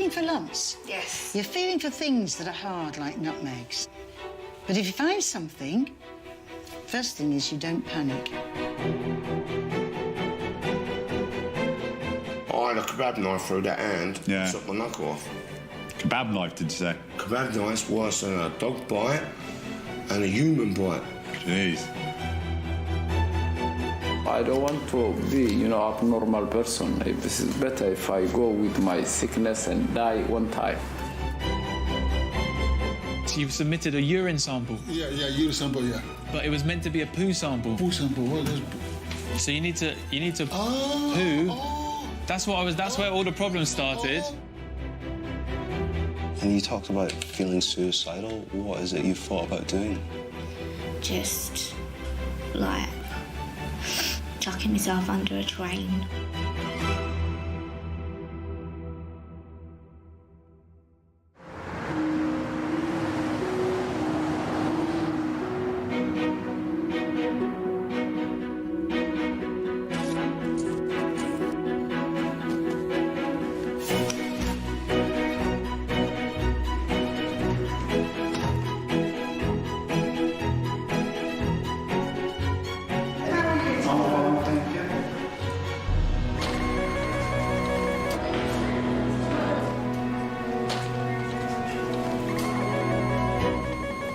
feeling for lumps. Yes. You're feeling for things that are hard, like nutmegs. But if you find something, first thing is you don't panic. I had a kebab knife through that hand. Yeah. Took my knuckle off. Kebab knife, did you say? Kebab knife's worse than a dog bite and a human bite. Jeez. I don't want to be, abnormal person. This is better if I go with my sickness and die one time. So you've submitted a urine sample? Yeah, urine sample, yeah. But it was meant to be a poo sample. Poo sample, what is... So you need to poo. That's where all the problems started. And you talked about feeling suicidal. What is it you thought about doing? Just, like, chucking myself under a train.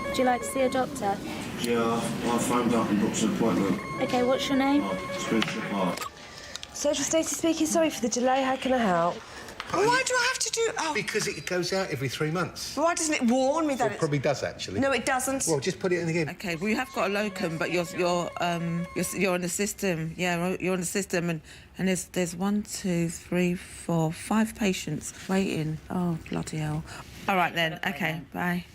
Would you like to see a doctor? Yeah, I phoned up and booked an appointment. OK, what's your name? Spiritual heart. Surgery Stacey speaking. Sorry for the delay. How can I help? Well, why do I have to do... Oh. Because it goes out every 3 months. Why doesn't it warn me that It probably does, actually. No, it doesn't. Well, just put it in again. OK, well, you have got a locum, but you're on the system. Yeah, you're on the system, and there's 1, 2, 3, 4, 5 patients waiting. Oh, bloody hell. All right, then. OK, bye.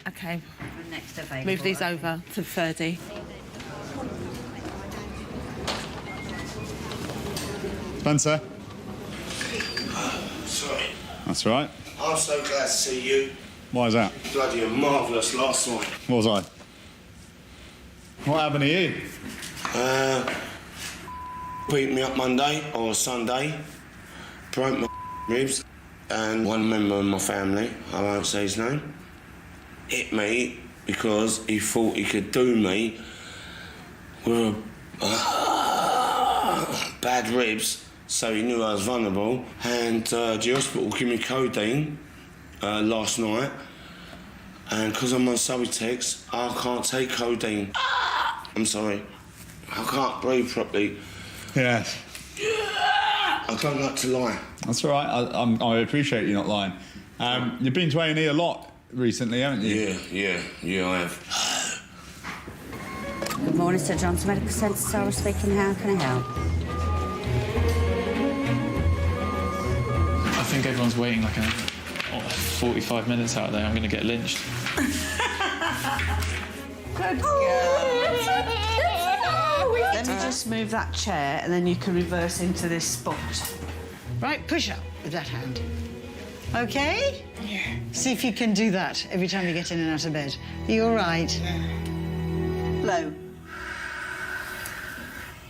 OK. Next available. Move these over to Ferdy. Spencer? Sorry. That's all right. I'm so glad to see you. Why is that? Bloody marvellous last night. What was I? What happened to you? Beat me up Monday or Sunday, broke my ribs, and one member of my family, I won't say his name, hit me because he thought he could do me with bad ribs, so he knew I was vulnerable. And the hospital gave me codeine last night, and because I'm on Subutex, I can't take codeine. I'm sorry, I can't breathe properly. Yes. I don't like to lie. That's all right. I appreciate you not lying. You've been to A&E a lot recently, haven't you? Yeah, I have. Good morning, Sir John's Medical Centre. Sarah speaking. How can I help? I think everyone's waiting like 45 minutes out there. I'm going to get lynched. Good girl. Let me just move that chair and then you can reverse into this spot. Right, push up with that hand. OK? Yeah. See if you can do that every time you get in and out of bed. Are you all right? Low.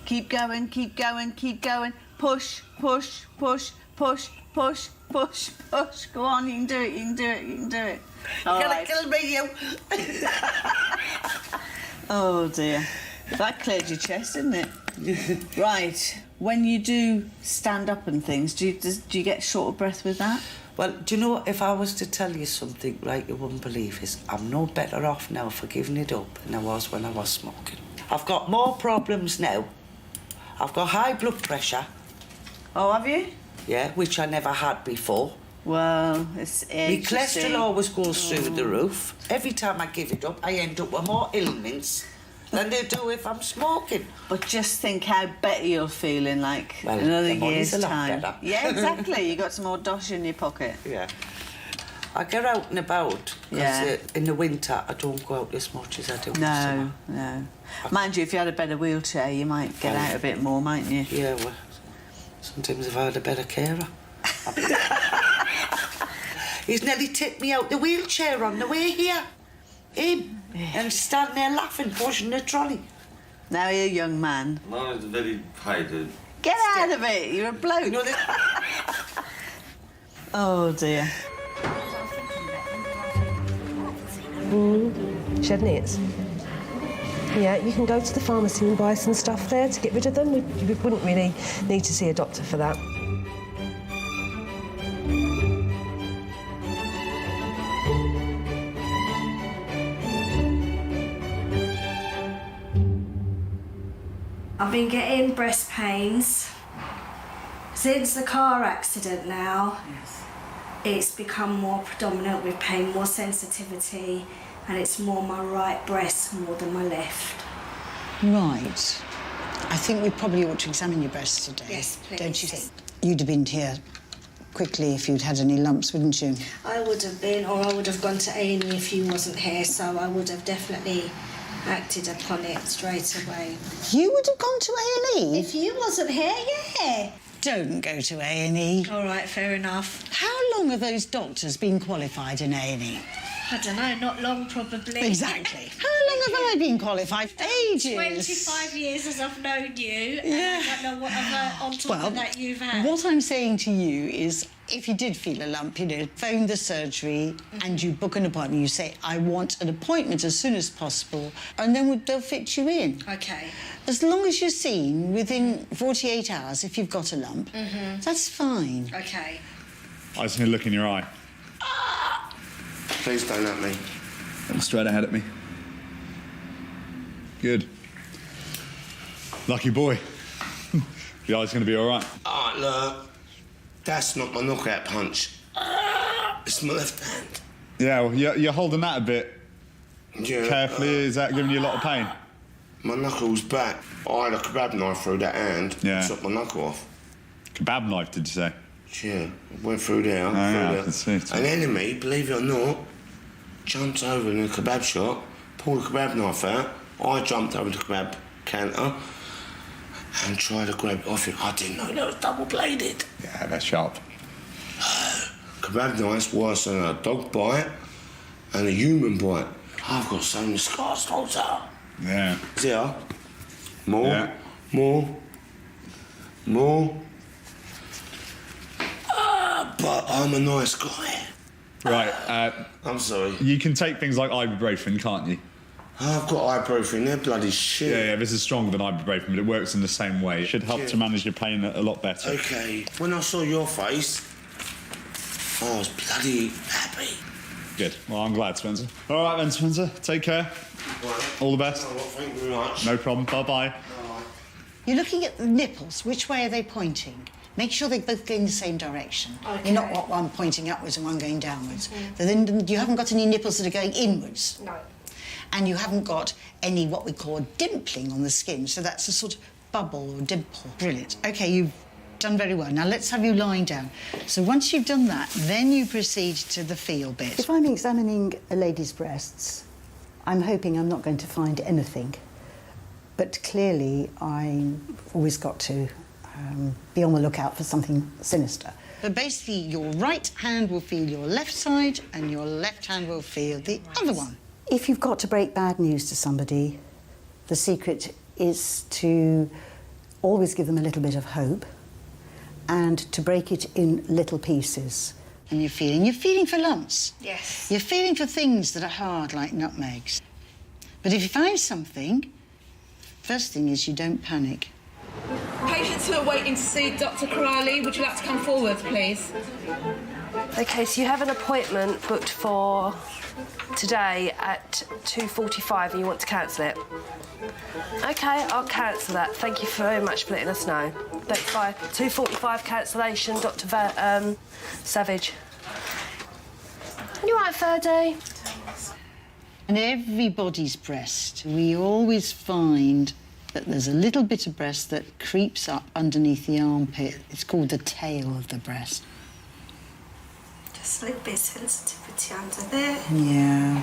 Keep going, keep going, keep going. Push, push, push, push, push, push, push. Go on, you can do it, you can do it, you can do it. You're gonna kill me, you. Oh, dear. That cleared your chest, didn't it? Right. When you do stand up and things, do you get short of breath with that? Well, do you know what? If I was to tell you something, right, you wouldn't believe it. I'm no better off now for giving it up than I was when I was smoking. I've got more problems now. I've got high blood pressure. Oh, have you? Yeah, which I never had before. Well, it's my cholesterol always goes through the roof. Every time I give it up, I end up with more ailments than they do if I'm smoking. But just think how better you'll feel in, like, well, another year's a lot time. Better. Yeah, exactly. You got some more dosh in your pocket. Yeah. I get out and about, because in the winter I don't go out as much as I do in the summer. No. Mind you, if you had a better wheelchair, you might get out a bit more, mightn't you? Yeah, well, sometimes if I had a better carer. He's nearly tipped me out the wheelchair on the way here. Him. Yeah. And standing there laughing, pushing the trolley. Now you're a young man. Mine is very high, dude. Get out of it, you're a bloke. You know Oh, dear. Shed nits. Yeah, you can go to the pharmacy and buy some stuff there to get rid of them. You wouldn't really need to see a doctor for that. I've been getting breast pains since the car accident now. Yes. It's become more predominant with pain, more sensitivity, and it's more my right breast more than my left. Right. I think we probably ought to examine your breasts today. Yes, please. Don't you think? You'd have been here quickly if you'd had any lumps, wouldn't you? I would have been, or I would have gone to A&E if you wasn't here, so I would have definitely acted upon it straight away. You would have gone to A&E? If you wasn't here, yeah. Don't go to A&E. All right, fair enough. How long have those doctors been qualified in A&E? I don't know, not long probably. Exactly. How long have I been qualified? Ages. 25 years as I've known you, and Yeah. I don't know what I've on top of that you've had. What I'm saying to you is, if you did feel a lump, phone the surgery and you book an appointment. You say, I want an appointment as soon as possible, and then they'll fit you in. Okay. As long as you're seen within 48 hours, if you've got a lump, that's fine. Okay. I just need to look in your eye. Please don't at me. Look straight ahead at me. Good. Lucky boy. The eye's going to be all right. Oh, look. That's not my knockout punch. It's my left hand. Yeah, well, you're holding that a bit carefully. Is that giving you a lot of pain? My knuckle's back. I had a kebab knife through that hand. Yeah. Took my knuckle off. Kebab knife, did you say? Yeah, went through there. I can see it. An enemy, believe it or not, jumped over in a kebab shop, pulled the kebab knife out. I jumped over the kebab counter and tried to grab it off him. I didn't know that was double-bladed. Yeah, that's sharp. Kebab knife's worse than a dog bite and a human bite. I've got so many scars, doctor. Yeah. There. More. Yeah. More. More. But I'm a nice guy. Right. I'm sorry. You can take things like ibuprofen, can't you? I've got ibuprofen, they're bloody shit. Yeah, this is stronger than ibuprofen, but it works in the same way. It should help to manage your pain a lot better. Okay, when I saw your face, I was bloody happy. Good. Well, I'm glad, Spencer. All right then, Spencer. Take care. All the best. Thank you very much. No problem. Bye-bye. You're looking at the nipples. Which way are they pointing? Make sure they both go in the same direction. Okay. You're not one pointing upwards and one going downwards. Then you haven't got any nipples that are going inwards. No. And you haven't got any what we call dimpling on the skin, so that's a sort of bubble or dimple. Brilliant. OK, you've done very well. Now let's have you lying down. So once you've done that, then you proceed to the feel bit. If I'm examining a lady's breasts, I'm hoping I'm not going to find anything. But clearly, I've always got to be on the lookout for something sinister. But basically, your right hand will feel your left side and your left hand will feel the other one. If you've got to break bad news to somebody, the secret is to always give them a little bit of hope and to break it in little pieces. And you're feeling for lumps. Yes. You're feeling for things that are hard, like nutmegs. But if you find something, first thing is you don't panic. Patients who are waiting to see Dr. Corrali, would you like to come forward, please? OK, so you have an appointment booked for today at 2:45 and you want to cancel it. OK, I'll cancel that. Thank you very much for letting us know. That's fine. 2:45 cancellation, Dr. Savage. You all right, Ferdy? In everybody's breast, we always find that there's a little bit of breast that creeps up underneath the armpit. It's called the tail of the breast. Just a little bit of sensitivity under there. Yeah.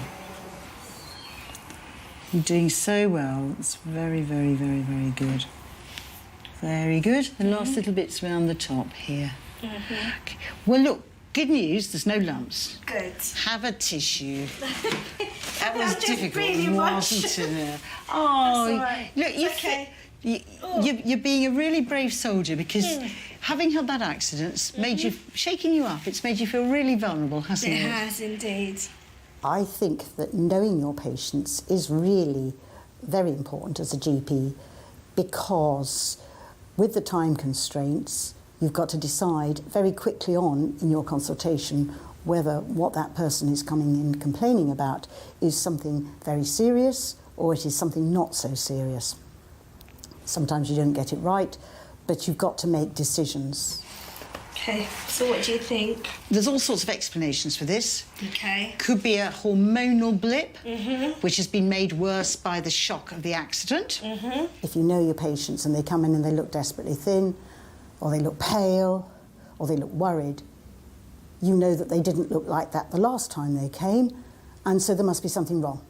You're doing so well. It's very, very, very, very good. Very good. The last little bits around the top here. Okay. Well, look, good news, there's no lumps. Good. Have a tissue. That was did difficult, really wasn't much. it? Oh, That's all right. look, It's okay. you're being a really brave soldier because having had that accident, it's made you, shaking you up, it's made you feel really vulnerable, hasn't it? It has indeed. I think that knowing your patients is really very important as a GP, because with the time constraints, you've got to decide very quickly on in your consultation whether what that person is coming in complaining about is something very serious or it is something not so serious. Sometimes you don't get it right, but you've got to make decisions. Okay, so what do you think? There's all sorts of explanations for this. Okay. Could be a hormonal blip, Mm-hmm. which has been made worse by the shock of the accident. Mm-hmm. If you know your patients and they come in and they look desperately thin, or they look pale, or they look worried, you know that they didn't look like that the last time they came, and so there must be something wrong.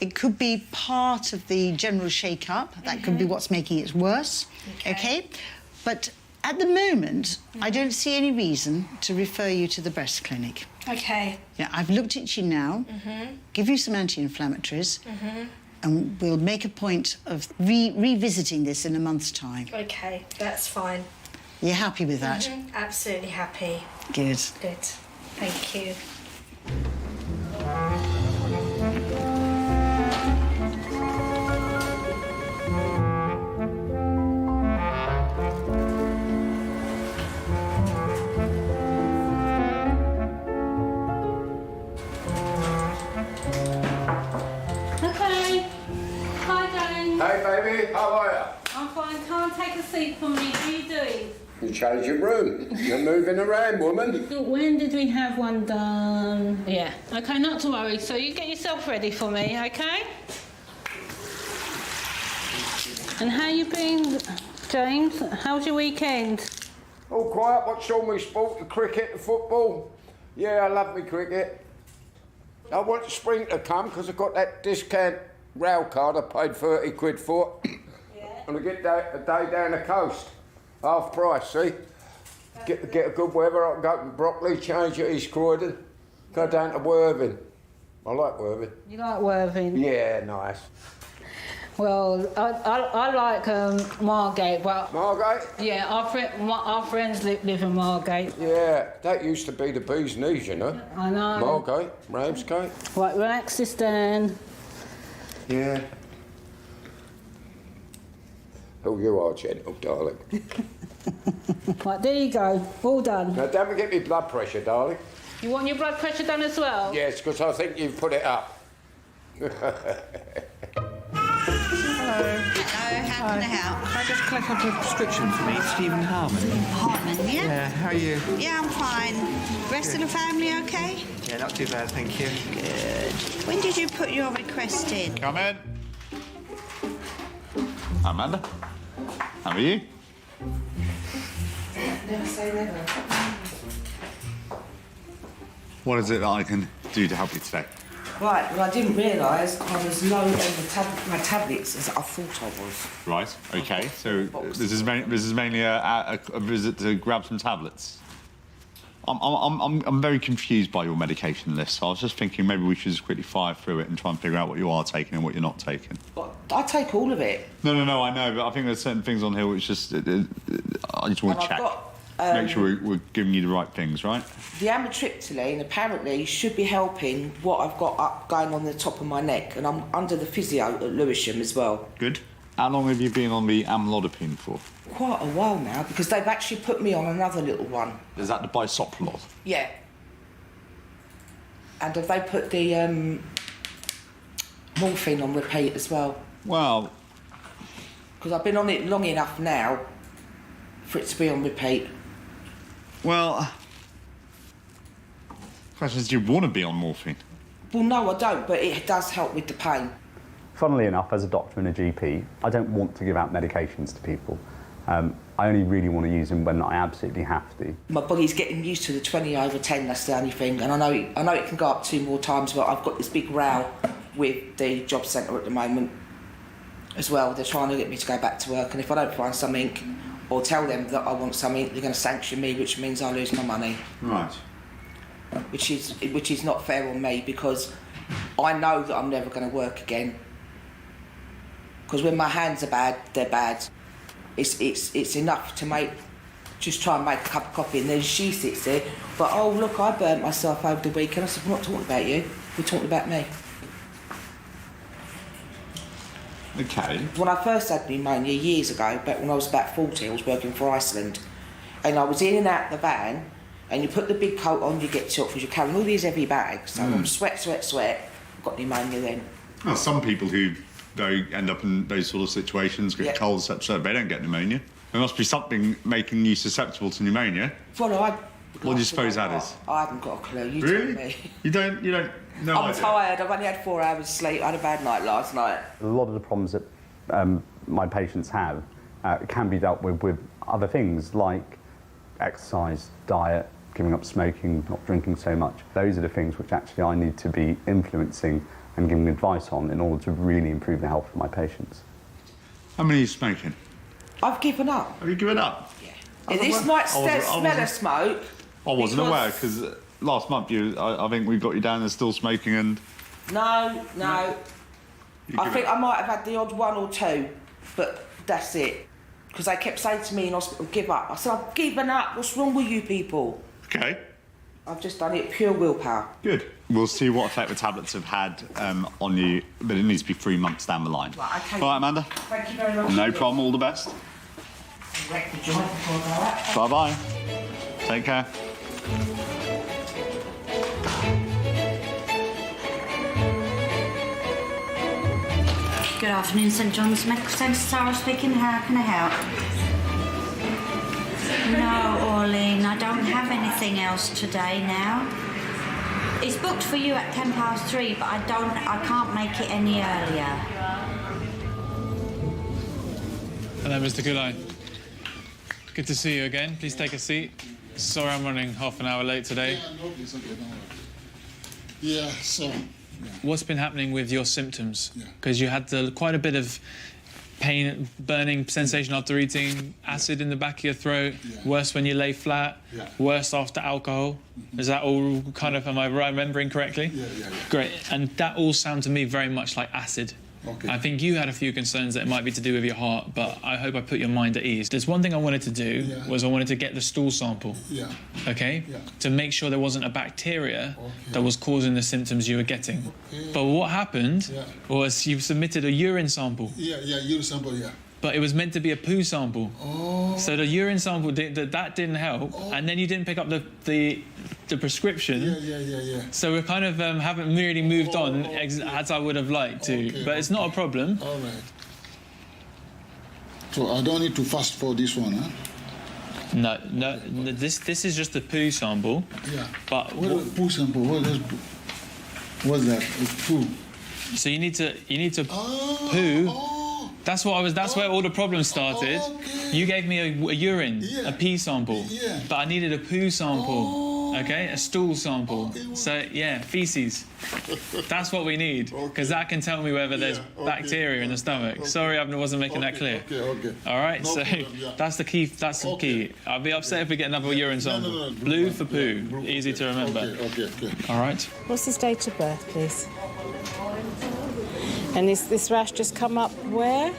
It could be part of the general shake-up. That could be what's making it worse. Okay? But at the moment, I don't see any reason to refer you to the breast clinic. Okay. Yeah, I've looked at you now, give you some anti-inflammatories, and we'll make a point of revisiting this in a month's time. Okay, that's fine. You're happy with that? Absolutely happy. Good. Good. Thank you. Okay. Hi, darling. Hey, baby, how are you? I'm fine. Can't take a seat for me. What are you doing? You changed your room. You're moving around, woman. When did we have one done? Yeah. Okay, not to worry. So you get yourself ready for me, okay? And how you been, James? How's your weekend? All quiet, watched all my sport, the cricket, the football. Yeah, I love me cricket. I want the spring to come because I've got that discount rail card I paid 30 quid for. And I get a day down the coast. Half price, see? Get a good weather, I can go to Brockley, change at East Croydon, go down to Worthing. I like Worthing. You like Worthing? Yeah, nice. Well, I like Margate, but... Margate? Yeah, our friends live in Margate. Yeah, that used to be the bee's knees, you know. I know. Margate, Ramsgate. Right, relax this down. Yeah. Oh, you are gentle, darling. Right, there you go. All done. Now, don't forget me blood pressure, darling. You want your blood pressure done as well? Yes, because I think you've put it up. Hello. How can I help? Can I just collect a prescription for me, Stephen Harmon? Hartman, yeah? Yeah, how are you? Yeah, I'm fine. Rest of the family okay? Yeah, not too bad, thank you. Good. When did you put your request in? Come in. Amanda, how are you? Never say never. What is it that I can do to help you today? Right, well, I didn't realise I was low on my tablets as I thought I was. Right, OK. So this is mainly a visit to grab some tablets. I'm very confused by your medication list, so I was just thinking maybe we should just quickly fire through it and try and figure out what you are taking and what you're not taking. But I take all of it. No, I know, but I think there's certain things on here which just... I just want to check. Make sure we're giving you the right things, right? The amitriptyline apparently should be helping what I've got up going on the top of my neck, and I'm under the physio at Lewisham as well. Good. How long have you been on the amlodipine for? Quite a while now, because they've actually put me on another little one. Is that the bisoprolol? Yeah. And have they put the morphine on repeat as well? Well... Because I've been on it long enough now for it to be on repeat. Well... Question is, do you want to be on morphine? Well, no, I don't, but it does help with the pain. Funnily enough, as a doctor and a GP, I don't want to give out medications to people. I only really want to use them when I absolutely have to. My body's getting used to the 20/10, that's the only thing. And I know it can go up 2 more times, but I've got this big row with the job centre at the moment as well. They're trying to get me to go back to work, and if I don't find something or tell them that I want something, they're going to sanction me, which means I lose my money. Right. Which is not fair on me, because I know that I'm never going to work again. Because when my hands are bad, they're bad. It's enough to make just try and make a cup of coffee, and then she sits there. But oh look, I burnt myself over the weekend. I said, we're not talking about you. We're talking about me. Okay. When I first had pneumonia years ago, back when I was about 40, I was working for Iceland, and I was in and out the van, and you put the big coat on, you get tough because you're carrying all these heavy bags. So I'm sweat. I've got pneumonia then. Well, some people who end up in those sort of situations get colds, such they don't get pneumonia. There must be something making you susceptible to pneumonia. Well, what do you suppose that is? I haven't got a clue. You really? tell me. You don't. No I'm idea. tired. I've only had 4 hours sleep. I had a bad night last night. A lot of the problems that my patients have can be dealt with other things like exercise, diet, giving up smoking, not drinking so much. Those are the things which actually I need to be influencing and giving advice on in order to really improve the health of my patients. How many are you smoking? I've given up. Have you given up? Yeah. This might smell of smoke. I wasn't aware because last month I think we got you down there still smoking and. No. I think I might have had the odd 1 or 2, but that's it. Because they kept saying to me in hospital, give up. I said, I've given up. What's wrong with you people? Okay. I've just done it pure willpower. Good. We'll see what effect the tablets have had on you, but it needs to be 3 months down the line. Right, okay. All right, Amanda? Thank you very much. No problem. All the best. Wreck the joint before I go out. Bye-bye. Take care. Good afternoon, St John's Medical Centre. Sarah speaking. How can I help? No, Orlean, I don't have anything else today now. It's booked for you at 3:10, but I can't make it any earlier. Hello, Mr. Kulai. Good to see you again. Please take a seat. Sorry I'm running half an hour late today. Yeah, no, it's okay, don't worry. Yeah, so... What's been happening with your symptoms? Yeah. Because you had quite a bit of pain, burning sensation after eating, acid in the back of your throat, worse when you lay flat, worse after alcohol. Is that all kind of, am I remembering correctly? Yeah. Great. And that all sounds to me very much like acid. Okay. I think you had a few concerns that it might be to do with your heart, but I hope I put your mind at ease. There's one thing I wanted to do, was I wanted to get the stool sample. Yeah. Okay? Yeah. To make sure there wasn't a bacteria that was causing the symptoms you were getting. Okay. But what happened was you submitted a urine sample. Yeah, urine sample, yeah. But it was meant to be a poo sample. Oh. So the urine sample, that didn't help. Oh. And then you didn't pick up the prescription. Yeah. So we kind of haven't really moved on as I would have liked to. Okay, but it's not a problem. All right. So I don't need to fast for this one, huh? No. This is just a poo sample. Yeah. But what poo sample? What's that? It's poo. So you need to poo. That's where all the problems started. Okay. You gave me a urine, a pee sample, but I needed a poo sample, okay, a stool sample. So yeah, feces. That's what we need, because that can tell me whether there's bacteria in the stomach. Sorry, I wasn't making that clear. Okay. All right, No so problem, that's the key. That's the key. I'll be upset if we get another urine sample. No. Blue for poo. Easy to remember. Okay. All right. What's his date of birth, please? And this rash just come up where?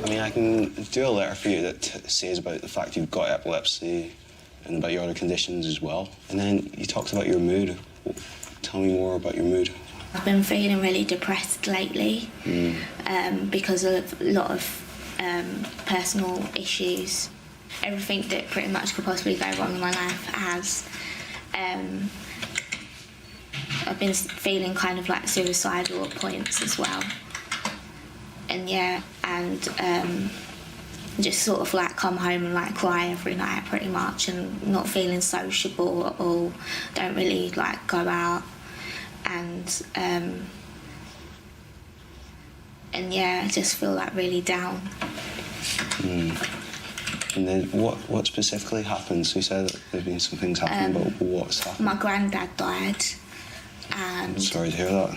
I mean, I can do a letter for you that says about the fact you've got epilepsy and about your other conditions as well. And then you talked about your mood. Tell me more about your mood. I've been feeling really depressed lately because of a lot of personal issues. Everything that pretty much could possibly go wrong in my life has. I've been feeling kind of like suicidal at points as well. And just sort of like come home and like cry every night pretty much, and not feeling sociable at all. Don't really like go out, and I just feel like really down. And then what specifically happened? So you said that there's been some things happening, but what's happened? My granddad died, and I'm sorry to hear that.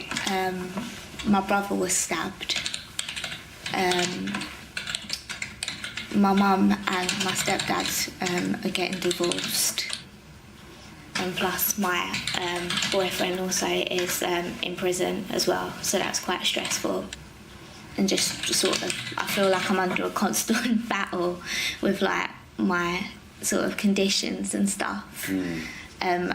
my brother was stabbed. My mum and my stepdad are getting divorced, and plus my boyfriend also is in prison as well, so that's quite stressful. and just sort of, I feel like I'm under a constant battle with like my sort of conditions and stuff. And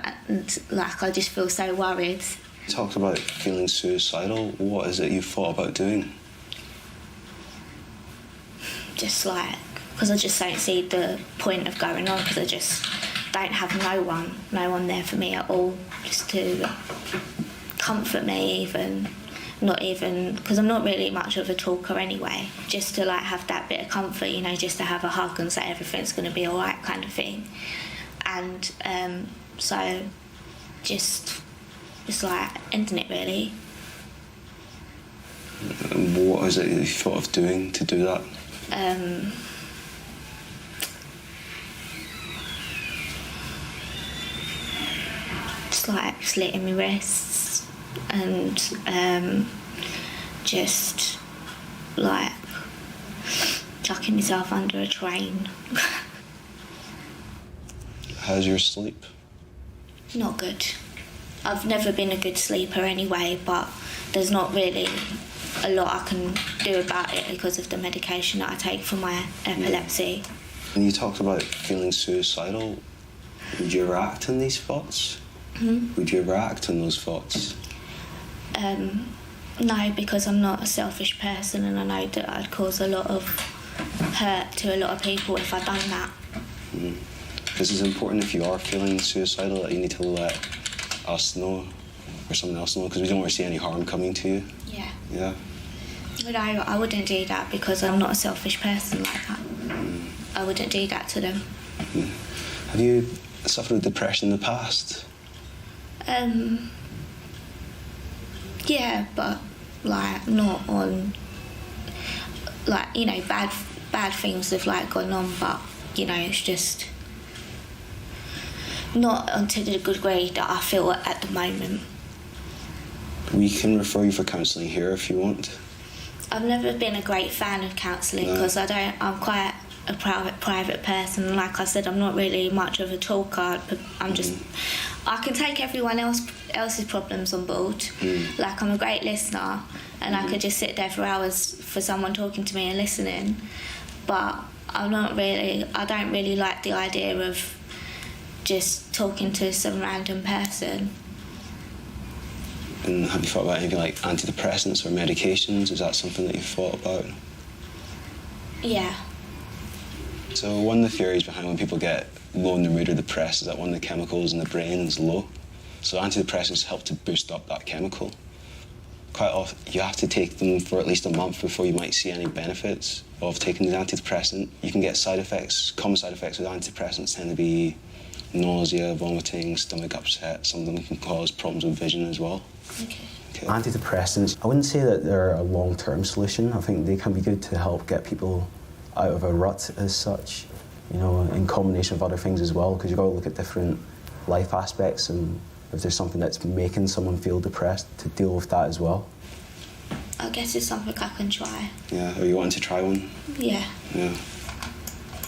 like I just feel so worried. You talked about feeling suicidal. What is it you thought about doing? Just like, because I just don't see the point of going on, because I just don't have no one there for me at all, just to comfort me even. Not even, because I'm not really much of a talker anyway, just to like have that bit of comfort, you know, just to have a hug and say everything's going to be all right kind of thing. And so just like ending it really. What is it you thought of doing to do that? Just like slitting my wrists and just like chucking myself under a train. How's your sleep? Not good. I've never been a good sleeper anyway, but there's not really a lot I can do about it because of the medication that I take for my epilepsy. When you talked about feeling suicidal, would you ever act on these thoughts? Would you ever act on those thoughts? No, because I'm not a selfish person, and I know that I'd cause a lot of hurt to a lot of people if I'd done that. Because it's important, if you are feeling suicidal, that you need to let us know or someone else know, because we don't want to see any harm coming to you. Yeah. Yeah. No, I wouldn't do that because I'm not a selfish person like that. I wouldn't do that to them. Have you suffered with depression in the past? Yeah, but like not on, like, you know, bad things have like gone on, but you know, it's just not onto the degree that I feel at the moment. We can refer you for counselling here if you want. I've never been a great fan of counselling because I'm quite a private person. Like I said, I'm not really much of a talker. I can take everyone else's problems on board. Like, I'm a great listener, and I could just sit there for hours for someone talking to me and listening. But I don't really like the idea of just talking to some random person. And have you thought about anything like antidepressants or medications? Is that something that you've thought about? Yeah. So one of the theories behind when people get low in the mood or depressed is that one of the chemicals in the brain is low. So antidepressants help to boost up that chemical. Quite often, you have to take them for at least a month before you might see any benefits of taking the antidepressant. You can get side effects. Common side effects with antidepressants tend to be nausea, vomiting, stomach upset. Some of them can cause problems with vision as well. Okay. Antidepressants, I wouldn't say that they're a long-term solution. I think they can be good to help get people out of a rut as such, you know, in combination with other things as well, because you've got to look at different life aspects, and if there's something that's making someone feel depressed, to deal with that as well. I guess it's something I can try. Yeah, are you wanting to try one? Yeah. Yeah.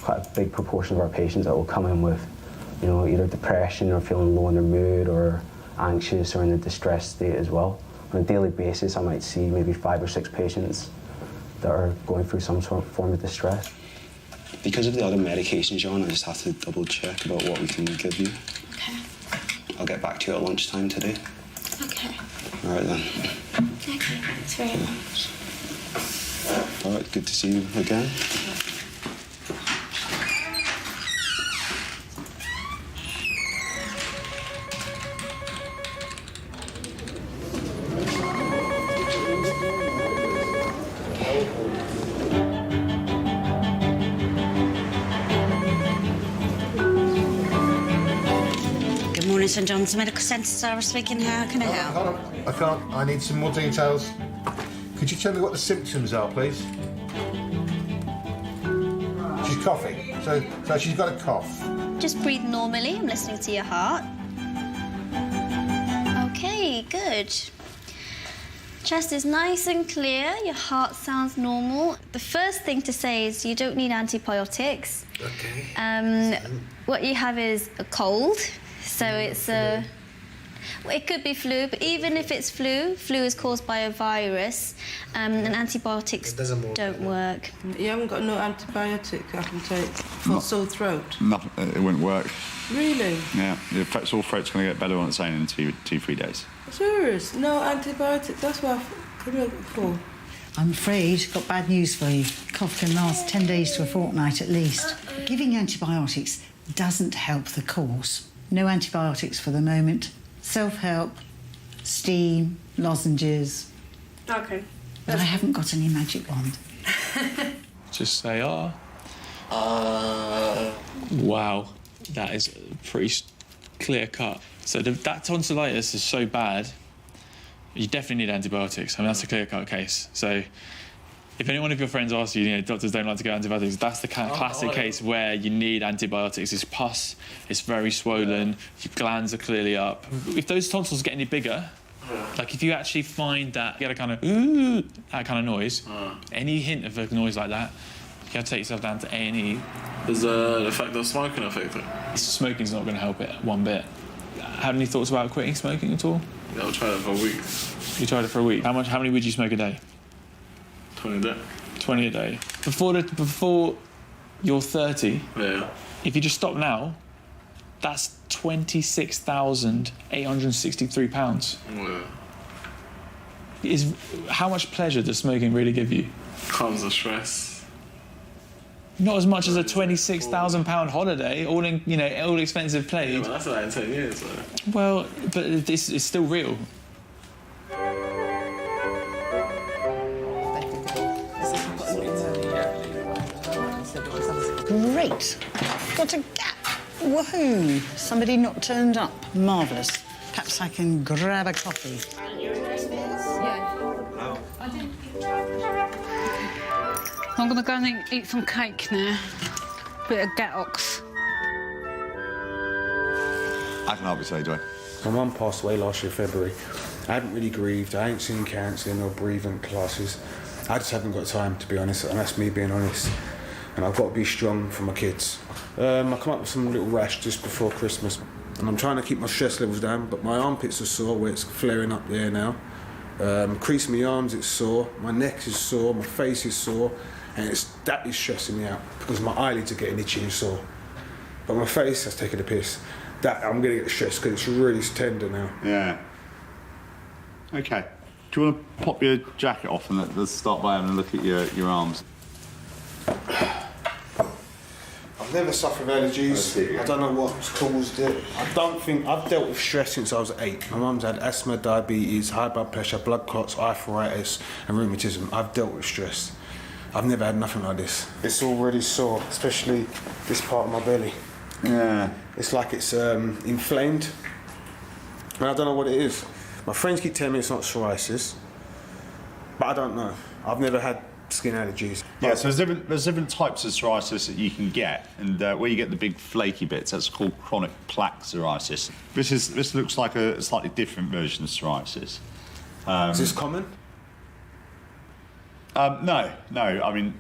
Quite a big proportion of our patients that will come in with, you know, either depression or feeling low in their mood or anxious or in a distressed state as well. On a daily basis, I might see maybe 5 or 6 patients that are going through some sort of form of distress. Because of the other medications you're on, I just have to double check about what we can give you. Okay. I'll get back to you at lunchtime today. Okay. All right then. Okay, thanks very much. All right, good to see you again. St John's Medical Centre, Sarah speaking. How can I help? Hold on, I can't. I need some more details. Could you tell me what the symptoms are, please? She's coughing, so she's got a cough. Just breathe normally. I'm listening to your heart. Okay, good. Chest is nice and clear. Your heart sounds normal. The first thing to say is you don't need antibiotics. Okay. What you have is a cold. So it's a It could be flu, but even if it's flu is caused by a virus, and antibiotics don't work. You haven't got no antibiotic I can take for sore throat? Nothing, it wouldn't work. Really? Yeah, the sore throat's going to get better on its own in 2-3 days. Serious? No antibiotic? That's what I've come here for. I'm afraid I've got bad news for you. Cough can last 10 days to a fortnight at least. Giving antibiotics doesn't help the cause. No antibiotics for the moment. Self-help, steam, lozenges. Okay. But I haven't got any magic wand. Just say, wow, that is pretty clear cut. So that tonsillitis is so bad, you definitely need antibiotics. I mean, that's a clear cut case. So if any one of your friends asks you, doctors don't like to get antibiotics, that's the kind of classic case where you need antibiotics. It's pus, it's very swollen, your glands are clearly up. If those tonsils get any bigger, like if you actually find that you get a kind of ooh, that kind of noise, any hint of a noise like that, you have to take yourself down to A&E. Does the fact that smoking affect it? Smoking's not going to help it one bit. Had any thoughts about quitting smoking at all? Yeah, I tried it for a week. You tried it for a week? How many would you smoke a day? 20 a day. 20 a day. Before you're 30, yeah. If you just stop now, that's £26,863. Yeah. How much pleasure does smoking really give you? Comes the stress. Not as much as a £26,000 holiday, all expensive paid. Yeah, but that's like in 10 years. Though. Well, but this is still real. Great. Got a gap. Woohoo. Somebody not turned up. Marvellous. Perhaps I can grab a coffee. I'm gonna go and eat some cake now. Bit of Gattox. I can help you today, Dwayne. My mum passed away last year, February. I hadn't really grieved. I ain't seen counselling or breathing classes. I just haven't got time, to be honest, and that's me being honest. And I've got to be strong for my kids. I come up with some little rash just before Christmas, and I'm trying to keep my stress levels down, but my armpits are sore where it's flaring up there now. Crease in my arms, it's sore. My neck is sore. My face is sore. And that is stressing me out because my eyelids are getting itchy and sore. But my face has taken a piss. That I'm going to get stressed because it's really tender now. Yeah. Okay. Do you want to pop your jacket off and let's start by having a look at your arms? I've never suffered allergies. I don't know what's caused it. I don't think I've dealt with stress since I was 8. My mum's had asthma, diabetes, high blood pressure, blood clots, arthritis, and rheumatism. I've dealt with stress. I've never had nothing like this. It's already sore, especially this part of my belly. Yeah. It's like it's inflamed. And I don't know what it is. My friends keep telling me it's not psoriasis, but I don't know. I've never had skin allergies. Yeah, so there's different types of psoriasis that you can get, and where you get the big flaky bits, that's called chronic plaque psoriasis. This looks like a slightly different version of psoriasis. Is this common? No. I mean,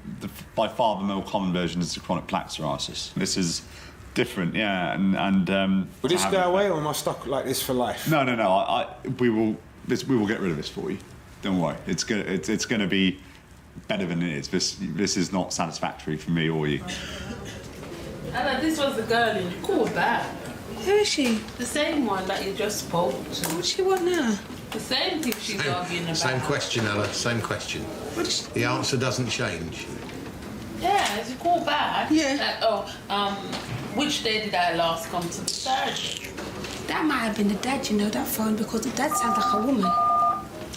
by far the more common version is the chronic plaque psoriasis. This is different, yeah, and will this go away, or am I stuck like this for life? No. We will get rid of this for you. Don't worry. It's gonna be better than it is. This is not satisfactory for me or you. Ella, this was the girl you called back. Who is she? The same one that you just spoke to. What she want now? The same thing she's arguing about. Same question, Ella, same question. The answer doesn't change. Yeah, as you call back. Yeah. Which day did I last come to the surgery? That might have been the dad, you know, that phone, because the dad sounds like a woman.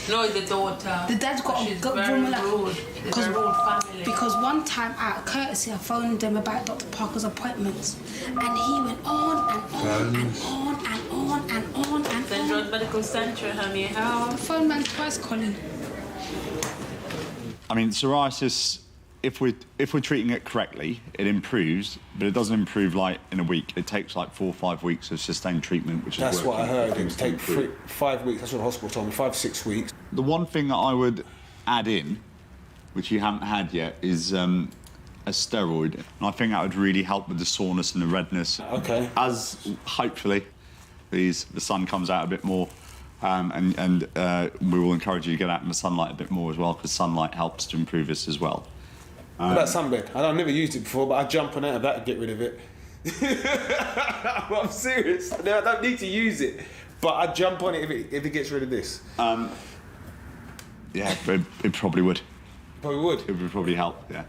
No, the daughter. The dad's got a good woman. Because one time out of courtesy, I phoned them about Dr. Parker's appointments, and he went on and on and on and on and on and St. John's Medical Centre, honey. How? Phone man twice, Colin. I mean, psoriasis, if we're treating it correctly, it improves, but it doesn't improve like in a week. It takes like 4 or 5 weeks of sustained treatment, which is That's what I heard. It would take 5 weeks. That's what the hospital told me. 5 to 6 weeks. The one thing that I would add in, which you haven't had yet, is a steroid. And I think that would really help with the soreness and the redness. Okay. As, hopefully, please. The sun comes out a bit more. And we will encourage you to get out in the sunlight a bit more as well, because sunlight helps to improve this as well. That sunbed, I've never used it before, but I jump on out of that to get rid of it. Well, I'm serious. I don't need to use it, but I jump on it if it gets rid of this. Yeah, it probably would. Probably would? It would probably help, yeah.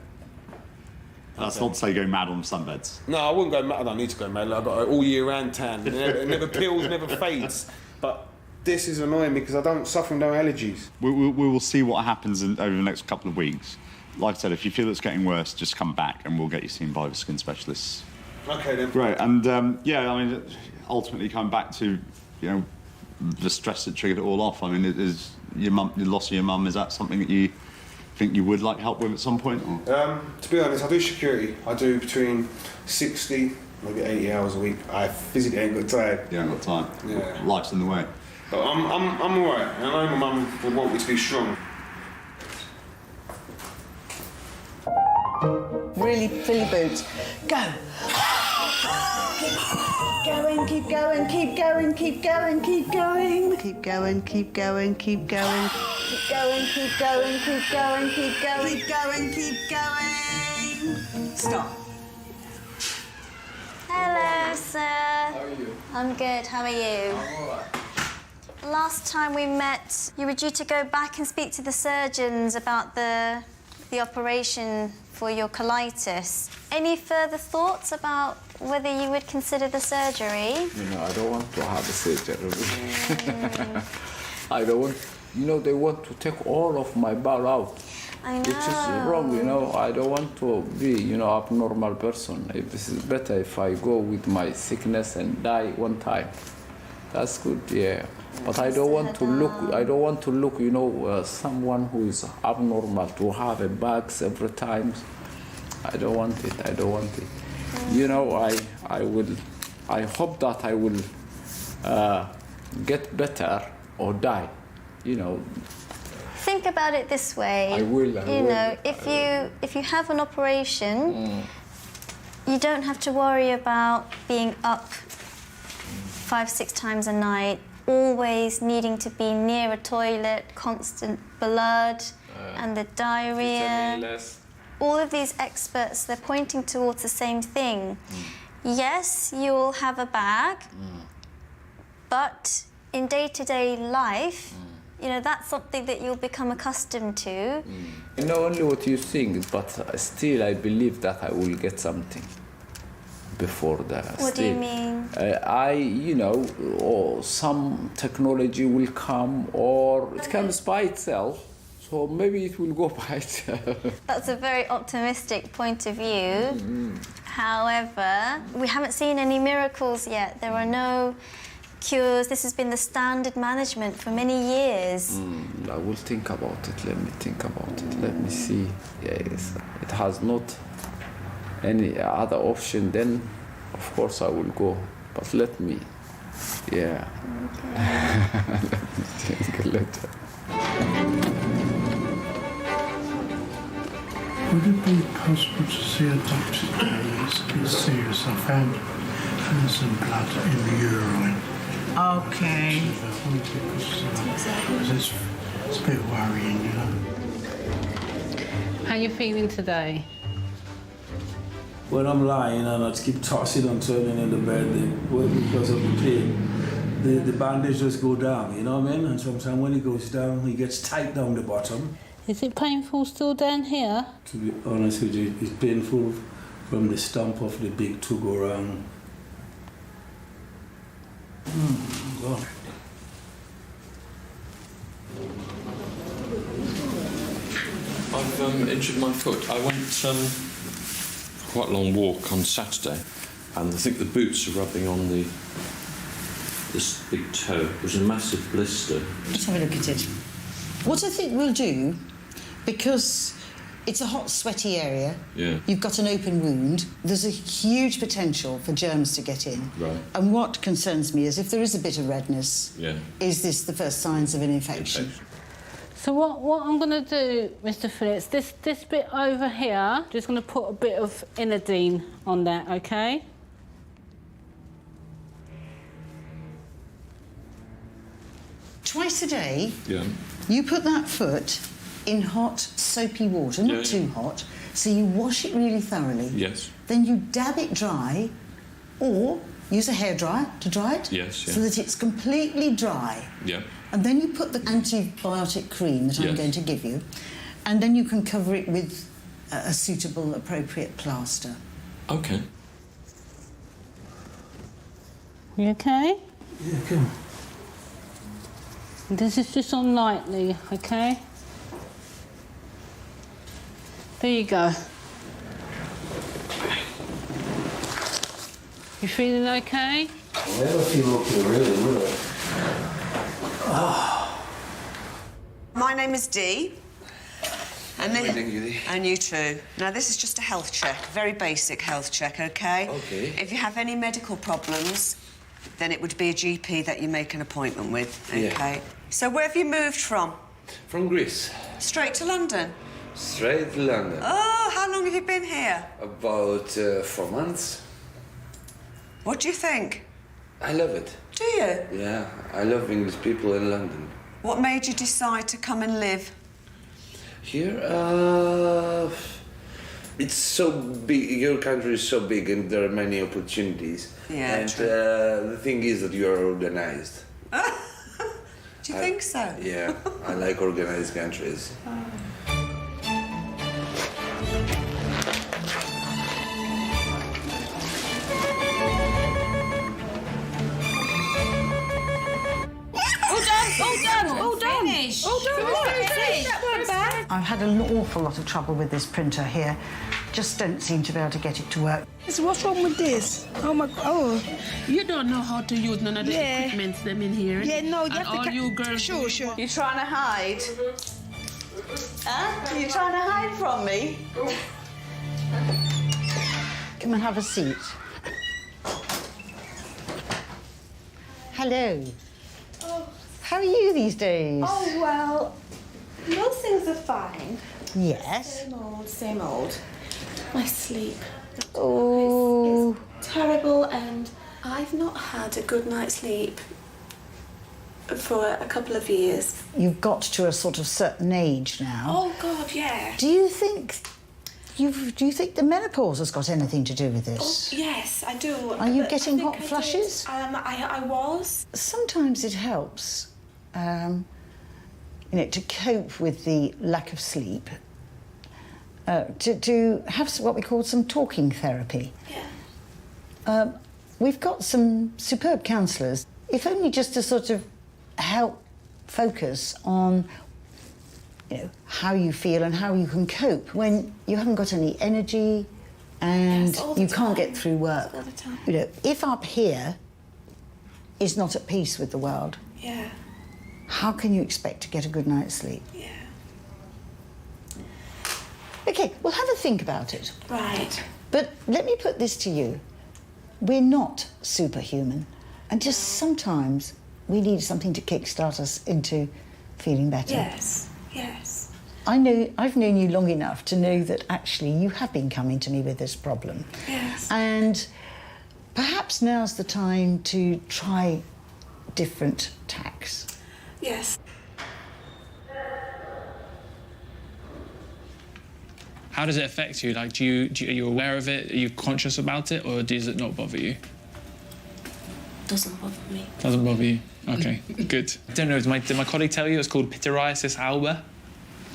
That's not to say go mad on sunbeds. No, I wouldn't go mad. I don't need to go mad. I've got an all year round tan. It never peels, never fades. But this is annoying me because I don't suffer from no allergies. We will see what happens over the next couple of weeks. Like I said, if you feel it's getting worse, just come back and we'll get you seen by the skin specialists. Okay then. Great, and yeah, I mean, ultimately come back to, you know, the stress that triggered it all off. I mean, is your mum, the loss of your mum, is that something that you think you would like help with at some point? Or? To be honest, I do security. I do between 60, maybe 80 hours a week. I physically ain't got time. You ain't got time. Yeah. Life's in the way. But I'm all right. I know my mum would want me to be strong. Really fill your boots. Go. Keep going, keep going, keep going, keep going, keep going. Keep going, keep going, keep going. Keep going, keep going, keep going, keep going. Keep going, keep going. Stop. Hello, sir. How are you? I'm good. How are you? I'm all right. Last time we met, you were due to go back and speak to the surgeons about the operation for your colitis. Any further thoughts about whether you would consider the surgery? You know, I don't want to have a surgery. I don't want... You know, they want to take all of my bowel out. I know. Which is wrong, you know. I don't want to be, you know, abnormal person. This is better if I go with my sickness and die one time. That's good, yeah. But I don't want to look, you know, someone who is abnormal, to have a bags every time. I don't want it, I don't want it. You know, I hope that I will get better or die, you know. Think about it this way. I will. You know, if you have an operation, you don't have to worry about being up 5-6 times a night, always needing to be near a toilet, constant blood, and the diarrhea. All of these experts, they're pointing towards the same thing. Yes, you'll have a bag, but in day-to-day life, you know, that's something that you'll become accustomed to. I know only what you think, but still I believe that I will get something before that. What do you mean? You know, or some technology will come, or it comes by itself, so maybe it will go by itself. That's a very optimistic point of view. However, we haven't seen any miracles yet. There are no cures. This has been the standard management for many years. I will think about it. Let me think about it. Let me see. Yes, it has not any other option, then of course I will go. But let me, yeah. Let me think a little. Would it be possible to see a doctor today? It's a bit serious. I found some blood in the urine. Okay. It's a bit worrying, you know. How are you feeling today? When I'm lying and I keep tossing and turning in the bed because of the pain, the bandage just go down, you know what I mean? And sometimes when it goes down, it gets tight down the bottom. Is it painful still down here? To be honest with you, it's painful from the stump of the big to go around. God. I've injured my foot. I went quite a long walk on Saturday, and I think the boots are rubbing on this big toe. It was a massive blister. Let's have a look at it. What I think we'll do, because it's a hot, sweaty area. Yeah. You've got an open wound. There's a huge potential for germs to get in. Right. And what concerns me is if there is a bit of redness, is this the first signs of an infection? So what I'm going to do, Mr. Phillips, this bit over here, just going to put a bit of Inodine on that, OK? twice a day, Yeah. you put that foot in hot, soapy water, not too hot, so you wash it really thoroughly. Yes. Then you dab it dry, or use a hairdryer to dry it. Yes, yeah. So that it's completely dry. Yeah. And then you put the antibiotic cream that I'm Yes. going to give you, and then you can cover it with a suitable, appropriate plaster. Okay. You okay? Yeah, good. This is just on lightly, okay? There you go. You feeling okay? I never feel okay, really, will I? My name is Dee. And, Nice meeting you, Dee. and you too. Now, this is just a health check, very basic health check, OK? OK. If you have any medical problems, then it would be a GP that you make an appointment with, OK? Yeah. So where have you moved from? From Greece. Straight to London? Straight to London. Oh, how long have you been here? About 4 months. What do you think? I love it. Do you? Yeah, I love English people in London. What made you decide to come and live? Here, it's so big, your country is so big and there are many opportunities. Yeah, and true. the thing is that you are organized. Do you think so? Yeah, I like organized countries. All done. Finish. That weren't bad. I've had an awful lot of trouble with this printer here. Just don't seem to be able to get it to work. So what's wrong with this? Oh my God. Oh. You don't know how to use none of the equipment them in here. Yeah, no, you and have to. all you girls. Sure. You trying to hide? Huh? You trying to hide from me? Come and have a seat. Hello. How are you these days? Oh, well, most things are fine. Yes. Same old. My sleep Oh. is terrible, and I've not had a good night's sleep for a couple of years. You've got to a sort of certain age now. Oh, God, yeah. Do you think the menopause has got anything to do with this? Oh, yes, I do. Are you But getting I think hot I flushes? did. I was. Sometimes it helps, to cope with the lack of sleep, to have what we call some talking therapy. Yeah. We've got some superb counsellors, if only just to sort of help focus on how you feel and how you can cope when you haven't got any energy and you can't get through work. All the time. If up here is not at peace with the world, Yeah. how can you expect to get a good night's sleep? Yeah. OK, well, have a think about it. Right. But let me put this to you. We're not superhuman. And just sometimes we need something to kickstart us into feeling better. Yes. Yes. I've known you long enough to know that actually you have been coming to me with this problem. Yes. And perhaps now's the time to try different tacks. Yes. How does it affect you? Like, are you aware of it? Are you conscious about it, or does it not bother you? Doesn't bother me. Doesn't bother you. Okay, good. I don't know. Did my colleague tell you it's called pityriasis alba?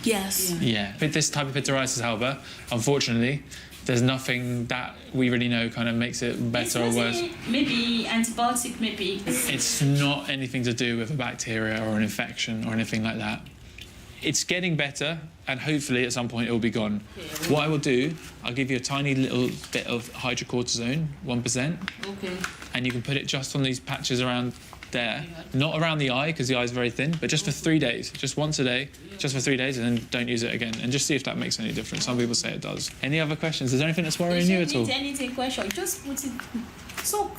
Yes. Yeah. With this type of pityriasis alba, unfortunately, there's nothing that we really know kind of makes it better or worse. Maybe antibiotic, maybe. It's not anything to do with a bacteria or an infection or anything like that. It's getting better, and hopefully at some point it will be gone. What I will do, I'll give you a tiny little bit of hydrocortisone, 1%. Okay. And you can put it just on these patches around there. Not around the eye, because the eye is very thin, but just for 3 days. Just once a day, just for 3 days, and then don't use it again. And just see if that makes any difference. Some people say it does. Any other questions? Is there anything that's worrying you at all? Anything question? Just put it. Talk.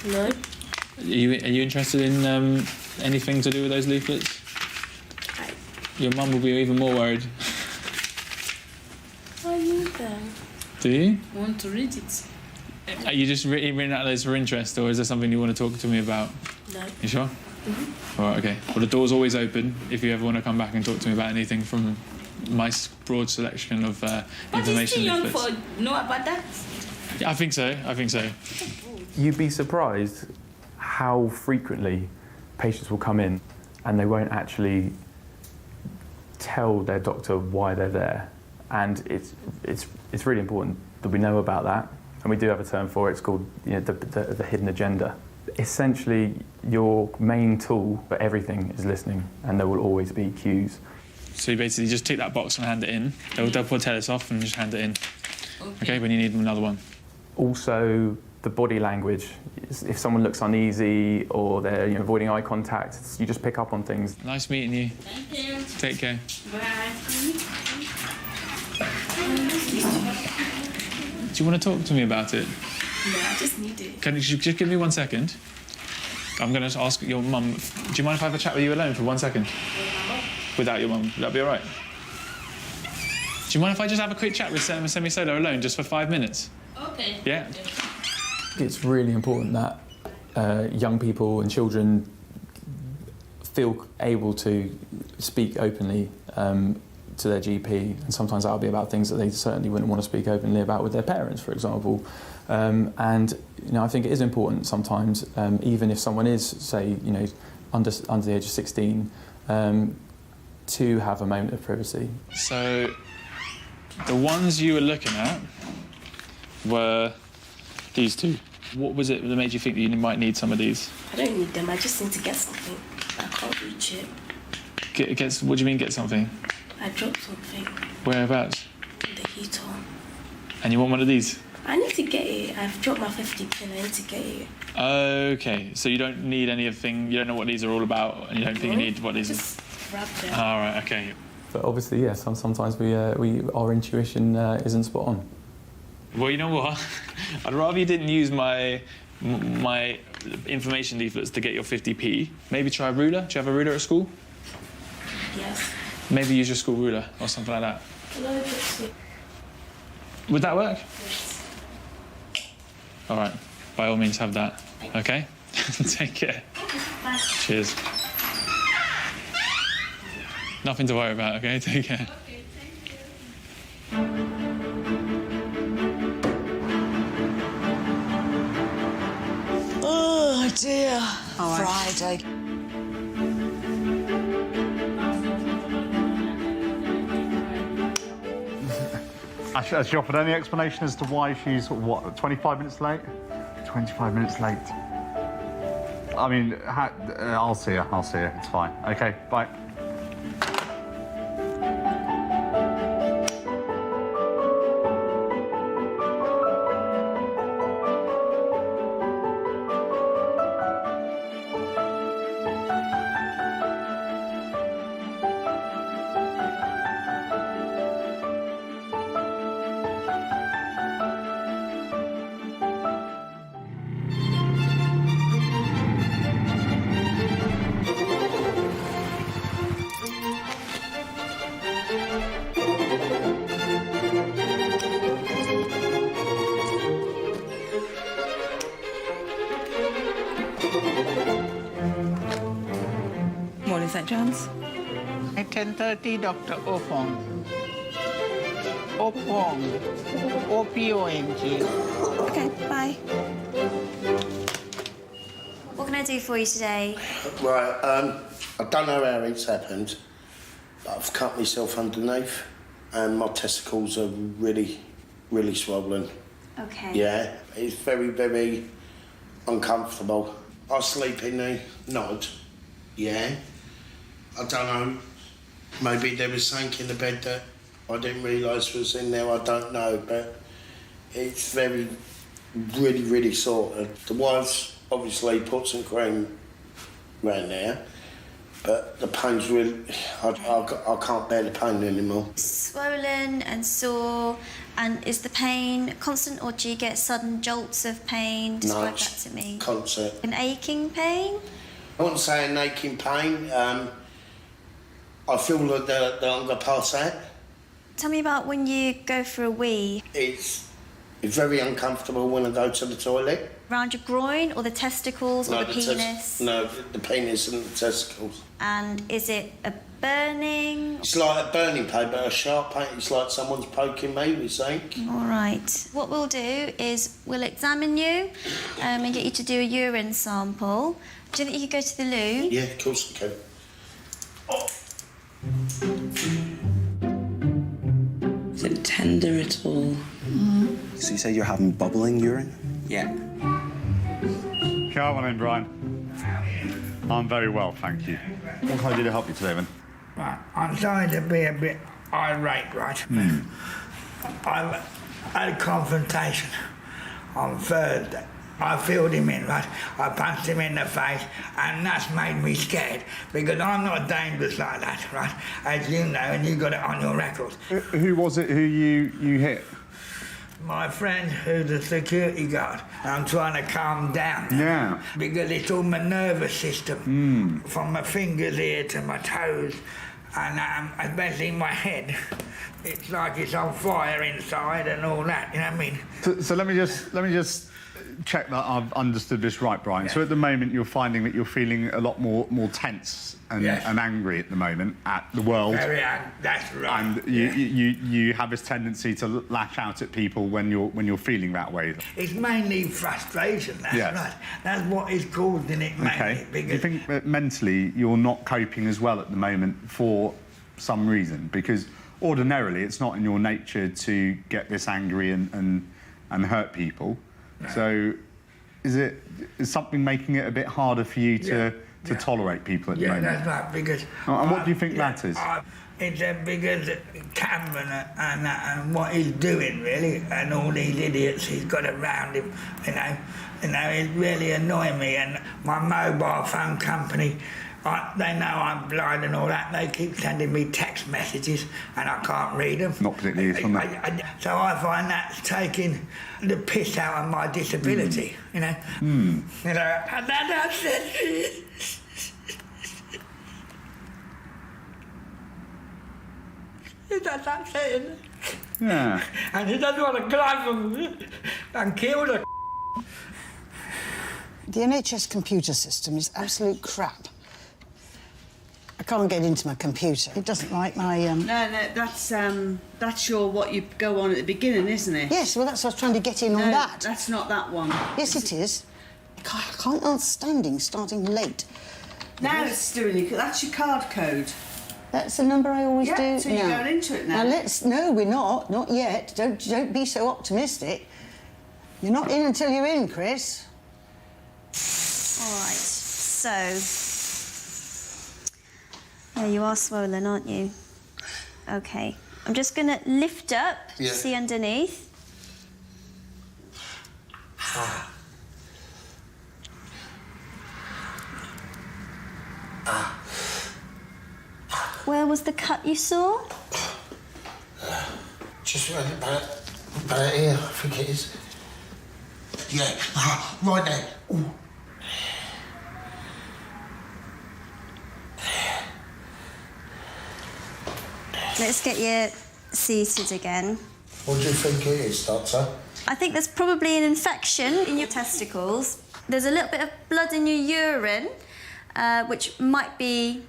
No. Are you interested in anything to do with those leaflets? Your mum will be even more worried. I need them. Do you? I want to read it. Are you just reading out those for interest, or is there something you want to talk to me about? No. You sure? All right, okay. Well, the door's always open if you ever want to come back and talk to me about anything from my broad selection of information young leaflets. for know about that? Yeah, I think so. I think so. You'd be surprised how frequently patients will come in and they won't actually tell their doctor why they're there. And it's really important that we know about that. And we do have a term for it. It's called the hidden agenda. Essentially, your main tool for everything is listening, and there will always be cues. So you basically just tick that box and hand it in. They'll put tell us off and just hand it in. Okay, when you need another one. Also, the body language. If someone looks uneasy or they're avoiding eye contact, you just pick up on things. Nice meeting you. Thank you. Take care. Bye. Do you want to talk to me about it? No, I just need it. Can you just give me 1 second? I'm going to ask your mum. Do you mind if I have a chat with you alone for 1 second? Without your mum, would that be all right? Do you mind if I just have a quick chat with Semi-Solo alone, just for 5 minutes? Okay. Yeah. It's really important that young people and children feel able to speak openly to their GP, and sometimes that'll be about things that they certainly wouldn't want to speak openly about with their parents, for example. And I think it is important sometimes, even if someone is, say, under the age of 16, to have a moment of privacy. So, the ones you were looking at were these two. What was it that made you think that you might need some of these? I don't need them. I just need to get something. I can't reach it. What do you mean get something? I dropped something. Whereabouts? The heater. And you want one of these? I need to get it. I've dropped my 50 pin. I need to get it. Okay, so you don't need anything. You don't know what these are all about, and you don't think you need what these are. Just grab them. All right. Okay. But obviously, yes, sometimes our intuition isn't spot on. Well, you know what? I'd rather you didn't use my information leaflets to get your 50p. Maybe try a ruler. Do you have a ruler at school? Yes. Maybe use your school ruler or something like that. No, just Would that work? yes. All right. By all means, have that. Okay? Take care. Bye. Cheers. Nothing to worry about, okay? Take care. Okay, thank you. Oh dear. All right. Friday. Has she offered any explanation as to why she's, 25 minutes late? 25 minutes late. I mean, I'll see her. It's fine. Okay, bye. Morning, St John's. At 10:30, Dr. Opong. Opong. O-P-O-N-G. Okay, bye. What can I do for you today? Right, I don't know how it's happened, but I've cut myself underneath and my testicles are really, really swollen. Okay. Yeah, it's very, very uncomfortable. I sleep in the nod, yeah. I don't know, maybe there was something in the bed that I didn't realise was in there, I don't know, but it's very, really, really sore. The wife's obviously put some cream around there, but the pain's really, I can't bear the pain anymore. Swollen and sore, and is the pain constant or do you get sudden jolts of pain? Describe that to me. Constant. An aching pain? I wouldn't say an aching pain. I feel that I'm going to pass out. Tell me about when you go for a wee. It's It's very uncomfortable when I go to the toilet. Around your groin or the testicles or the penis? No, the penis and the testicles. And is it a burning? It's like a burning pain, but a sharp pain. It's like someone's poking me with something. All right. What we'll do is we'll examine you and get you to do a urine sample. Do you think you could go to the loo? Yeah, of course I can. Is it tender at all? So you say you're having bubbling urine? Yeah. Come on in, Brian. I'm very well, thank you. What can I do to help you today, then? Right, I'm starting to be a bit irate, right? I had a confrontation on Thursday. I filled him in, right? I punched him in the face, and that's made me scared, because I'm not dangerous like that, right? As you know, and you got it on your record. Who was it who you hit? My friend, who's a security guard. I'm trying to calm down. Yeah. Because it's all my nervous system, from my fingers here to my toes, and especially my head. It's like it's on fire inside and all that. You know what I mean? So let me just check that I've understood this right, Brian. So at the moment you're finding that you're feeling a lot more tense and angry at the moment at the world. That's right. And you have this tendency to lash out at people when you're feeling that way. It's mainly frustration. That's right. That's what is causing it mainly. Okay. Because Do you think that mentally you're not coping as well at the moment for some reason? Because ordinarily it's not in your nature to get this angry and hurt people. So, is something making it a bit harder for you to tolerate people at the moment? Yeah, that's right. Because and what do you think that is? It's because Cameron and what he's doing really, and all these idiots he's got around him, you know, it's really annoying me. And my mobile phone company, they know I'm blind and all that. They keep sending me text messages, and I can't read them. Not particularly useful. So I find that's taking the piss out of my disability. You know. You know, and that's it. That's upsetting. Yeah. And he doesn't want to glove them and kill them. The NHS computer system is absolute crap. I can't get into my computer. It doesn't like my... No, that's your what you go on at the beginning, isn't it? Yes, well, that's what I was trying to get in on that. That's not that one. Yes, it is. I can't understand starting late. Now it's doing it. That's your card code. That's the number I always do. So you're going into it now. No, we're not yet. Don't be so optimistic. You're not in until you're in, Chris. All right, so... Yeah, you are swollen, aren't you? OK. I'm just going to lift up to see underneath. Where was the cut you saw? Just about here, I think it is. Yeah, right there. Ooh. Let's get you seated again. What do you think it is, Doctor? I think there's probably an infection in your testicles. There's a little bit of blood in your urine, which might be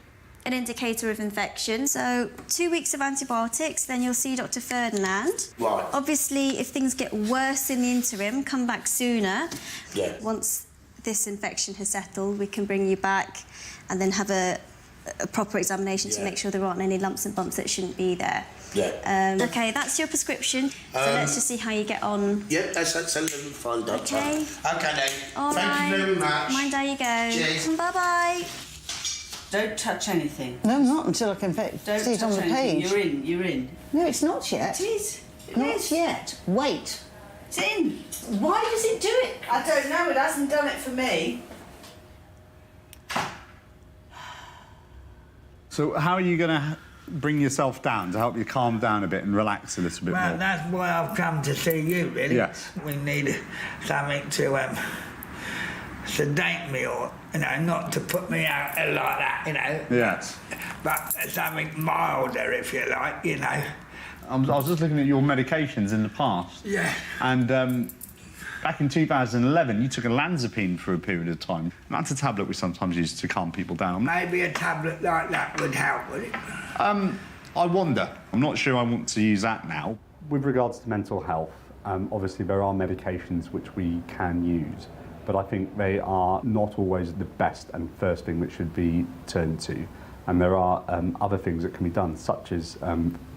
an indicator of infection. So 2 weeks of antibiotics, then you'll see Dr. Ferdinand. Right. Obviously, if things get worse in the interim, come back sooner. Yeah. Once this infection has settled, we can bring you back and then have a proper examination to make sure there aren't any lumps and bumps that shouldn't be there. Yeah. OK, that's your prescription. So let's just see how you get on. Yep, that's absolutely fine, Doctor. OK. OK, then. All Thank right. you very much. Mind how you go. Cheers. Bye-bye. Don't touch anything. No, not until I can see it on the page. You're in. No, it's not yet. It is. Not yet. Wait. It's in. Why does it do it? I don't know. It hasn't done it for me. So how are you going to bring yourself down to help you calm down a bit and relax a little bit more? Well, that's why I've come to see you, really. Yes. We need something to sedate me, or, you know, not to put me out like that, you know. Yes. But something milder, if you like, you know. I was just looking at your medications in the past. Yeah. And back in 2011, you took olanzapine for a period of time. And that's a tablet we sometimes use to calm people down. Maybe a tablet like that would help, would it? I wonder. I'm not sure I want to use that now. With regards to mental health, obviously there are medications which we can use, but I think they are not always the best and first thing that should be turned to. And there are other things that can be done, such as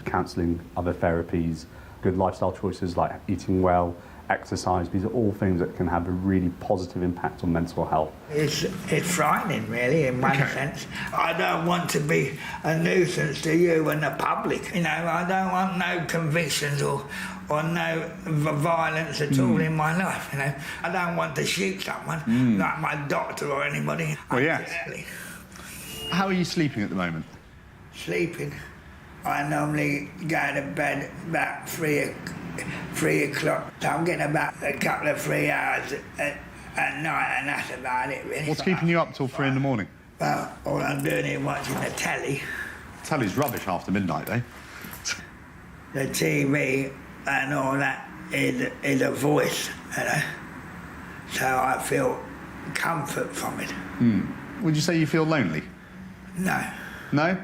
counselling, other therapies, good lifestyle choices like eating well, exercise. These are all things that can have a really positive impact on mental health. It's frightening, really, in one sense. I don't want to be a nuisance to you and the public. You know, I don't want no convictions or no violence at all in my life, you know. I don't want to shoot someone, like my doctor or anybody. Well, yes. How are you sleeping at the moment? Sleeping? I normally go to bed about 3 o'clock. So I'm getting about a couple of 3 hours at night, and that's about it, really. What's keeping you up till 3 in the morning? Well, all I'm doing is watching the telly. Telly's rubbish after midnight, though. The TV and all that is a voice, you know. So I feel comfort from it. Would you say you feel lonely? No. No?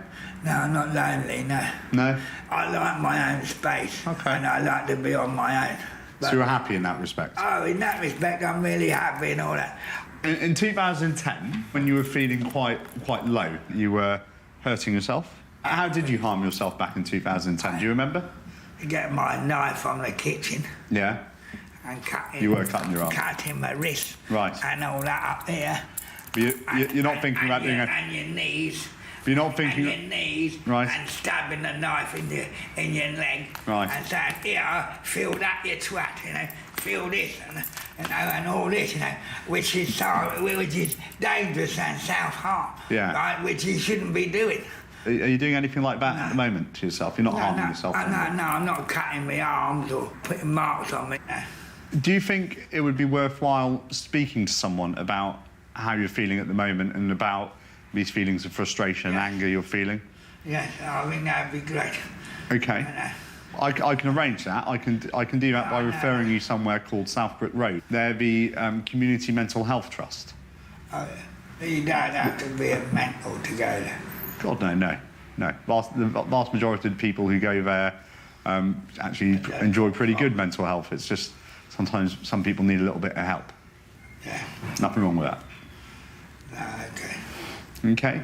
No, I'm not lonely, no. No? I like my own space. Okay. And I like to be on my own. So you're happy in that respect? Oh, in that respect, I'm really happy and all that. In 2010, when you were feeling quite low, you were hurting yourself. How did you harm yourself back in 2010? Do you remember? I get my knife from the kitchen. Yeah. And cutting. You were cutting your arm. Cutting my wrist. Right. And all that up here. But you're not thinking about doing it. And your knees. But you're not thinking. And your knees. Right. And stabbing the knife in your leg. Right. And saying, here, feel that, you twat, you know. Feel this, and all this, you know, which is dangerous and self-harm. Yeah. Right, which you shouldn't be doing. Are you doing anything like that at the moment to yourself? You're not harming yourself? No, I'm not cutting my arms or putting marks on me. Do you think it would be worthwhile speaking to someone about how you're feeling at the moment and about these feelings of frustration and anger you're feeling? Yes, I think that'd be great. Okay. I can arrange that. I can do that by referring you somewhere called Southbrook Road. They're the Community Mental Health Trust. Oh, yeah. You don't have to be a mental to go there. God, no. The vast majority of the people who go there actually enjoy pretty good mental health. It's just sometimes some people need a little bit of help. Yeah. Nothing wrong with that. Okay. Okay.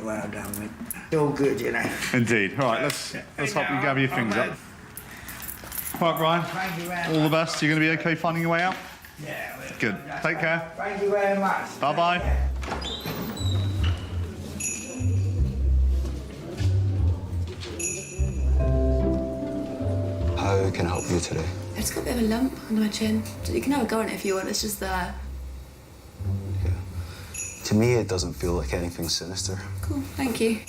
Well done, mate. It's all good, you know. Indeed. All right, let's help you gather your things up. Right, Brian. Thank you very much. All the best. You're going to be okay finding your way out? Yeah. Good. Take care. Thank you very much. Bye-bye. How can I help you today? I've just got a bit of a lump under my chin. You can have a go on it if you want, it's just there. To me, it doesn't feel like anything sinister. Cool, thank you.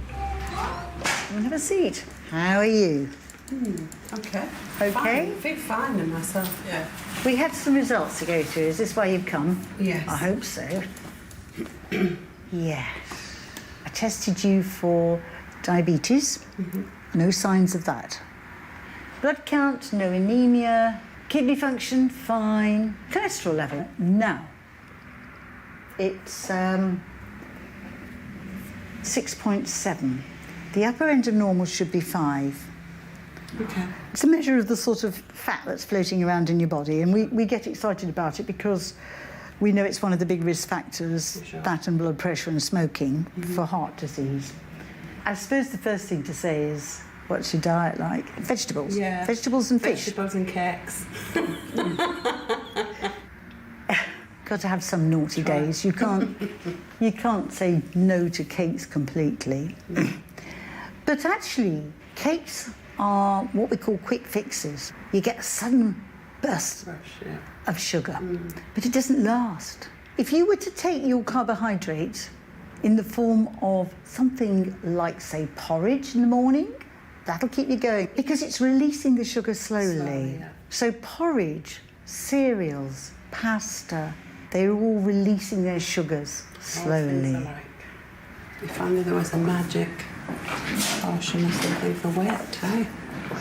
Come and have a seat. How are you? Okay. Okay. Fine. I feel fine in myself, yeah. We had some results to go through. Is this why you've come? Yes. I hope so. Yes. I tested you for diabetes. No signs of that. Blood count, no anemia. Kidney function, fine. Cholesterol level, now. It's 6.7. The upper end of normal should be 5. Okay. It's a measure of the sort of fat that's floating around in your body, and we get excited about it because we know it's one of the big risk factors, fat and blood pressure and smoking, for heart disease. I suppose the first thing to say is, what's your diet like? Vegetables. Yeah. Vegetables and fish. Vegetables and cakes. Got to have some naughty days. You can't say no to cakes completely. But actually, cakes are what we call quick fixes. You get a sudden burst of sugar, but it doesn't last. If you were to take your carbohydrate in the form of something like, say, porridge in the morning, that'll keep you going because it's releasing the sugar slowly. So porridge, cereals, pasta, they're all releasing their sugars slowly. If only there was a magic Oh, she must have been for weight too.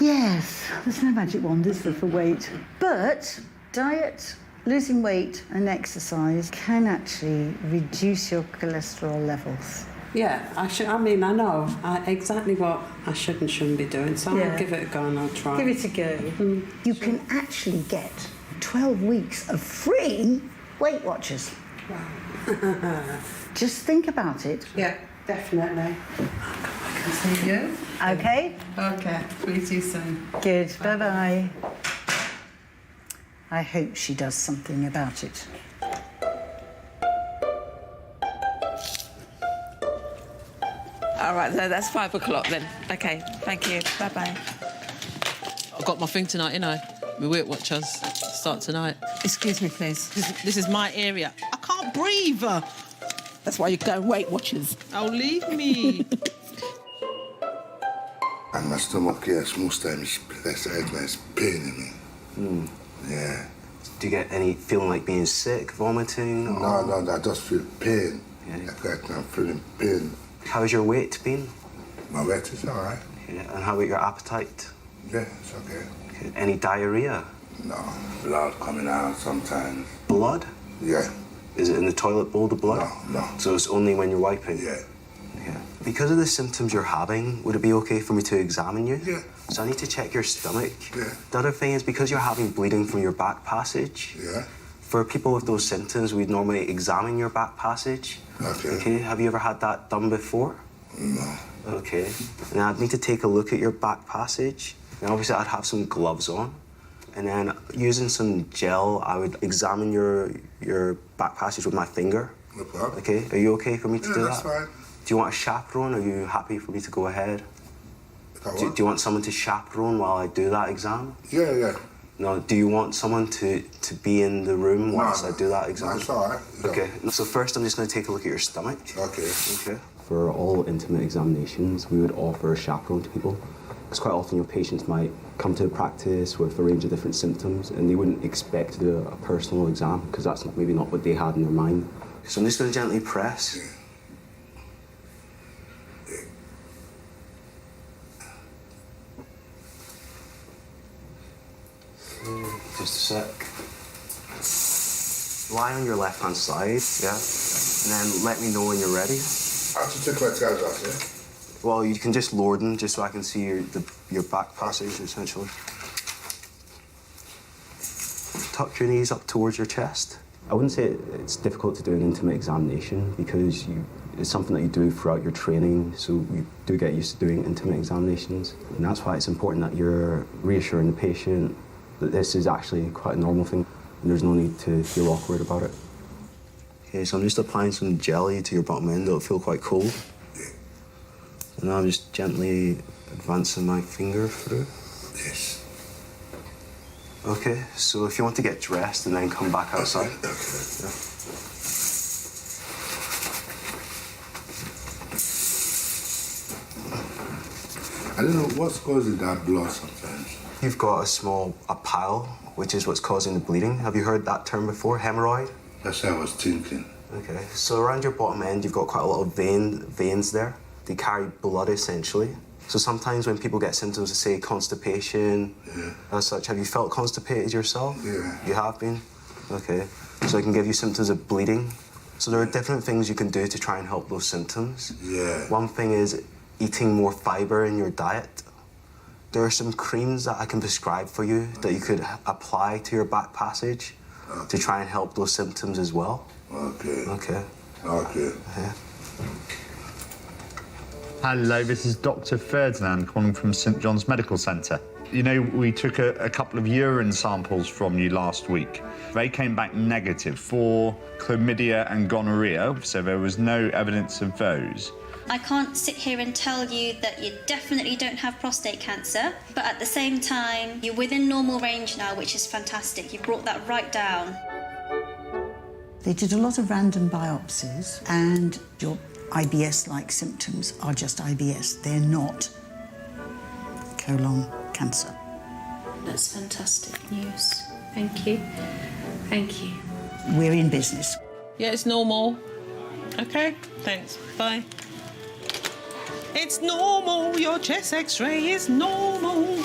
Yes, there's no magic wand, is there, for weight? But diet, losing weight and exercise can actually reduce your cholesterol levels. Yeah, I mean, I know exactly what I should and shouldn't be doing, so Yeah. I'll give it a go and I'll try. Give it a go. You can actually get 12 weeks of free Weight Watchers. Wow. Just think about it. Yeah, definitely. I can see you. Okay? Okay, see you soon. Good, bye-bye. I hope she does something about it. All right, so that's 5 o'clock then. Okay, thank you. Bye-bye. I've got my thing tonight, innit? My Weight Watchers start tonight. Excuse me, please. This is my area. I can't breathe. That's why you go Weight Watchers. Oh, leave me. And my stomach, yes, most times it's paining me. Yeah. Do you get any feeling like being sick, vomiting? No, I just feel pain. Yeah. I'm feeling pain. How's your weight been? My weight is all right. Yeah. And how about your appetite? Yeah, it's okay. Any diarrhea? No. Blood coming out sometimes. Blood? Yeah. Is it in the toilet bowl, the blood? No. So it's only when you're wiping? Yeah. Yeah. Because of the symptoms you're having, would it be okay for me to examine you? Yeah. So I need to check your stomach. Yeah. The other thing is because you're having bleeding from your back passage. Yeah. For people with those symptoms, we'd normally examine your back passage. Okay. Okay. Have you ever had that done before? No. Okay. And I'd need to take a look at your back passage. And obviously I'd have some gloves on. And then using some gel, I would examine your back passage with my finger. No problem. Okay. Are you okay for me to do that? That's fine. Do you want a chaperone? Are you happy for me to go ahead? Do you want someone to chaperone while I do that exam? Yeah. No, do you want someone to be in the room whilst I do that exam? That's all right. Okay, so first I'm just going to take a look at your stomach. Okay. Okay. For all intimate examinations, we would offer a chaperone to people. Because quite often your patients might come to the practice with a range of different symptoms and they wouldn't expect to do a personal exam because that's maybe not what they had in their mind. So I'm just going to gently press. Just a sec. Lie on your left-hand side, yeah? And then let me know when you're ready. I have to take my trousers off, yeah? Well, you can just lower them just so I can see your back passage, essentially. Tuck your knees up towards your chest. I wouldn't say it's difficult to do an intimate examination because it's something that you do throughout your training, so you do get used to doing intimate examinations. And that's why it's important that you're reassuring the patient that this is actually quite a normal thing and there's no need to feel awkward about it. Okay, so I'm just applying some jelly to your bottom end. It'll feel quite cold. And now I'm just gently advancing my finger through. Yes. Okay, so if you want to get dressed and then come back outside. Okay. Yeah. I don't know what's causing that blood sometimes. You've got a pile, which is what's causing the bleeding. Have you heard that term before, hemorrhoid? That's what I was thinking. Okay, so around your bottom end, you've got quite a lot of veins there. They carry blood, essentially. So sometimes when people get symptoms of, say, constipation, as such, have you felt constipated yourself? Yeah. You have been? Okay. So I can give you symptoms of bleeding. So there are different things you can do to try and help those symptoms. Yeah. One thing is eating more fibre in your diet. There are some creams that I can prescribe for you that you could apply to your back passage to try and help those symptoms as well. Okay. Okay. Okay. Yeah. Hello, this is Dr. Ferdinand calling from St John's Medical Centre. You know, we took a couple of urine samples from you last week. They came back negative for chlamydia and gonorrhea, so there was no evidence of those. I can't sit here and tell you that you definitely don't have prostate cancer, but at the same time, you're within normal range now, which is fantastic. You brought that right down. They did a lot of random biopsies, and your IBS-like symptoms are just IBS. They're not colon cancer. That's fantastic news. Thank you. Thank you. We're in business. Yeah, it's normal. Okay, thanks. Bye. It's normal. Your chest X-ray is normal.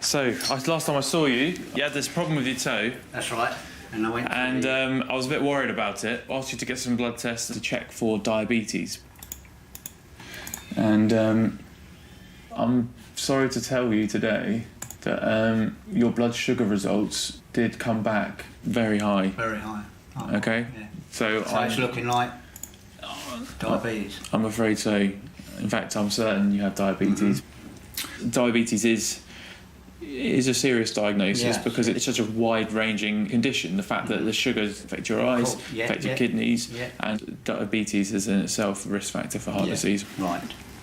So, last time I saw you, you had this problem with your toe. That's right. And I went. I was a bit worried about it. I asked you to get some blood tests to check for diabetes. And I'm sorry to tell you today that your blood sugar results did come back very high. Very high. Oh, okay? Yeah. So it's looking like diabetes. I'm afraid so. In fact, I'm certain you have diabetes. Diabetes is a serious diagnosis because it's such a wide-ranging condition. The fact that the sugars affect your eyes, affect your kidneys, and diabetes is in itself a risk factor for heart disease. Right.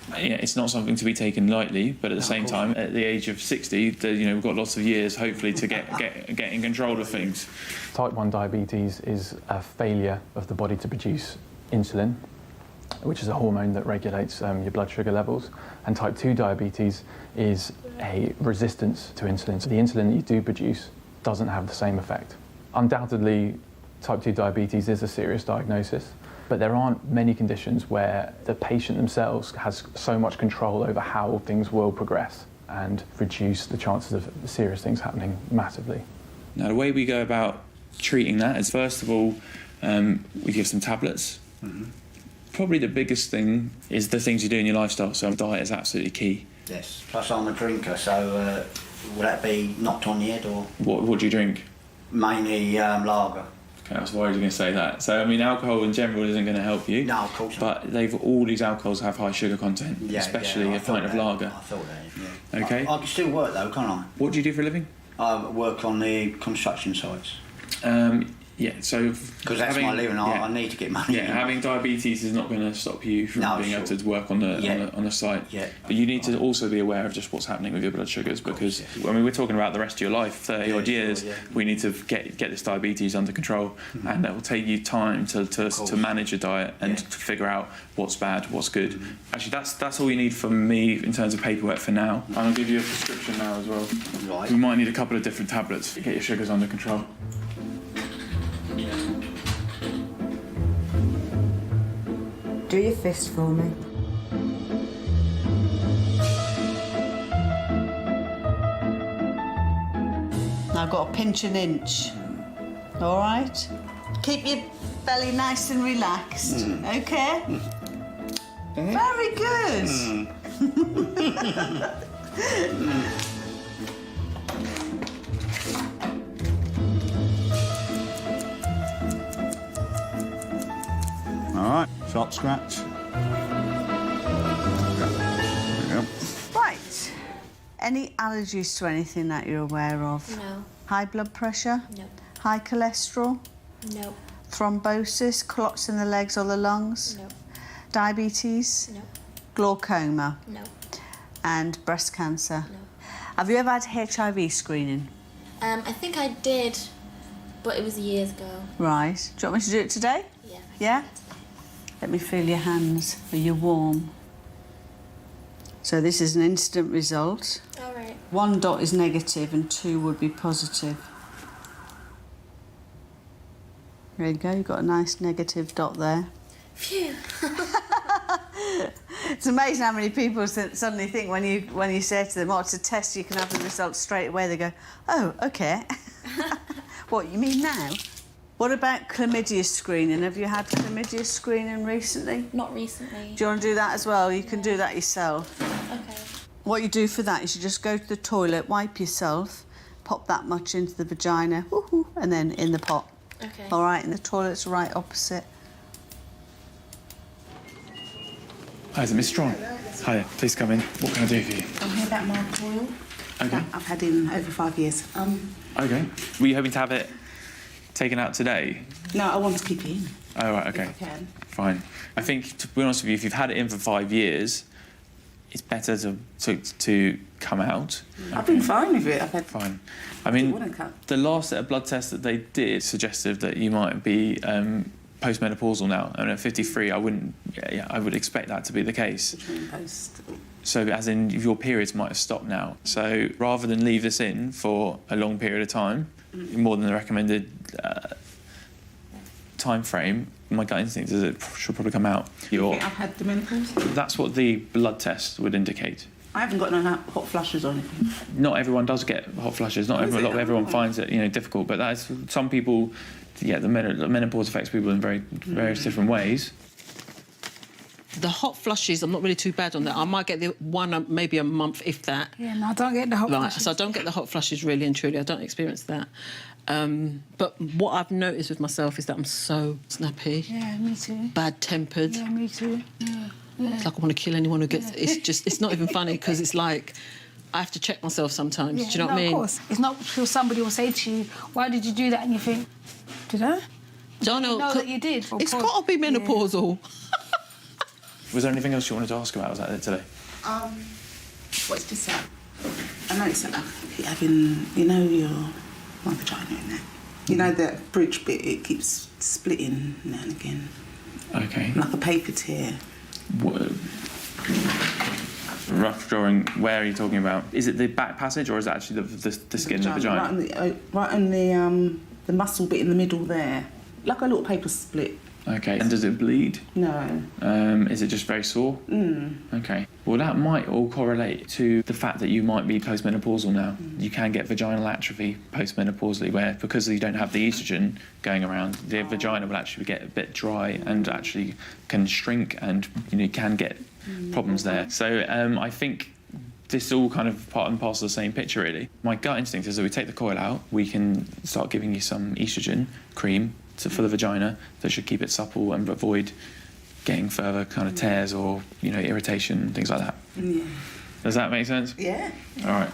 Yeah, it's not something to be taken lightly, but at the same time, at the age of 60, we've got lots of years, hopefully, to get in control of things. Type 1 diabetes is a failure of the body to produce insulin, which is a hormone that regulates your blood sugar levels. And type 2 diabetes is a resistance to insulin. So the insulin that you do produce doesn't have the same effect. Undoubtedly, type 2 diabetes is a serious diagnosis, but there aren't many conditions where the patient themselves has so much control over how things will progress and reduce the chances of serious things happening massively. Now, the way we go about treating that is, first of all, we give some tablets. Probably the biggest thing is the things you do in your lifestyle, so diet is absolutely key. Yes. Plus, I'm a drinker, so will that be knocked on the head or? What do you drink? Mainly lager. Okay, I was worried you were going to say that. So, I mean, alcohol in general isn't going to help you. No, of course not. But all these alcohols have high sugar content, especially a pint of lager. I thought that, yeah. Okay. I can still work though, can't I? What do you do for a living? I work on the construction sites. Yeah, so... Because that's my living, I need to get money. Yeah, having diabetes is not going to stop you from being able to work on the site. Yeah. But you need to also be aware of just what's happening with your blood sugars because, I mean, we're talking about the rest of your life, 30-odd years. We need to get this diabetes under control, and that will take you time to manage your diet and to figure out what's bad, what's good. Actually, that's all you need from me in terms of paperwork for now. And I'll give you a prescription now as well. Right. We might need a couple of different tablets to get your sugars under control. Do your fist for me. Now I've got to pinch an inch. All right? Keep your belly nice and relaxed, okay? Very good. All right, sharp scratch. There we go. Right. Any allergies to anything that you're aware of? No. High blood pressure? No. High cholesterol? No. Thrombosis, clots in the legs or the lungs? No. Diabetes? No. Glaucoma? No. And breast cancer? No. Have you ever had HIV screening? I think I did, but it was years ago. Right. Do you want me to do it today? Yeah. Yeah? Let me feel your hands. Are you warm? So this is an instant result. All right. 1 dot is negative and 2 would be positive. There you go, you've got a nice negative dot there. Phew. It's amazing how many people suddenly think when you say to them, oh, it's a test, you can have the results straight away, they go, oh, OK. What, you mean now? What about chlamydia screening? Have you had chlamydia screening recently? Not recently. Do you want to do that as well? You can do that yourself. Okay. What you do for that is you just go to the toilet, wipe yourself, pop that much into the vagina, woohoo, and then in the pot. Okay. All right, and the toilet's right opposite. Hi, is it Miss Strong? Hi, please come in. What can I do for you? I'm here about my coil. Okay. I've had it in over 5 years. Okay. Were you hoping to have it taken out today? No, I want to keep it in. Oh, right, okay. If I can. Fine. I think, to be honest with you, if you've had it in for 5 years, it's better to come out. I've been fine with it. I've had Fine. I mean, the last set of blood tests that they did suggested that you might be postmenopausal now. And at 53, I would expect that to be the case. Post. So, as in, your periods might have stopped now. So, rather than leave this in for a long period of time, more than the recommended time frame, my gut instinct is it should probably come out. You think I've had the menopause? That's what the blood test would indicate. I haven't got no hot flushes or anything. Not everyone does get hot flushes. Not everyone finds it, difficult. But that's some people. Yeah, the menopause affects people in various different ways. The hot flushes, I'm not really too bad on that. I might get the one maybe a month, if that. Yeah, no, I don't get the hot Right, flushes. so I don't get the hot flushes really and truly. I don't experience that. But what I've noticed with myself is that I'm so snappy. Yeah, me too. Bad-tempered. Yeah, me too. Yeah. It's like I want to kill anyone who gets... It's not even funny because it's like I have to check myself sometimes. Yeah, do you know what I mean? Of course. It's not because somebody will say to you, why did you do that? And you think, did I? Don't know that you did. It's got to be menopausal. Was there anything else you wanted to ask about? Was that it today? What's this at? I noticed that I keep having, my vagina in there. You know that bridge bit, it keeps splitting now and again. Okay. Like a paper tear. Rough drawing, where are you talking about? Is it the back passage or is it actually the skin of the vagina? Right on the muscle bit in the middle there. Like a little paper split. Okay, and does it bleed? No. Is it just very sore? Mm. Okay. Well, that might all correlate to the fact that you might be postmenopausal now. You can get vaginal atrophy postmenopausally, where because you don't have the estrogen going around, the vagina will actually get a bit dry and actually can shrink, and you can get problems there. So I think this is all kind of part and parcel of the same picture, really. My gut instinct is that we take the coil out, we can start giving you some estrogen cream for the vagina that should keep it supple and avoid getting further kind of tears or irritation, things like that. Yeah. Does that make sense? Yeah. All right.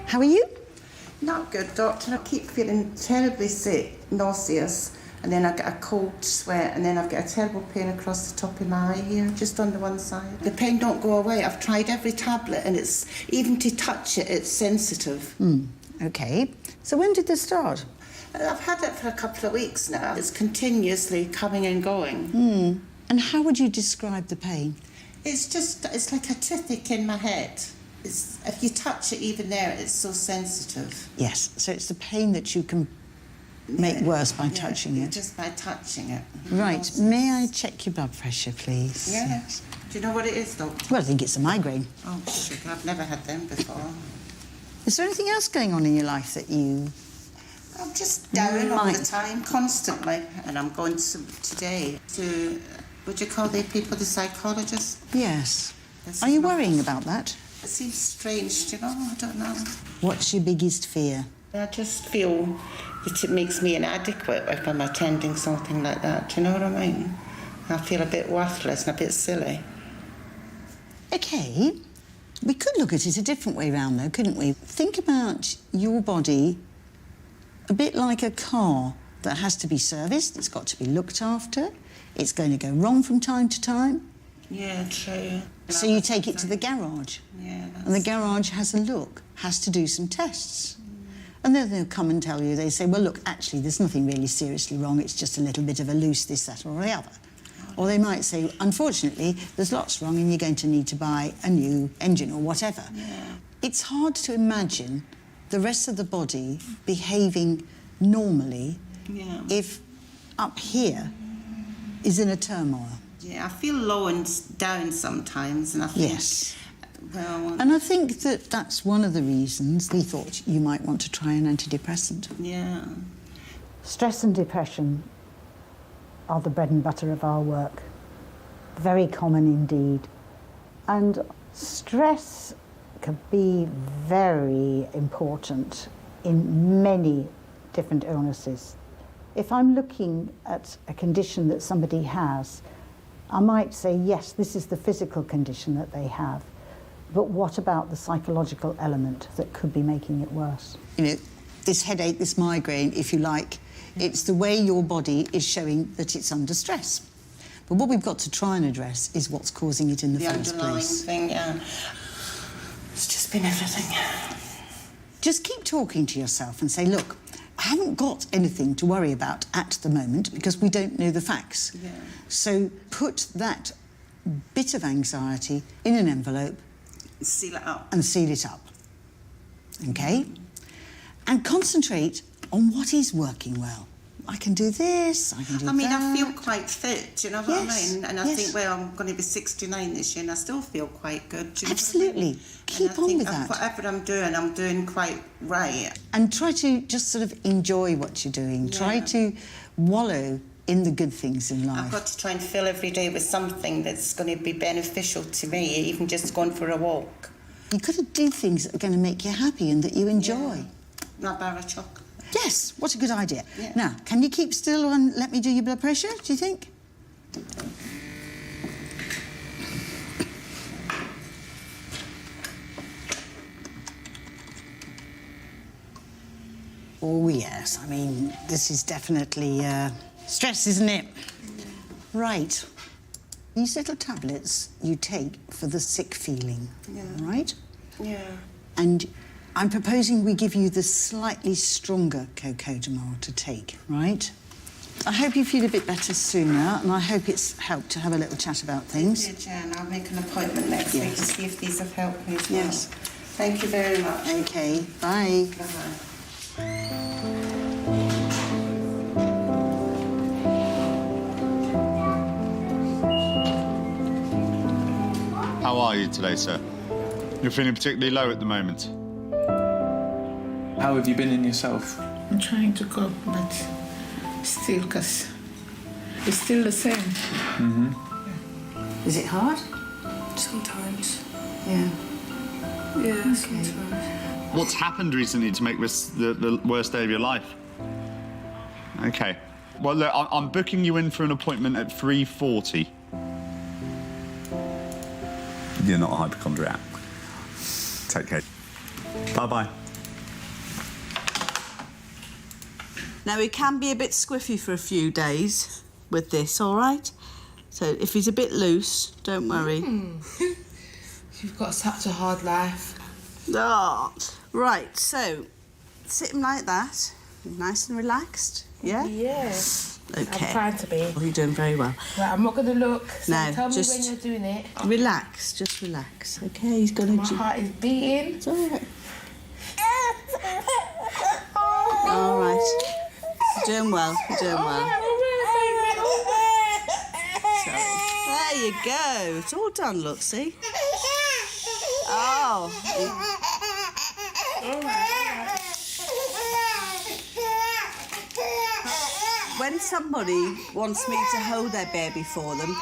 How are you? Not good, doctor. I keep feeling terribly sick, nauseous, and then I get a cold sweat, and then I get a terrible pain across the top of my eye here, just on the one side. The pain don't go away. I've tried every tablet, and it's even to touch it, it's sensitive. Okay. So when did this start? I've had it for a couple of weeks now. It's continuously coming and going. And how would you describe the pain? It's like a toothache in my head. If you touch it even there, it's so sensitive. Yes, so it's the pain that you can make worse by touching it. Just by touching it. Right, may I check your blood pressure, please? Yes. Do you know what it is, doctor? Well, I think it's a migraine. Oh, sugar, I've never had them before. Is there anything else going on in your life that you... I'm just down all the time, constantly. And I'm going today to, would you call the people the psychologists? Yes. Are you worrying about that? It seems strange, do you know? I don't know. What's your biggest fear? I just feel that it makes me inadequate if I'm attending something like that. Do you know what I mean? I feel a bit worthless and a bit silly. OK. We could look at it a different way round, though, couldn't we? Think about your body a bit like a car that has to be serviced. It's got to be looked after. It's going to go wrong from time to time. Yeah, true. So you take it to the garage. Yeah, and the garage has a look, has to do some tests. And then they'll come and tell you, they say, well, look, actually, there's nothing really seriously wrong. It's just a little bit of a loose this, that or the other. Or they might say, unfortunately, there's lots wrong and you're going to need to buy a new engine or whatever. Yeah. It's hard to imagine the rest of the body behaving normally if up here is in a turmoil. Yeah, I feel low and down sometimes, and I think... Yes. Well... And I think that that's one of the reasons we thought you might want to try an antidepressant. Yeah. Stress and depression are the bread and butter of our work. Very common indeed. And stress can be very important in many different illnesses. If I'm looking at a condition that somebody has, I might say, yes, this is the physical condition that they have, but what about the psychological element that could be making it worse? You know, this headache, this migraine, if you like, it's the way your body is showing that it's under stress. But what we've got to try and address is what's causing it in the first underlying place. Thing, yeah. It's just been everything. Just keep talking to yourself and say, look, I haven't got anything to worry about at the moment because we don't know the facts. Yeah. So put that bit of anxiety in an envelope. Seal it up. And seal it up. OK? and concentrate on what is working well. I can do this, I can do that. I mean, I feel quite fit, do you know what I mean? And I yes. think, well, I'm going to be 69 this year and I still feel quite good. Do you know Absolutely. what I mean? Keep on with that. Whatever I'm doing quite right. And try to just sort of enjoy what you're doing. Yeah. Try to wallow in the good things in life. I've got to try and fill every day with something that's going to be beneficial to me, even just going for a walk. You've got to do things that are going to make you happy and that you enjoy. Not bar of chocolate. Yes, what a good idea. Yeah. Now, can you keep still and let me do your blood pressure, do you think? Oh, yes. I mean, this is definitely stress, isn't it? Right. These little tablets you take for the sick feeling, right? Yeah. And I'm proposing we give you the slightly stronger cocodamol to take, right? I hope you feel a bit better sooner, and I hope it's helped to have a little chat about things. Yeah, Jan, I'll make an appointment next week to see if these have helped me as well. Yes. Thank you very much. OK, bye. Bye-bye. How are you today, sir? You're feeling particularly low at the moment. How have you been in yourself? I'm trying to cope, but still, because it's still the same. Is it hard? Sometimes. Yeah. Yeah, Okay. sometimes. What's happened recently to make this the worst day of your life? OK. Well, look, I'm booking you in for an appointment at 3:40. You're not a hypochondriac. Take care. Bye-bye. Now, he can be a bit squiffy for a few days with this, all right? So if he's a bit loose, don't worry. You've got such a hard life. Oh. Right, so sit him like that, nice and relaxed, yeah? Yes. OK. I'm trying to be. Well, you're doing very well. Right, I'm not going to look. So No, tell just me when you're doing it. Relax, just relax, OK? He's going My heart is beating. It's all right. All right. You're doing well, you're doing well. There you go. It's all done, look, see? Oh. When somebody wants me to hold their baby for them,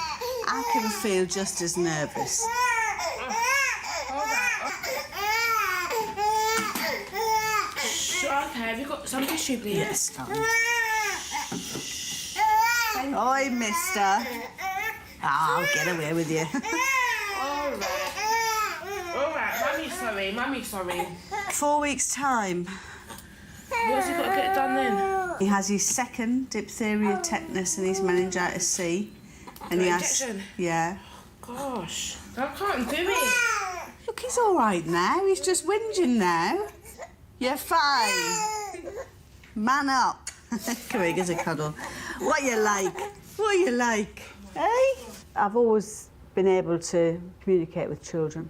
I can feel just as nervous. Okay, have you got some tissue, please? Yes, darling. Oi, mister. I'll get away with you. All right, Mummy's sorry. 4 weeks' time. What's he got to get done then? He has his second diphtheria, tetanus, and his meningitis C. And he has, injection? yeah. Gosh, I can't do it. Look, he's all right now. He's just whinging now. You're fine. Man up. Come here, give us a cuddle. What you like? What you like? Hey? I've always been able to communicate with children.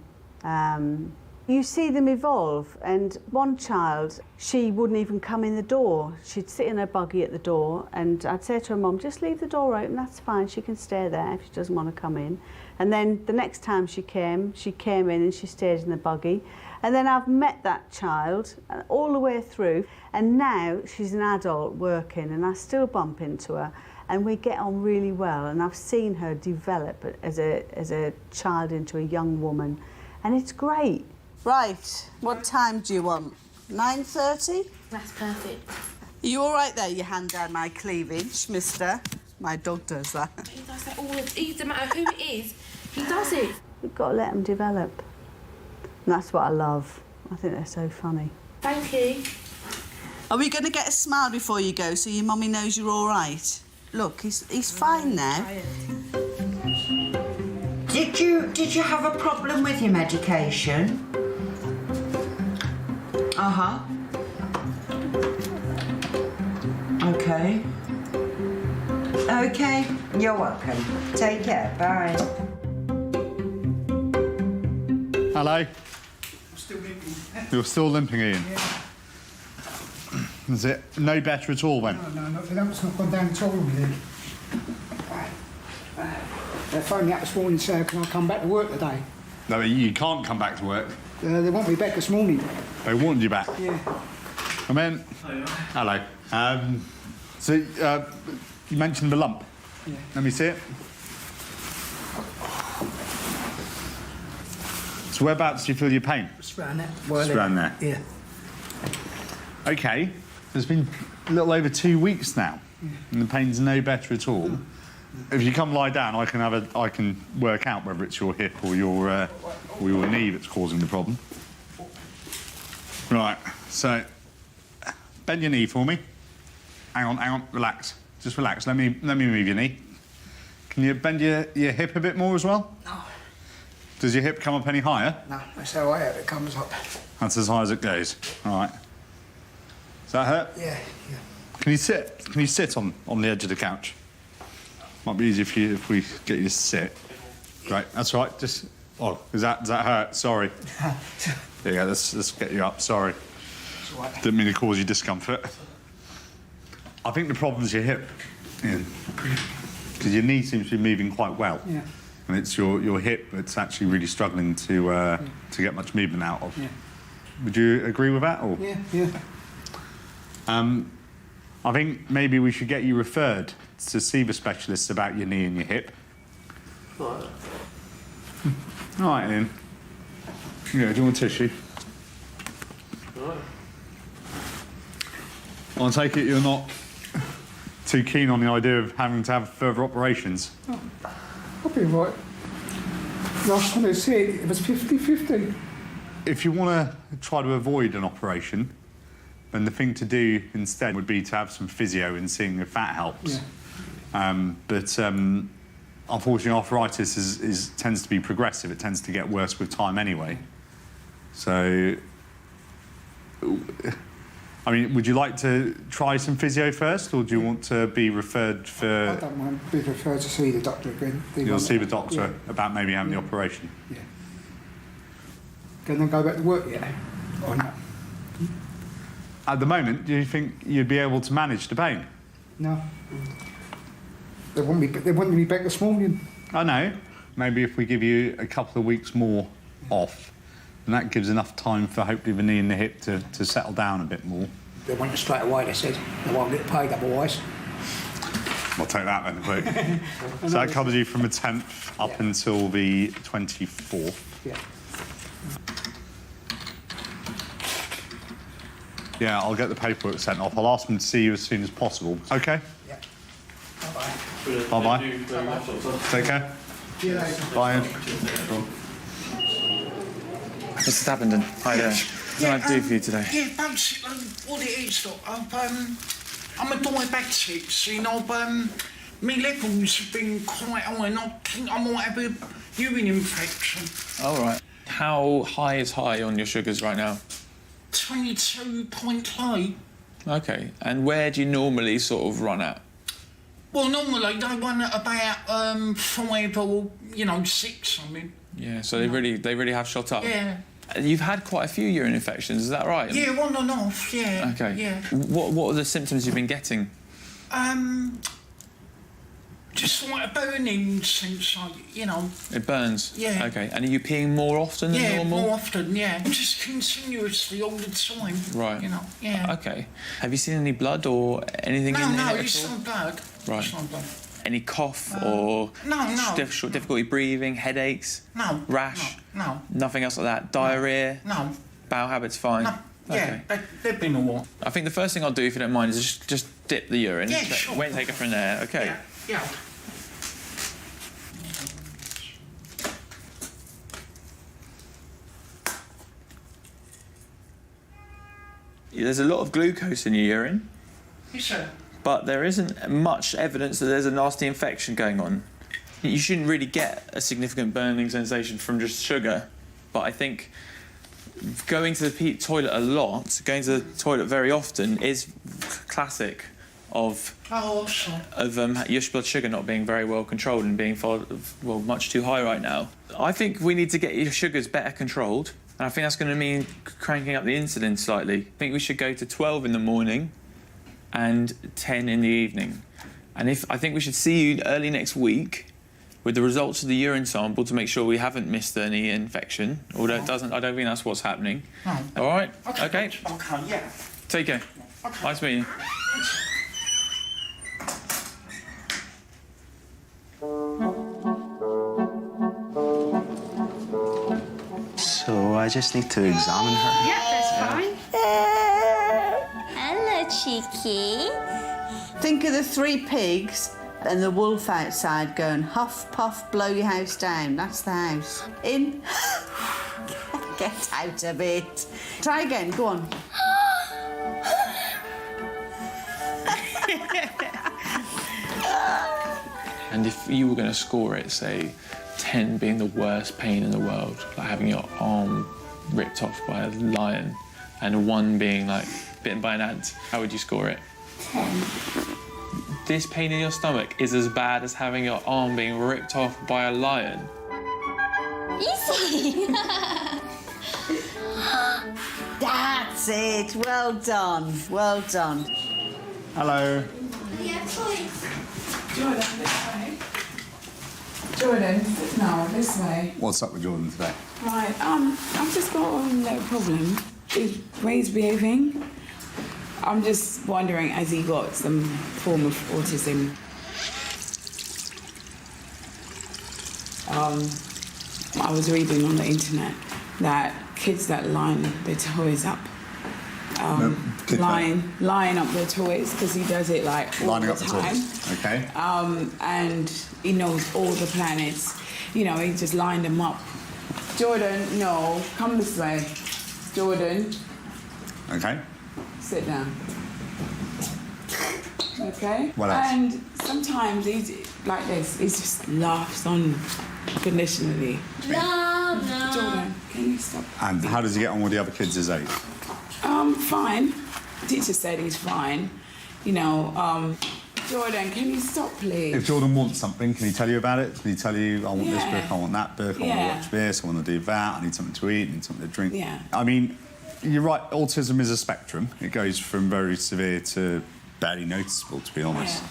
You see them evolve, and one child, she wouldn't even come in the door. She'd sit in her buggy at the door, and I'd say to her mum, just leave the door open, that's fine, she can stay there if she doesn't want to come in. And then the next time she came in and she stayed in the buggy. And then I've met that child all the way through, and now she's an adult working, and I still bump into her, and we get on really well, and I've seen her develop as a child into a young woman, and it's great. Right, what time do you want? 9:30? That's perfect. Are you all right there, your hand down my cleavage, mister? My dog does that. He does that all the time. It doesn't matter who it is, he does it. You've got to let them develop. And that's what I love. I think they're so funny. Thank you. Are we going to get a smile before you go so your mummy knows you're all right? Look, he's fine now. Did you have a problem with your medication? Uh-huh. Okay. Okay, you're welcome. Take care, bye. Hello? You're still limping, Ian? Is it no better at all then? No, it's not gone down at all, really. They phoned me up this morning and said, can I come back to work today? No, you can't come back to work. They want me back this morning. They wanted you back? Yeah. Come in. Hello. So, you mentioned the lump. Yeah. Let me see it. So whereabouts do you feel your pain? It's around there. It's around there? Yeah. OK. It's been a little over 2 weeks now, and the pain's no better at all. If you come lie down, I can work out whether it's your hip or your knee that's causing the problem. Right, so bend your knee for me. Hang on, relax. Just relax. Let me move your knee. Can you bend your hip a bit more as well? No. Does your hip come up any higher? No, that's how high it comes up. That's as high as it goes. All right. Does that hurt? Yeah. Can you sit? Can you sit on the edge of the couch? Might be easier if we get you to sit. Great, that's all right. Just does that hurt? Sorry. There you go. Let's get you up. Sorry. Right. Didn't mean to cause you discomfort. I think the problem's your hip, because your knee seems to be moving quite well. Yeah. And it's your hip that's actually really struggling to get much movement out of. Yeah. Would you agree with that? Or? Yeah. I think maybe we should get you referred to see the specialist about your knee and your hip. Right. All right, Ian. Yeah, do you want a tissue? Right. I'll take it you're not too keen on the idea of having to have further operations. Oh, I'll be right. Last time they said it was 50-50. If you want to try to avoid an operation, then the thing to do instead would be to have some physio and seeing if that helps. Yeah. But unfortunately, arthritis tends to be progressive. It tends to get worse with time anyway. So, I mean, would you like to try some physio first, or do you want to be referred for... I don't mind being referred to see the doctor again. You'll see the doctor about maybe having the operation? Yeah. Can I go back to work yet? Or not? At the moment, do you think you'd be able to manage the pain? No. They wanted me back this morning. I know. Maybe if we give you a couple of weeks more off, and that gives enough time for hopefully the knee and the hip to settle down a bit more. They want it straight away, they said. They won't get paid otherwise. I'll take that then, quick. So that covers you from the 10th up until the 24th. Yeah. Yeah, I'll get the paperwork sent off. I'll ask them to see you as soon as possible. Okay? Yeah. Bye-bye. Bye-bye. Thank you very much. Take care. See you later. Bye, Ian. Mr. Tappenden, hi there. What can I do for you today? Yeah, basically what it is, look, I'm a diabetic, so my levels have been quite high, and I think I might have a urine infection. All right. How high is high on your sugars right now? 22.3. Okay. And where do you normally sort of run at? Well, normally they run at about 5 or 6. I mean. Yeah. So they really have shot up. Yeah. You've had quite a few urine infections, is that right? Yeah, on and off. Yeah. Okay. Yeah. What are the symptoms you've been getting? Just like a burning since It burns? Yeah. Okay. And are you peeing more often than normal? Yeah, more often, yeah. Just continuously all the time. Right. Yeah. Okay. Have you seen any blood or anything in it? No, at it's all? not blood. Right. It's not blood. Any cough or difficulty breathing, headaches? No. Rash? No. Nothing else like that? Diarrhea? No. Bowel habits fine? No. Yeah, Okay. they've been all right. I think the first thing I'll do, if you don't mind, is just dip the urine. Yeah, sure. Wait, take it from there. Okay. Yeah. There's a lot of glucose in your urine, Yes, sir. but there isn't much evidence that there's a nasty infection going on. You shouldn't really get a significant burning sensation from just sugar, but I think going to the toilet a lot, going to the toilet very often, is classic of your blood sugar not being very well controlled and being much too high right now. I think we need to get your sugars better controlled. And I think that's going to mean cranking up the insulin slightly. I think we should go to 12 in the morning and 10 in the evening. And I think we should see you early next week with the results of the urine sample to make sure we haven't missed any infection. Although it doesn't, I don't think that's what's happening. Right. All right? Okay. Okay, yeah. Take care. Okay. Nice meeting you. So I just need to examine her. Yeah, that's fine. Hello, cheeky. Think of the 3 pigs and the wolf outside going, huff, puff, blow your house down. That's the house. In. Get out of it. Try again, go on. And if you were going to score it, say, 10 being the worst pain in the world, like having your arm ripped off by a lion, and 1 being like bitten by an ant, how would you score it? 10. This pain in your stomach is as bad as having your arm being ripped off by a lion. Easy. That's it. Well done. Well done. Hello. Yeah, please. Jordan, this way. Jordan, no, this way. What's up with Jordan today? Right, I've just got a little problem. Is Ray's behaving? I'm just wondering, has he got some form of autism? I was reading on the internet that kids that line their toys up, line up their toys, because he does it like all Lining the up the time. toys. Okay. And he knows all the planets. You know, he just lined them up. Jordan, no, come this way. Jordan, Okay. sit down. Okay? What else? And sometimes he's like this, he just laughs unconditionally. No. Jordan, can you stop? And how does he get on with the other kids his age? Fine. Teacher said he's fine. You know, Jordan, can you stop, please? If Jordan wants something, can he tell you about it? Can he tell you, I want this book, I want that book, I want to Yeah. watch this, I want to do that, I need something to eat, I need something to drink? Yeah. I mean, you're right, autism is a spectrum. It goes from very severe to barely noticeable, to be honest.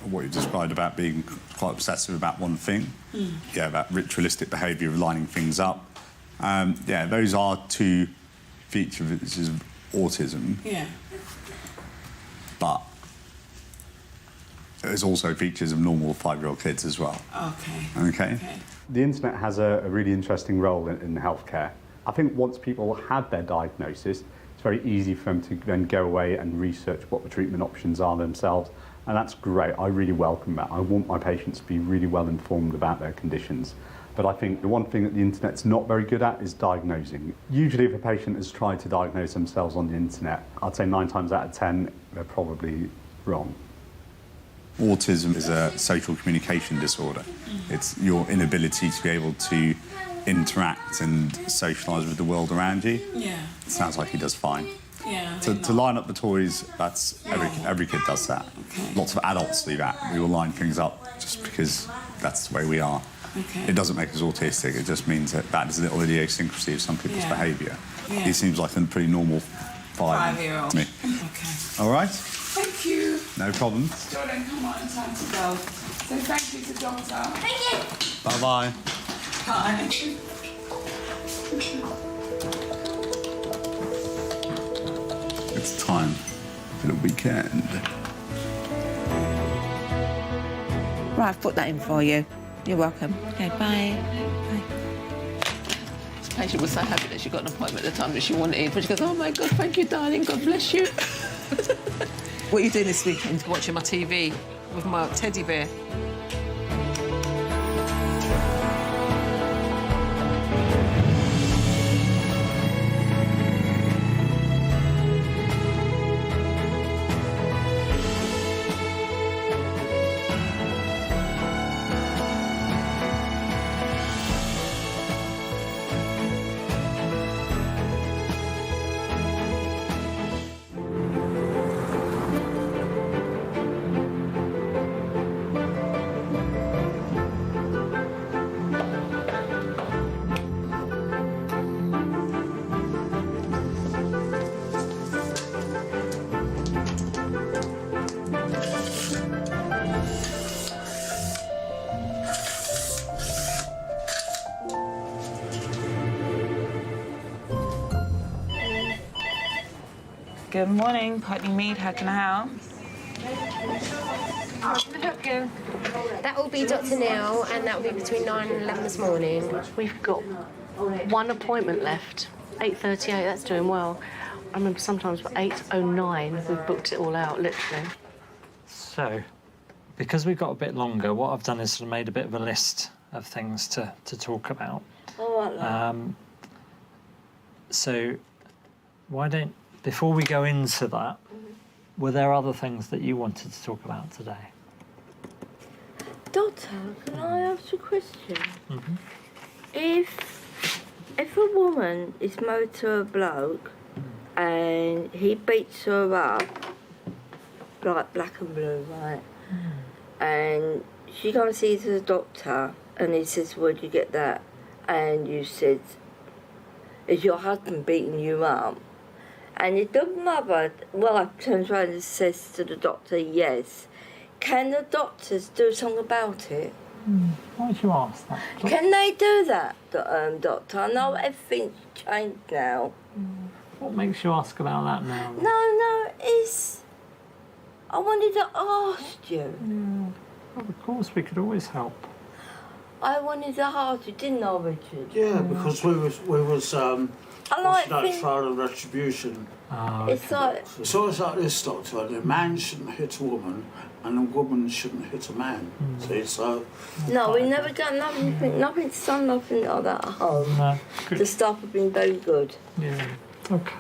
What you described about being quite obsessive about one thing, yeah, about ritualistic behaviour of lining things up. Yeah, those are 2 features of autism. Yeah. But there's also features of normal 5-year-old kids as well. Okay. Okay? The internet has a really interesting role in healthcare. I think once people have their diagnosis, it's very easy for them to then go away and research what the treatment options are themselves, and that's great. I really welcome that. I want my patients to be really well informed about their conditions. But I think the one thing that the internet's not very good at is diagnosing. Usually if a patient has tried to diagnose themselves on the internet, I'd say 9 times out of 10, they're probably wrong. Autism is a social communication disorder. It's your inability to be able to interact and socialise with the world around you. Yeah. It sounds like he does fine. Yeah. To line up the toys, that's every kid does that. Okay. Lots of adults do that. We will line things up just because that's the way we are. Okay. It doesn't make us autistic. It just means that is a little idiosyncrasy of some people's behaviour. Yeah. He seems like a pretty normal 5-year-old. to me. Okay. All right. Thank you. No problem. Jordan, come on, time to go. Say thank you to doctor. Thank you. Bye bye. Bye. It's time for the weekend. Right, I've put that in for you. You're welcome. Okay, bye. Bye. This patient was so happy that she got an appointment at the time that she wanted, but she goes, oh my God, thank you, darling, God bless you. What are you doing this weekend? Watching my TV with my teddy bear. Good morning, Putney Mead. How can I help? How can I help you? That will be Dr. Neil, and that will be between 9 and 11 this morning. We've got one appointment left. 8:38. That's doing well. I remember sometimes at 8:09 we've booked it all out, literally. So, because we've got a bit longer, what I've done is sort of made a bit of a list of things to talk about. So, why don't, before we go into that, were there other things that you wanted to talk about today? Doctor, can I ask you a question? If a woman is married to a bloke and he beats her up, like black and blue, right? And she goes and sees the doctor and he says, where'd you get that? And you said, is your husband beating you up? And the mother, wife turns around and says to the doctor, yes. Can the doctors do something about it? Why did you ask that? Can they do that, doctor? I know everything's changed now. What makes you ask about that now? No, it's... I wanted to ask you. Well, of course, we could always help. I wanted to ask you, didn't I, Richard? Yeah, because we was I like that things- trial and retribution. It's like... It's always like this, Doctor. A man shouldn't hit a woman, and a woman shouldn't hit a man. See, so... No, we never done nothing, nothing's done nothing like that at home. No, The staff have been very good. Yeah, okay.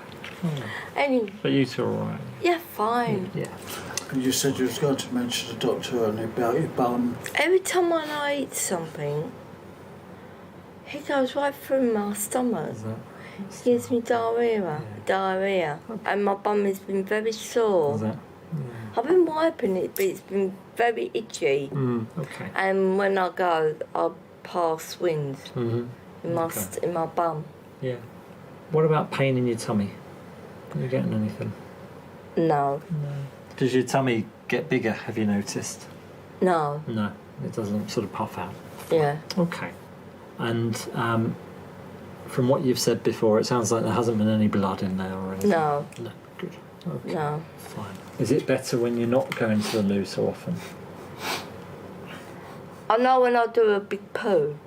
Anyway, But you two are all right? yeah, fine. Yeah. And you said you was going to mention the doctor and about your bum. Every time when I eat something, he goes right through my stomach. He gives me diarrhea, and my bum has been very sore. I've been wiping it, but it's been very itchy. Okay. And when I go, I pass wind in my Okay. in my bum. Yeah. What about pain in your tummy? Are you getting anything? No, Does your tummy get bigger, have you noticed? no, No, it doesn't sort of puff out. yeah. Okay. And from what you've said before, it sounds like there hasn't been any blood in there or anything. No. No, good. Okay. No. Fine. Is it better when you're not going to the loo so often? I know when I do a big poo,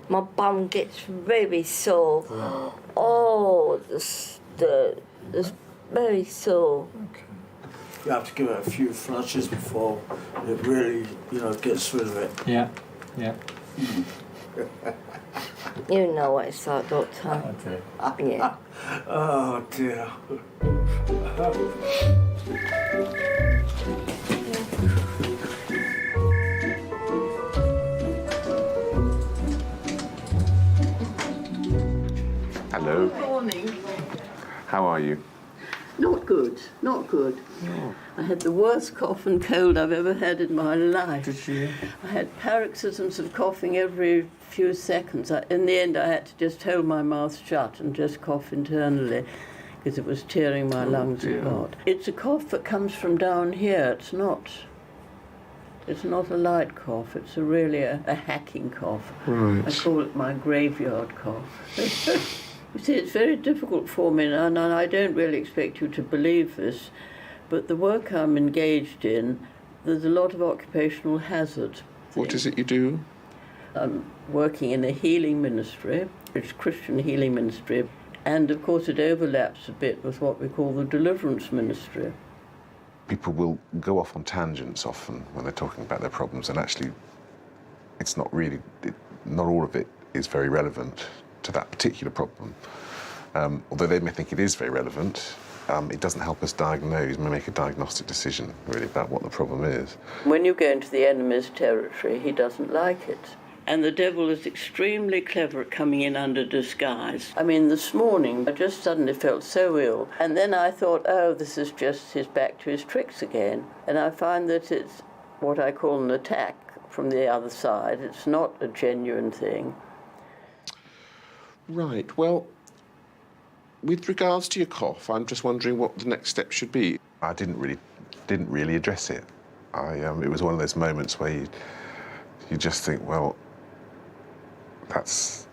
my bum gets very sore. Oh, it's very sore. You have to give it a few flushes before it really, gets rid of it. Yeah, yeah. You know what it's like, Doctor. I do. Yeah. Oh dear. Hello. Good morning. How are you? Not good, not good. I had the worst cough and cold I've ever had in my life. Did you? I had paroxysms of coughing every few seconds. In the end, I had to just hold my mouth shut and just cough internally because it was tearing my lungs apart. It's a cough that comes from down here. It's not a light cough. It's really a hacking cough. Right. I call it my graveyard cough. You see, it's very difficult for me, and I don't really expect you to believe this, but the work I'm engaged in, there's a lot of occupational hazard. What is it you do? I'm working in a healing ministry, it's Christian healing ministry, and of course it overlaps a bit with what we call the deliverance ministry. People will go off on tangents often when they're talking about their problems, and actually it's not really, not all of it is very relevant to that particular problem. Although they may think it is very relevant, it doesn't help us diagnose, make a diagnostic decision really about what the problem is. When you go into the enemy's territory, he doesn't like it. And the devil is extremely clever at coming in under disguise. I mean, this morning, I just suddenly felt so ill. And then I thought, oh, this is just his back to his tricks again. And I find that it's what I call an attack from the other side. It's not a genuine thing. Right, well, with regards to your cough, I'm just wondering what the next step should be. I didn't really address it. It was one of those moments where you just think, well, that's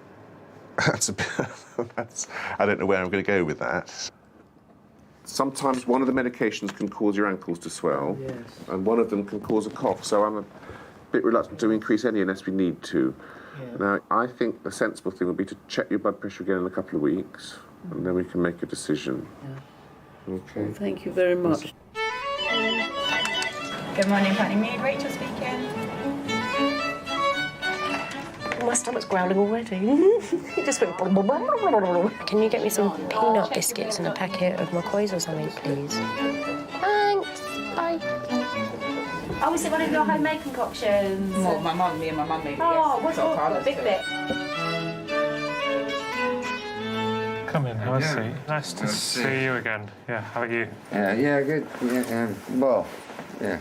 a bit, I don't know where I'm going to go with that. sometimes one of the medications can cause your ankles to swell, and one of them can cause a cough. So I'm a bit reluctant to increase any unless we need to. Now, I think the sensible thing would be to check your blood pressure again in a couple of weeks, and then we can make a decision. Okay. Thank you very much. Good morning, Putney Mead. Rachel speaking. My stomach's growling already. It just went... Can you get me some peanut biscuits and a packet of McCoys or something, please? Thanks. Bye. Oh, is it one of your homemade concoctions? Well, me and my mum made it. Oh, what's a big bit? Come in, have a seat. Nice to see you again. Yeah, how are you? Yeah, good. Yeah, well, yeah.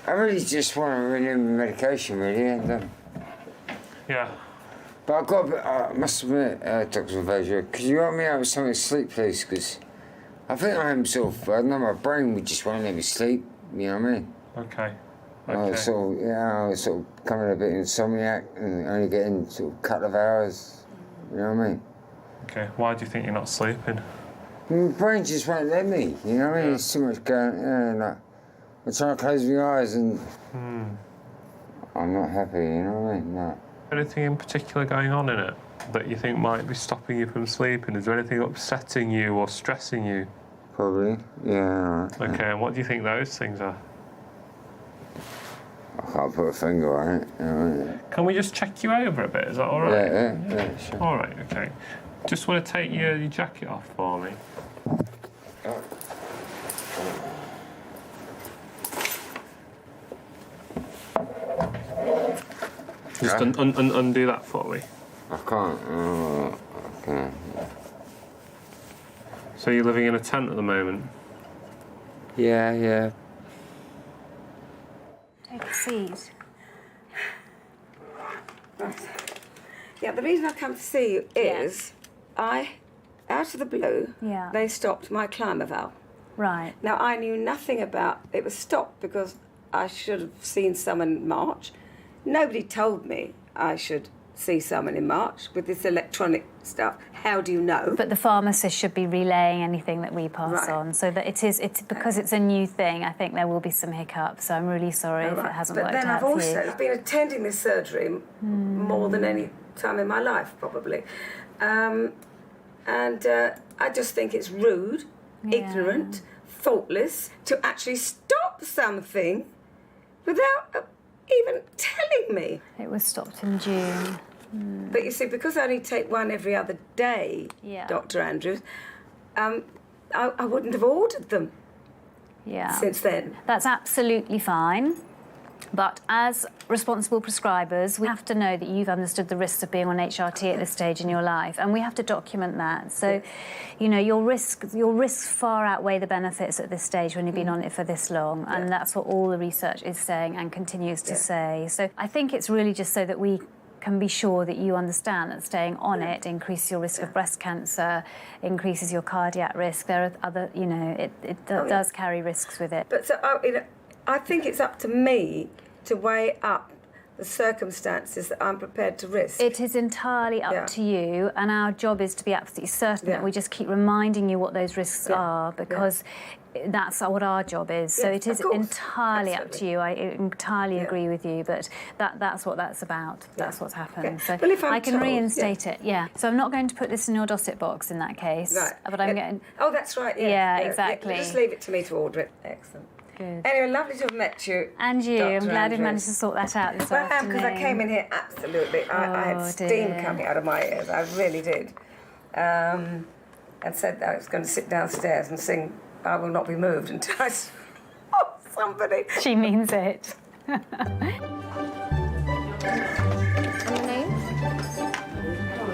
I really just want to renew my medication, really, and yeah. But I've got a bit, I must admit, Dr. Vajo, could you help me out with something to sleep, please? Because I think I'm sort of, I don't know, my brain would just want to let me sleep, you know what I mean? Okay. I was sort of coming a bit insomniac and only getting sort of a couple of hours, you know what I mean? Okay, why do you think you're not sleeping? My brain just won't let me, you know what I mean? There's too much going on, like, I'm trying to close my eyes and I'm not happy, you know what I mean? No. Anything in particular going on in it that you think might be stopping you from sleeping? Is there anything upsetting you or stressing you? Probably, yeah. Okay, and what do you think those things are? I can't put a finger on it, you know what I mean? Can we just check you over a bit? Is that all right? Yeah, sure. All right, okay. Just want to take your jacket off for me. Just undo that for me. I can't. I can't. So you're living in a tent at the moment? Yeah. Take a seat. Right. Yeah, the reason I come to see you is out of the blue, they stopped my climber valve. Right. Now, I knew nothing about it. Was stopped because I should have seen someone in March. Nobody told me I should see someone in March with this electronic stuff. How do you know? But the pharmacist should be relaying anything that we pass on, so that it's because it's a new thing. I think there will be some hiccups. So I'm really sorry if it hasn't worked out for you. But then I've also been attending this surgery more than any time in my life, probably, and I just think it's rude, ignorant, thoughtless to actually stop something without even telling me. It was stopped in June. But you see, because I only take one every other day, Dr. Andrews, I wouldn't have ordered them since then. That's absolutely fine. But as responsible prescribers, we have to know that you've understood the risks of being on HRT at this stage in your life, and we have to document that. So, you know, your risks far outweigh the benefits at this stage when you've been on it for this long, and that's what all the research is saying and continues to say. So I think it's really just so that we can be sure that you understand that staying on it increases your risk of breast cancer, increases your cardiac risk. There are other, you know, it does carry risks with it. But so, I think it's up to me to weigh up the circumstances that I'm prepared to risk. It is entirely up to you, and our job is to be absolutely certain that we just keep reminding you what those risks are, because that's what our job is. So it is entirely up to you. I entirely agree with you, but that's what that's about. That's what's happened. So well, if I'm I can told, reinstate it. So I'm not going to put this in your dossier box in that case. Right. But I'm getting. Oh, that's right. Yeah, exactly. Just leave it to me to order it. Excellent. Good. Anyway, lovely to have met you. And you. Dr. I'm glad we Andrews. managed to sort that out this afternoon. Because I came in here absolutely. I had steam coming out of my ears. I really did. And said that I was going to sit downstairs and sing "I Will Not Be Moved" until I saw somebody. She means it.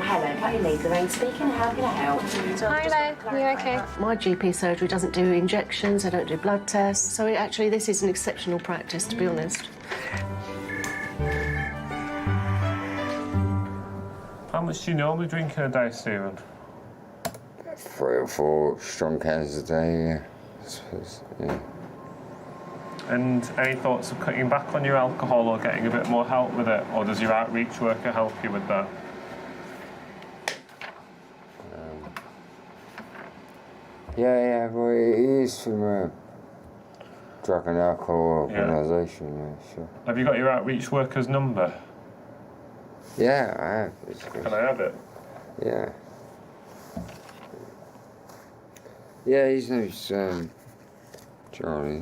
Hello, Patty Lee, Lorraine speaking. How can I help? Hi, you okay? My GP surgery doesn't do injections, they don't do blood tests, so actually this is an exceptional practice, to be honest. How much do you normally drink in a day, Stephen? 3 or 4 strong cans a day, I suppose, And any thoughts of cutting back on your alcohol or getting a bit more help with it, or does your outreach worker help you with that? Yeah, well, he is from a drug and alcohol organisation, yeah, sure. Have you got your outreach worker's number? Yeah, I have. Can I have it? Yeah. Yeah, his name's Charlie.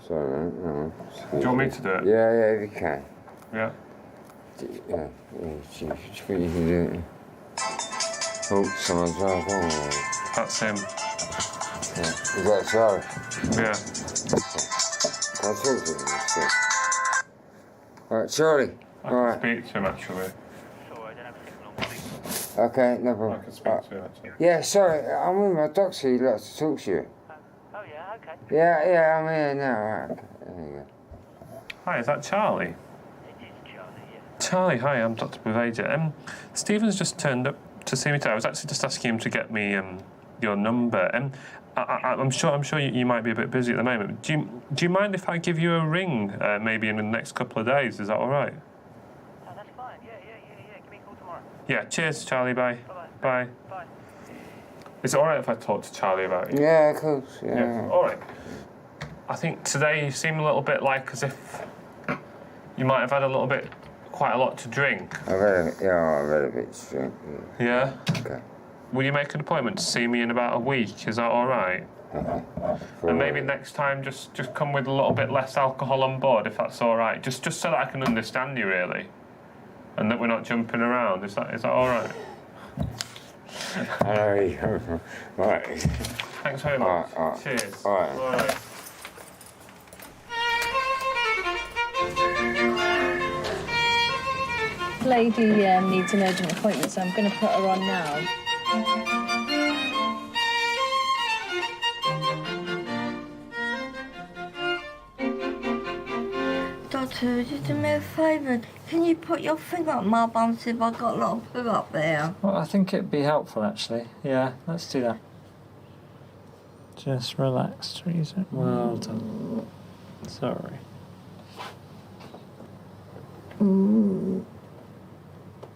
Sorry, no. Do you want me to do it? Yeah, if you can. Yeah. Yeah, do you think you can do it? Oh, someone's right. Oh. That's him. Yeah. Is that Charlie? Yeah. Can I talk to him? Alright, Charlie. I can speak to him actually. Okay, no problem. I can speak to him actually. Yeah, sorry, I'm with my doctor. He'd like to talk to you. Oh, yeah, okay. Yeah, I'm here now. Right, okay, there you go. Hi, is that Charlie? It is Charlie, yeah. Charlie, hi, I'm Dr. Buvaja. Stephen's just turned up to see me today. I was actually just asking him to get me your number. I'm sure you might be a bit busy at the moment. Do you mind if I give you a ring maybe in the next couple of days? Is that all right? Oh, that's fine. Yeah. Give me a call tomorrow. Yeah, cheers, Charlie. Bye. Bye. Bye. Is it all right if I talk to Charlie about it? Yeah, of course. Yeah. All right. I think today you seem a little bit like as if you might have had quite a lot to drink. I've had a bit to drink. Yeah? Okay. Will you make an appointment to see me in about a week? Is that all right? And maybe next time just come with a little bit less alcohol on board, if that's all right. Just so that I can understand you, really. And that we're not jumping around. Is that all right? Right. Thanks very much. All right. Cheers. All right. All right. Lady needs an urgent appointment, so I'm going to put her on now. Doctor, just do me a favour. Can you put your finger up my bum, see if I've got a lot of poo up there? Well, I think it'd be helpful, actually. Yeah, let's do that. Just relax, Teresa. Well done. Sorry.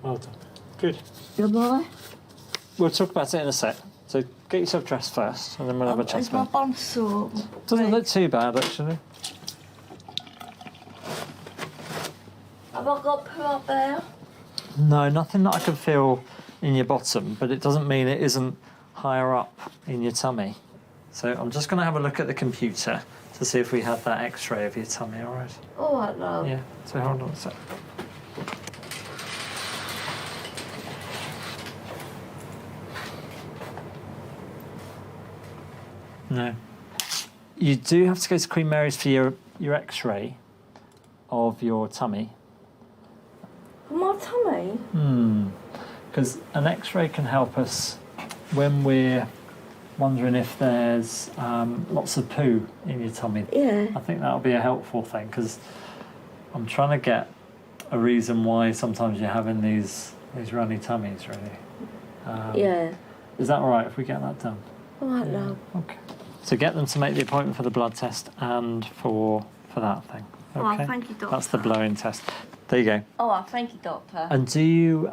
Well done. Good. Goodbye. We'll talk about it in a sec. So get yourself dressed first, and then we'll have a chat Is my about it. bum sore? Doesn't look too bad, actually. Have I got poo up there? No, nothing that I can feel in your bottom, but it doesn't mean it isn't higher up in your tummy. So I'm just going to have a look at the computer to see if we have that X-ray of your tummy, all right? All right, love. Yeah, so hold on a sec. No. You do have to go to Queen Mary's for your X-ray of your tummy. My tummy? Because an X-ray can help us when we're wondering if there's lots of poo in your tummy. Yeah. I think that'll be a helpful thing, because I'm trying to get a reason why sometimes you're having these runny tummies, really. Yeah. Is that all right if we get that done? All right, love. Okay. So get them to make the appointment for the blood test and for that thing. Okay. Oh, thank you, doctor. That's the blowing test. There you go. Oh, thank you, doctor. And do you,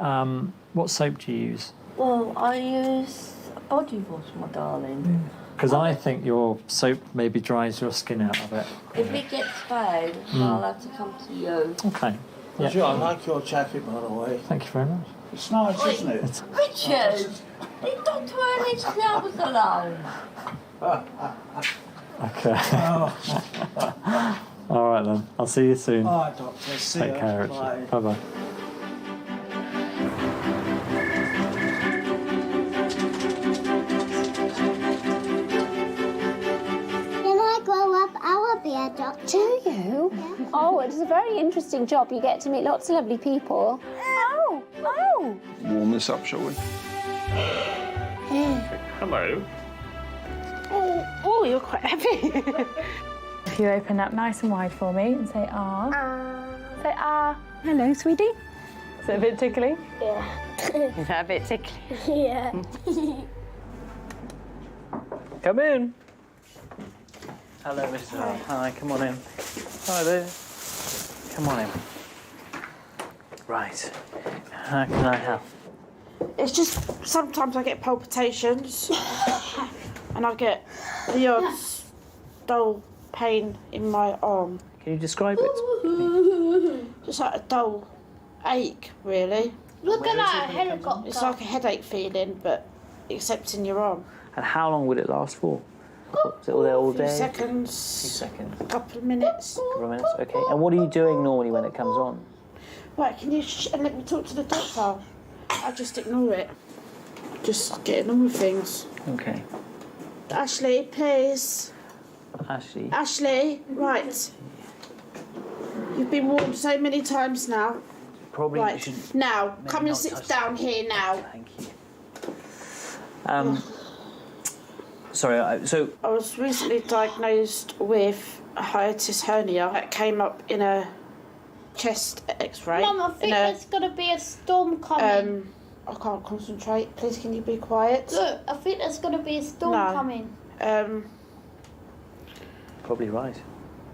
what soap do you use? Well, I use a body wash, my darling. Because I think your soap maybe dries your skin out a bit. If it gets bad, I'll have to come to you. Okay. Yeah. I like your jacket, by the way. Thank you very much. It's nice, isn't it? Richard, leave Dr. Ernest's flowers alone. Okay. All right then. I'll see you soon. All right, doctor. See Take ya. care, Richard. Bye. Bye-bye. When I grow up, I will be a doctor. Do you? Yeah. Oh, it's a very interesting job. You get to meet lots of lovely people. Oh! Warm this up, shall we? Hello. Oh, you're quite heavy. If you open up nice and wide for me and say ah. Say ah. Hello, sweetie. Is it a bit tickly? Yeah. Is that a bit tickly? Yeah. Come in. Hello, Mr. Hart. Hi, come on in. Hi there. Come on in. Right. How can I help? It's just sometimes I get palpitations and I get the odd dull pain in my arm. Can you describe it? Just like a dull ache, really. Look at that helicopter. It's like a headache feeling, but except in your arm. And how long would it last for? Is it all there all day? A few seconds. A few seconds. A couple of minutes. A couple of minutes, okay. And what are you doing normally when it comes on? Right, can you let me talk to the doctor? I just ignore it. Just getting on with things. Okay. Ashley, please. Ashley? Ashley, right. You've been warned so many times now. Probably right. you should Now, maybe come and not sit touch down here now. Thank you. Sorry, so... I was recently diagnosed with a hiatus hernia. It came up in a chest x-ray. Mum, I think there's going to be a storm coming. I can't concentrate. Please, can you be quiet? Look, I think there's going to be a storm coming. Probably right.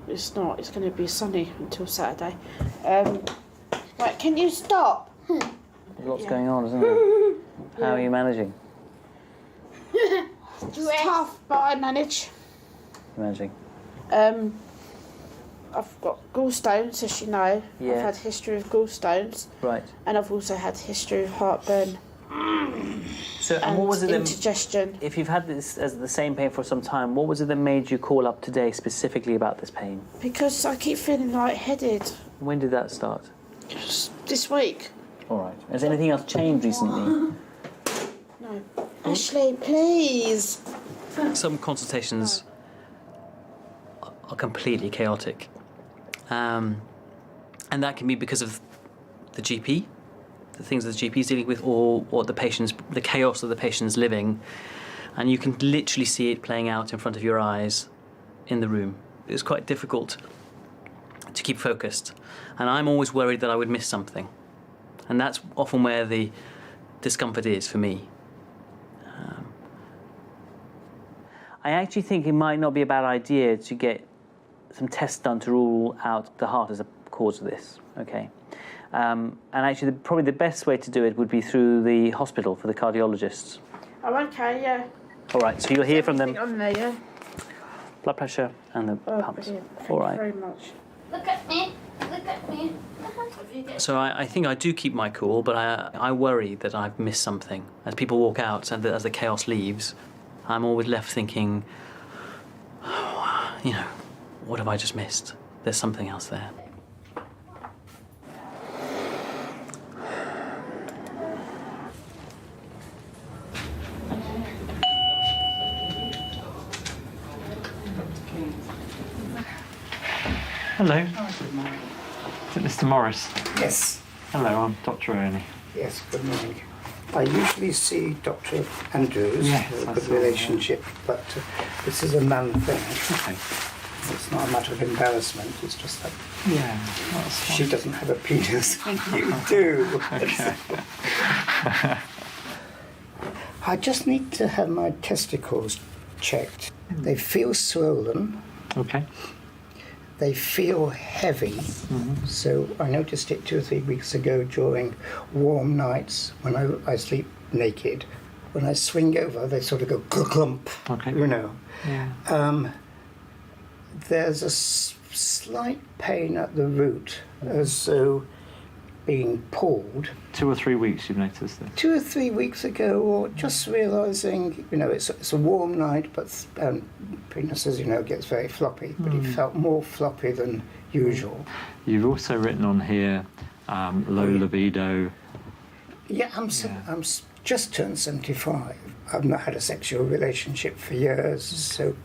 It's not. It's going to be sunny until Saturday. Right, can you stop? There's lots going on, isn't there? How are you managing? It's tough, but I manage. Managing. I've got gallstones, as you know. Yeah. I've had history of gallstones. Right. And I've also had history of heartburn. So, and what was it indigestion. If you've had this as the same pain for some time, what was it that made you call up today specifically about this pain? Because I keep feeling lightheaded. When did that start? Just this week. All right. Has anything else changed recently? No. Ashley, please. Some consultations are completely chaotic. And that can be because of the GP, the things that the GP is dealing with, or the patient's, the chaos of the patient's living. And you can literally see it playing out in front of your eyes in the room. It's quite difficult to keep focused. And I'm always worried that I would miss something. And that's often where the discomfort is for me. I actually think it might not be a bad idea to get some tests done to rule out the heart as a cause of this, okay? And actually, probably the best way to do it would be through the hospital for the cardiologists. Oh, okay, yeah. All right, so you'll hear from them. On there, yeah. Blood pressure and the pumps. Brilliant. Thank All you right. very much. Look at me. Look at me. So I think I do keep my cool, but I worry that I've missed something. As people walk out and as the chaos leaves, I'm always left thinking, you know, what have I just missed? There's something else there. Hello. Is it Mr. Morris? Yes. Hello, I'm Dr. Ernie. Yes, good morning. I usually see Dr. Andrews, Yes, a I good saw relationship, but this is a man thing. Okay. It's not a matter of embarrassment, it's just that Yeah, that's fine. she doesn't have a penis and you do. Okay. I just need to have my testicles checked. They feel swollen. Okay. They feel heavy. So I noticed it 2 or 3 weeks ago during warm nights when I sleep naked. When I swing over, they sort of go clump, you know. Yeah. There's a slight pain at the root, as though being pulled. 2 or 3 weeks you've noticed this? 2 or 3 weeks ago, or just realising, you know, it's a warm night, but penis, as you know, gets very floppy, but it felt more floppy than usual. You've also written on here low libido. Yeah, I'm just turned 75. I've not had a sexual relationship for years, so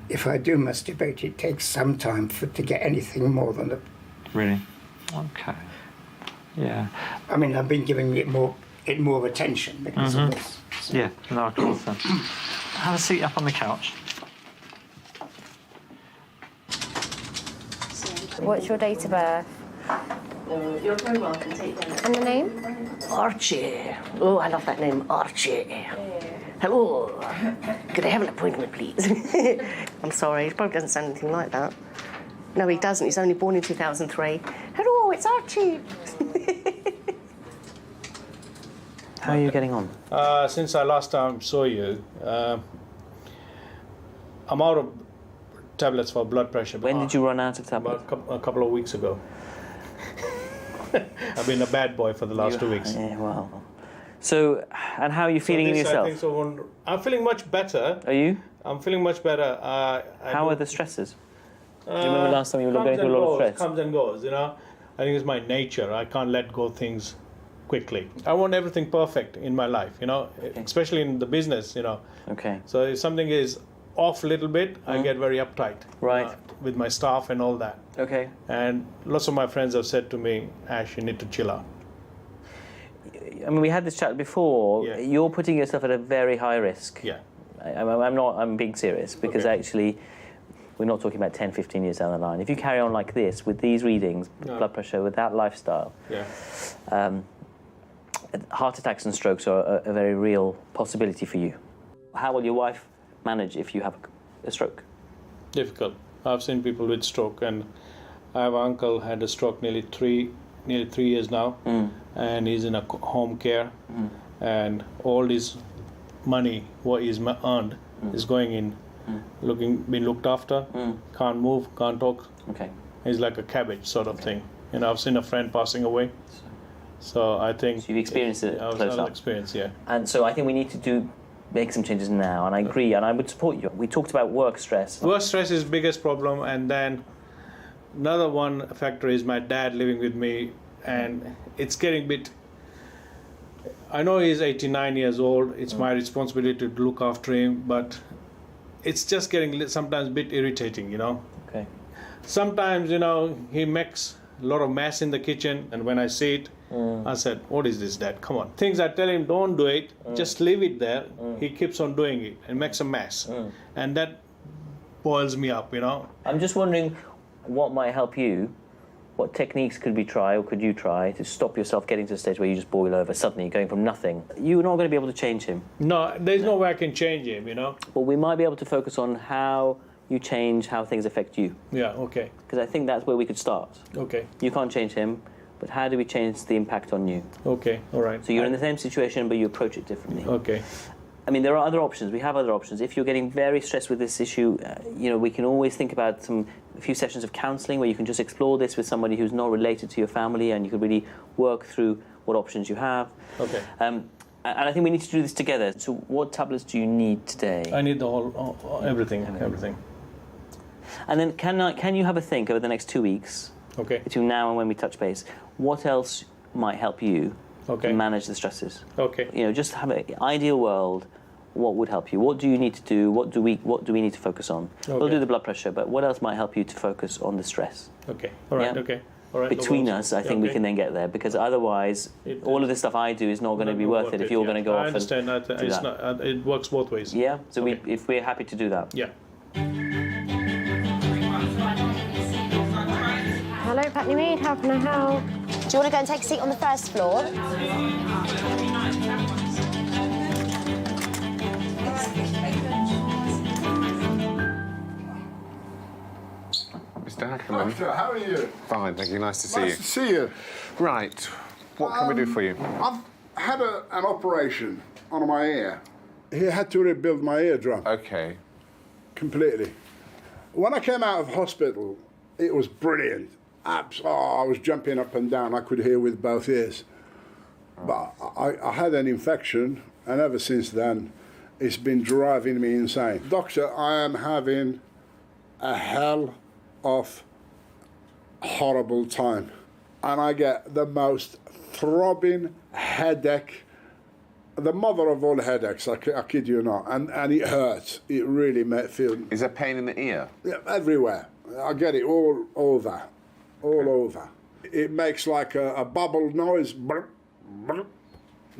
if I do masturbate, it takes some time to get anything more than a... Really? Okay. Yeah. I mean, I've been giving it more attention because of this. So. Yeah, no, of course. Have a seat up on the couch. What's your date of birth? You're very welcome. Take that. And the name? Archie. Oh, I love that name, Archie. Hello. Could I have an appointment, please? I'm sorry, he probably doesn't sound anything like that. No, he doesn't. He's only born in 2003. Hello, it's Archie. How are you getting on? Since I last time saw you, I'm out of tablets for blood pressure. When did you run out of tablets? A couple of weeks ago. I've been a bad boy for the last 2 weeks. Yeah, well. So, and how are you feeling in yourself? I think so I'm feeling much better. Are you? I'm feeling much better. How are the stresses? Do you remember last time you were going through a lot of stress? Comes and goes, you know. I think it's my nature. I can't let go things quickly. I want everything perfect in my life, you know, especially in the business, you know. Okay. So if something is off a little bit, I get very uptight. Right. With my staff and all that. Okay. And lots of my friends have said to me, Ash, you need to chill out. I mean, we had this chat before. Yeah. You're putting yourself at a very high risk. Yeah. I'm being serious because actually we're not talking about 10, 15 years down the line. If you carry on like this with these readings, blood pressure, with that lifestyle, heart attacks and strokes are a very real possibility for you. How will your wife manage if you have a stroke? Difficult. I've seen people with stroke, and I have an uncle had a stroke nearly three years now, and he's in a home care, and all his money, what he's earned, is going in, being looked after, can't move, can't talk. Okay. He's like a cabbage sort of thing. You know, I've seen a friend passing away, so I think... So you've experienced it close up. Experience, yeah. And so I think we need to make some changes now, and I agree, and I would support you. We talked about work stress. Work stress is the biggest problem, and then another one factor is my dad living with me, and it's getting a bit... I know he's 89 years old, it's my responsibility to look after him, but it's just getting sometimes a bit irritating, you know. Okay. Sometimes, you know, he makes a lot of mess in the kitchen, and when I see it, I said, what is this, Dad? Come on. Things I tell him, don't do it, just leave it there. He keeps on doing it and makes a mess. And that boils me up, you know. I'm just wondering what might help you. What techniques could we try, or could you try, to stop yourself getting to the stage where you just boil over suddenly, going from nothing? You're not going to be able to change him. No, there's no way I can change him, you know. But we might be able to focus on how you change how things affect you. Yeah, okay. Because I think that's where we could start. Okay. You can't change him, but how do we change the impact on you? Okay, all right. So you're in the same situation, but you approach it differently. Okay. I mean, there are other options. We have other options. If you're getting very stressed with this issue, you know, we can always think about a few sessions of counselling where you can just explore this with somebody who's not related to your family, and you could really work through what options you have. Okay. And I think we need to do this together. So what tablets do you need today? I need the whole, everything. And then can you have a think over the next 2 weeks, between now and when we touch base, what else might help you to manage the stresses? Okay. You know, just have an ideal world. What would help you? What do you need to do? What do we need to focus on? We'll do the blood pressure, but what else might help you to focus on the stress? Okay. All right. Yeah? Okay. All right. Between us, I think we can then get there, because otherwise, all of the stuff I do is not going to be worth it if you're going to go off and do that. I understand. It works both ways. Yeah. So if we're happy to do that. Yeah. Hello, Putney Mead, how can I help? Do you want to go and take a seat on the first floor? Mr. Ackerman. Doctor, how are you? Fine, thank you. Nice to see you. Nice to see you. Right. What can we do for you? I've had an operation on my ear. He had to rebuild my eardrum. Okay. Completely. When I came out of hospital, it was brilliant. I was jumping up and down. I could hear with both ears. But I had an infection, and ever since then, it's been driving me insane. Doctor, I am having a hell of horrible time. And I get the most throbbing headache, the mother of all headaches, I kid you not. And it hurts. It really feels... Is there pain in the ear? Yeah, everywhere. I get it all over. All over. It makes like a bubble noise. Brr, brr.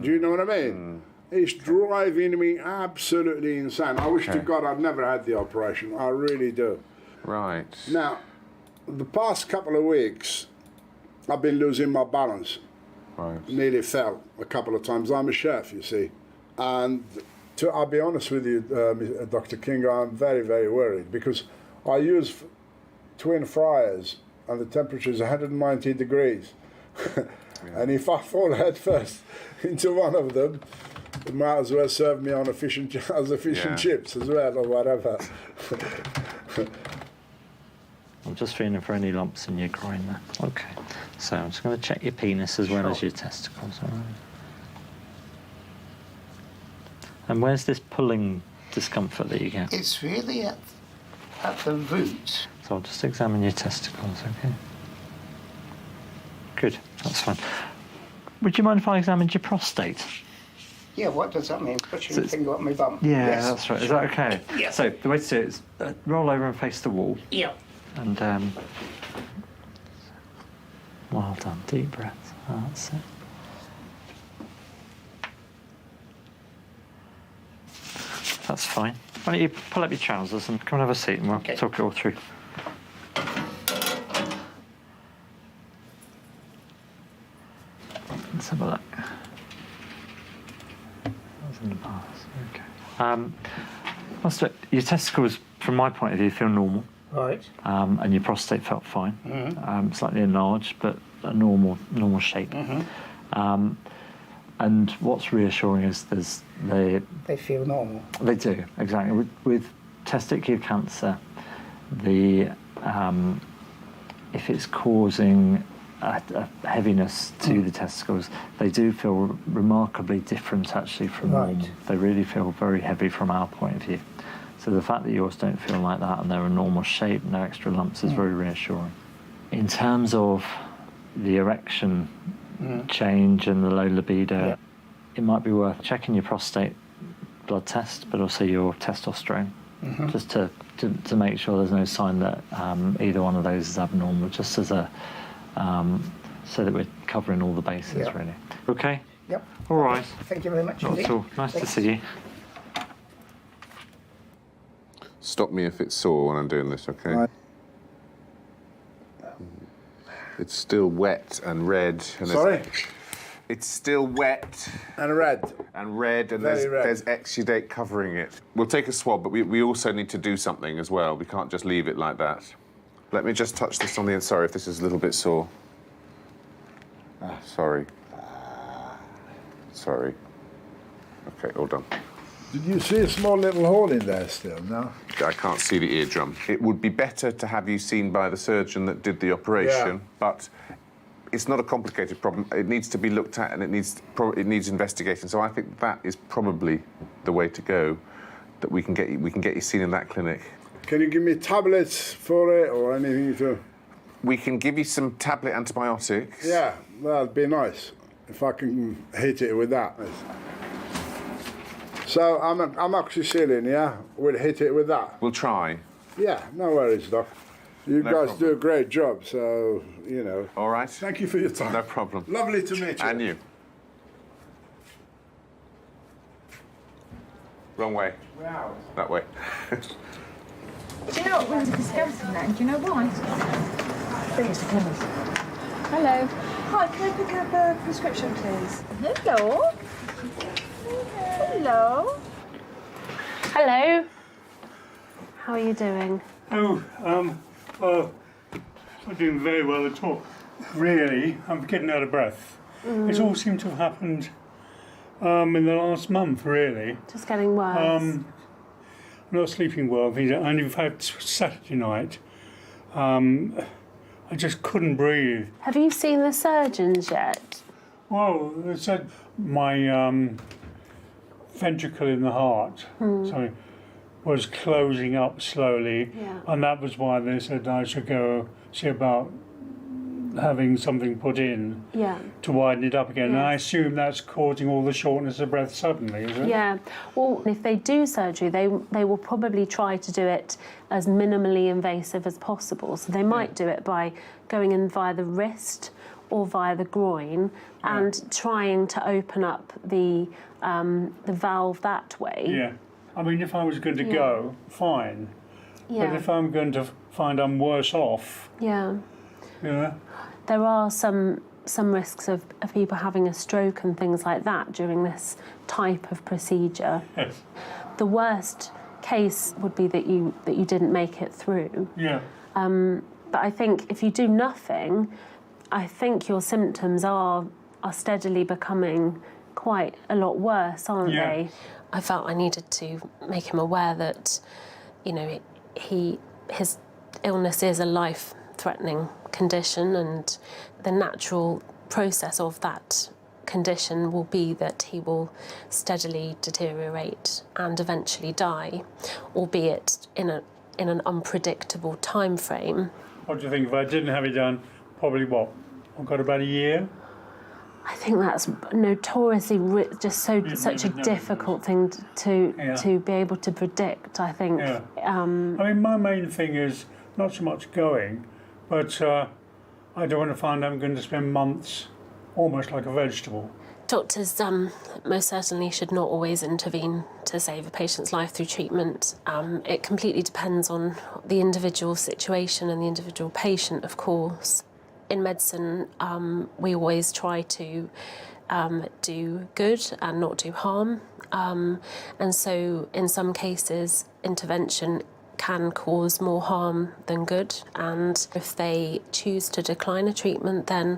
Do you know what I mean? It's driving me absolutely insane. I wish to God I'd never had the operation. I really do. Right. Now, the past couple of weeks, I've been losing my balance. Right. Nearly fell a couple of times. I'm a chef, you see. And I'll be honest with you, Dr. King, I'm very, very worried because I use twin fryers and the temperature is 190 degrees. And if I fall head first into one of them, it might as well serve me on a fish and chips as well, or whatever. I'm just feeling for any lumps in your groin there. Okay, so I'm just going to check your penis as well as your testicles. All right. And where's this pulling discomfort that you get? It's really at the root. So I'll just examine your testicles, okay? Good, that's fine. Would you mind if I examined your prostate? Yeah, what does that mean? Pushing your finger up my bum? Yeah, Yes. that's right. Is that okay? Yeah. So the way to do it is roll over and face the wall. Yeah. And well done. Deep breath. That's it. That's fine. Why don't you pull up your trousers and come and have a seat and we'll talk it all through. Let's have a look. That's in the past. Okay. Your testicles, from my point of view, feel normal. Right. And your prostate felt fine. Slightly enlarged, but a normal shape. And what's reassuring is they feel normal. They do, exactly. With testicular cancer, if it's causing a heaviness to the testicles, they do feel remarkably different actually from normal. They really feel very heavy from our point of view. So the fact that yours don't feel like that and they're a normal shape, no extra lumps, is very reassuring. In terms of the erection change and the low libido, it might be worth checking your prostate blood test, but also your testosterone, just to make sure there's no sign that either one of those is abnormal, just as a so that we're covering all the bases, really. Okay? Yep. All right. Thank you very much. Not at all. Nice to see you. Stop me if it's sore when I'm doing this, okay? Right. It's still wet and red. And Sorry? It's still wet. And red. And red, and Very red. there's exudate covering it. We'll take a swab, but we also need to do something as well. We can't just leave it like that. Let me just touch this on the end. Sorry if this is a little bit sore. Sorry. Sorry. Okay, all done. Did you see a small little hole in there still, no? I can't see the eardrum. It would be better to have you seen by the surgeon that did the operation, but it's not a complicated problem. It needs to be looked at and it needs investigation. So I think that is probably the way to go. That we can get you seen in that clinic. Can you give me tablets for it or anything to? We can give you some tablet antibiotics. Yeah, that'd be nice if I can hit it with that. So I'm amoxicillin, yeah? We'll hit it with that. We'll try. Yeah, no worries, Doc. You No guys problem. do a great job, so, you know. All right. Thank you for your time. No problem. Lovely to meet you. And you. Wrong way. Wow. That way. Do you know what we're discussing that? Do you know why? I think it's the chemist. Hello. Hi, can I pick up a prescription, please? Hello. Hello. Hello. How are you doing? Oh, well, not doing very well at all. Really, I'm getting out of breath. It's all seemed to have happened in the last month, really. Just getting worse. I'm not sleeping well. And in fact, Saturday night, I just couldn't breathe. Have you seen the surgeons yet? Well, they said my ventricle in the heart was closing up slowly, and that was why they said I should go see about having something put in to widen it up again. And I assume that's causing all the shortness of breath suddenly, is it? Yeah. Well, if they do surgery, they will probably try to do it as minimally invasive as possible. So they might do it by going in via the wrist or via the groin and trying to open up the valve that way. Yeah. I mean, if I was going to go, fine. Yeah. But if I'm going to find I'm worse off, Yeah. you know, There are some risks of people having a stroke and things like that during this type of procedure. yes. The worst case would be that you didn't make it through. Yeah. But I think if you do nothing, I think your symptoms are steadily becoming quite a lot worse, aren't they? I felt I needed to make him aware that, you know, his illness is a life-threatening condition, and the natural process of that condition will be that he will steadily deteriorate and eventually die, albeit in an unpredictable time frame. What do you think? If I didn't have it done, probably what? I've got about a year? I think that's notoriously such a difficult thing to be able to predict, I think. Yeah. I mean, my main thing is not so much going, but I don't want to find I'm going to spend months almost like a vegetable. Doctors most certainly should not always intervene to save a patient's life through treatment. It completely depends on the individual situation and the individual patient, of course. In medicine, we always try to do good and not do harm. And so in some cases, intervention can cause more harm than good. And if they choose to decline a treatment, then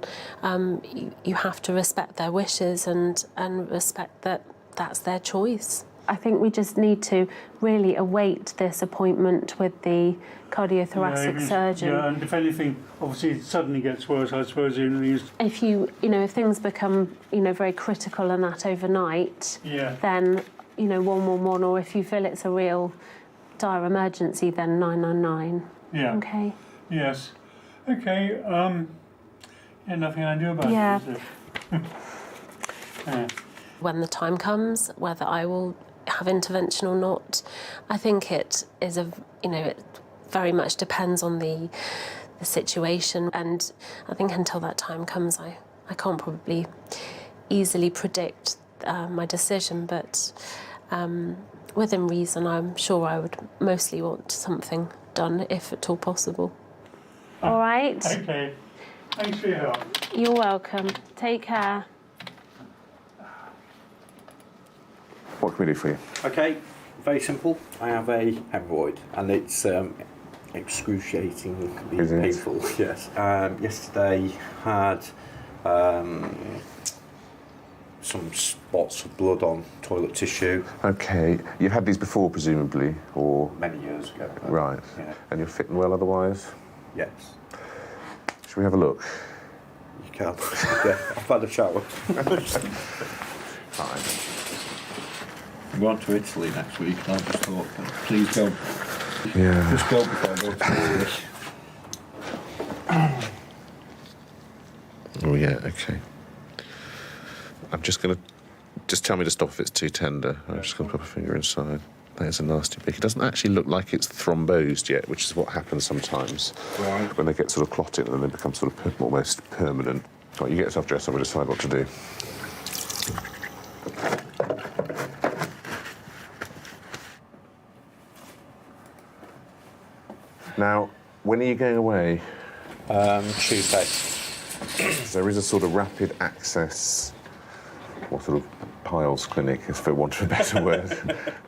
you have to respect their wishes and respect that that's their choice. I think we just need to really await this appointment with the cardiothoracic surgeon. Yeah, and if anything, obviously it suddenly gets worse, I suppose. If things become, very critical and that overnight, then, 111, or if you feel it's a real dire emergency, then 999. Yeah. Okay. Yes. Okay. Nothing I can do about it, is there? Yeah. When the time comes, whether I will have intervention or not, I think it is it very much depends on the situation, and I think until that time comes, I can't probably easily predict my decision, but within reason, I'm sure I would mostly want something done, if at all possible. All right? Okay. Thanks for your help. You're welcome. Take care. What can we do for you? Okay, very simple. I have a hemorrhoid, and it's excruciatingly painful. Yes. Yesterday had some spots of blood on toilet tissue. Okay, you've had these before, presumably, or many years ago. Right. Yeah. And you're fitting well otherwise? Yes. Should we have a look? You can. Yeah, I've had a shower. Fine. I'm going to Italy next week, and I just thought, please go. Yeah. Just go before I go to Italy. Oh yeah, okay. I'm just going to... Just tell me to stop if it's too tender. I'm just going to put my finger inside. That is a nasty pick. It doesn't actually look like it's thrombosed yet, which is what happens sometimes. Right. When they get sort of clotted and then they become sort of almost permanent. Right, you get yourself dressed and we'll decide what to do. Now, when are you going away? Tuesday. There is a sort of rapid access, or sort of piles clinic, if for want of a better word,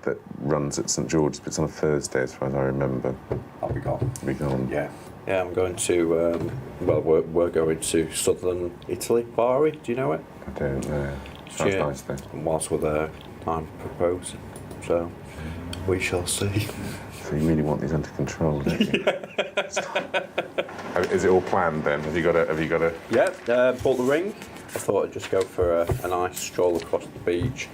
that runs at St George's, but it's on a Thursday, as far as I remember. I'll be gone. Be gone. Yeah. Yeah, I'm going to, we're going to southern Italy, Bari, do you know it? I don't know. Sounds nice there. And whilst we're there, I'm proposing, so we shall see. So you really want these under control, don't you? Is it all planned then? Have you got a? Yeah, bought the ring. I thought I'd just go for a nice stroll across the beach,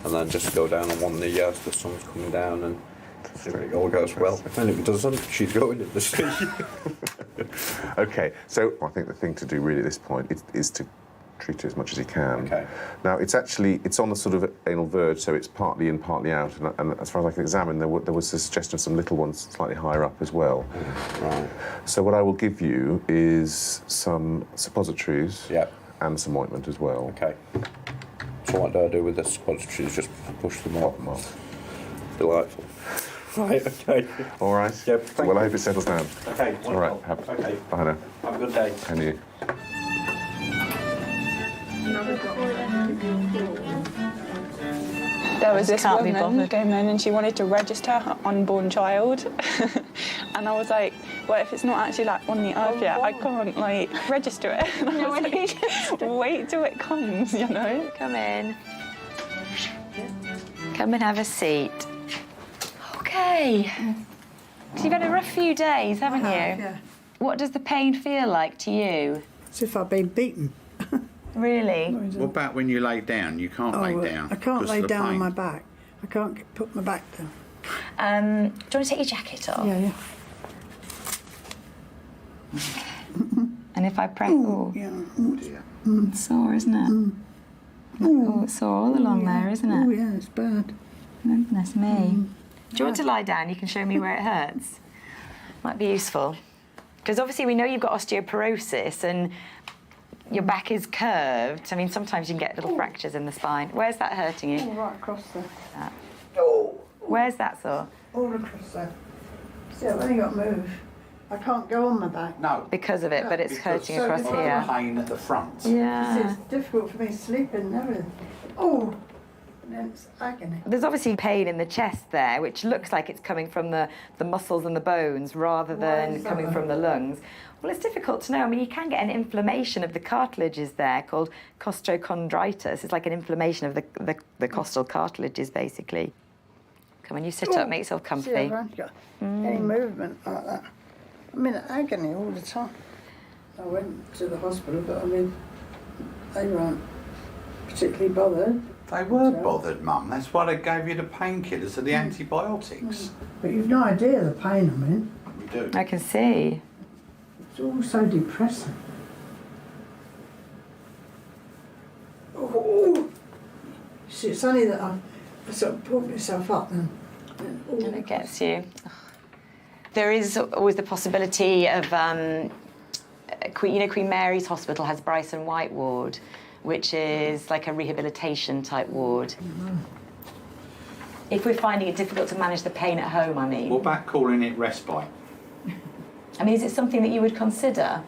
and then just go down on one knee as the sun's coming down, and if it all goes well. And if it doesn't, she's going in the sea. Okay, so I think the thing to do really at this point is to treat it as much as you can. Okay. Now, it's on the sort of anal verge, so it's partly in, partly out, and as far as I can examine, there was a suggestion of some little ones slightly higher up as well. Right. So what I will give you is some suppositories. Yeah. And some ointment as well. Okay. So what do I do with the suppositories? Just push them off? Delightful. Right, okay. All right. Yeah, well, I hope it settles down. Okay, wonderful. All right. Okay. Bye now. Have a good day. And you. There was this Can't be woman bothered. came in and she wanted to register her unborn child And I was like, well, if it's not actually like on the earth yet, I can't like register it. And I was like, wait till it comes, you know? Come in. Come and have a seat. Okay. So you've had a rough few days, haven't you? Yeah. What does the pain feel like to you? As if I've been beaten. Really? What about when you lay down? You can't lay down. I can't 'cause lay of the down on pain. my back. I can't put my back down. Do you want to take your jacket off? Yeah. And if I press... Oh, yeah. It's sore, isn't it? Oh, it's sore all along there, isn't it? Oh, yeah, it's bad. Goodness me. Do you want to lie down? You can show me where it hurts. Might be useful. Because obviously we know you've got osteoporosis and your back is curved. I mean, sometimes you can get little fractures in the spine. Where's that hurting you? Oh, right across there. Where's that sore? All across there. See, I've only got to move. I can't go on my back. No. Because of it, but it's hurting across I've got here. pain at the front. Yeah. It's difficult for me to sleep in and everything. Oh, and then it's agony. There's obviously pain in the chest there, which looks like it's coming from the muscles and the bones rather than coming from the lungs. Well, it's difficult to know. I mean, you can get an inflammation of the cartilages there called costochondritis. It's like an inflammation of the costal cartilages, basically. Come on, you sit up, make yourself comfy. See, I've only got any movement like that. I'm in agony all the time. I went to the hospital, but I mean, they weren't particularly bothered. They were bothered, Mum. That's why they gave you the painkillers and the antibiotics. But you've no idea the pain I'm in. We do. I can see. It's all so depressing. Oh, see, it's only that I sort of pulled myself up and it gets you. There is always the possibility of, Queen Mary's Hospital has Bryson White ward, which is like a rehabilitation type ward. If we're finding it difficult to manage the pain at home, I mean. What about calling it respite? I mean, is it something that you would consider?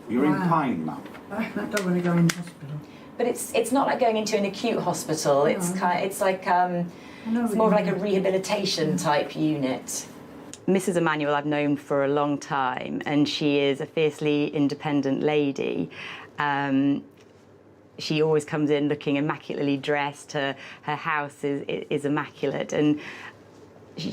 You're in pain, Mum. I don't want to go in hospital. But it's not like going into an acute hospital. It's it's like it's more of like a rehabilitation type unit. Mrs. Emanuel I've known for a long time, and she is a fiercely independent lady. She always comes in looking immaculately dressed. Her house is immaculate, and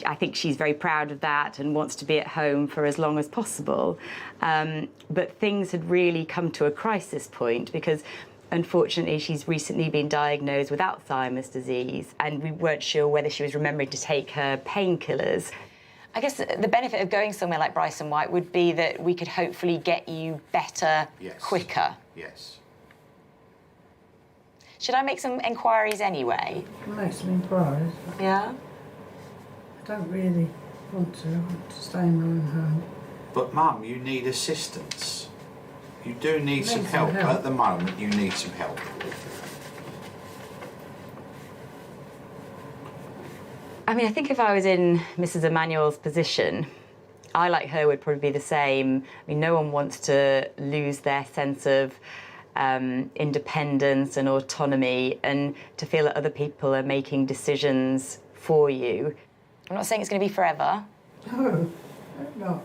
I think she's very proud of that and wants to be at home for as long as possible. But things had really come to a crisis point because unfortunately she's recently been diagnosed with Alzheimer's disease, and we weren't sure whether she was remembering to take her painkillers. I guess the benefit of going somewhere like Bryson White would be that we could hopefully get you better quicker. Yes. Should I make some enquiries anyway? Make some inquiries. Yeah? I don't really want to. I want to stay in my own home. But, Mum, you need assistance. You do need some help. At the moment, you need some help. I mean, I think if I was in Mrs. Emanuel's position, I, like her, would probably be the same. I mean, no one wants to lose their sense of independence and autonomy, and to feel that other people are making decisions for you. I'm not saying it's going to be forever. No, no.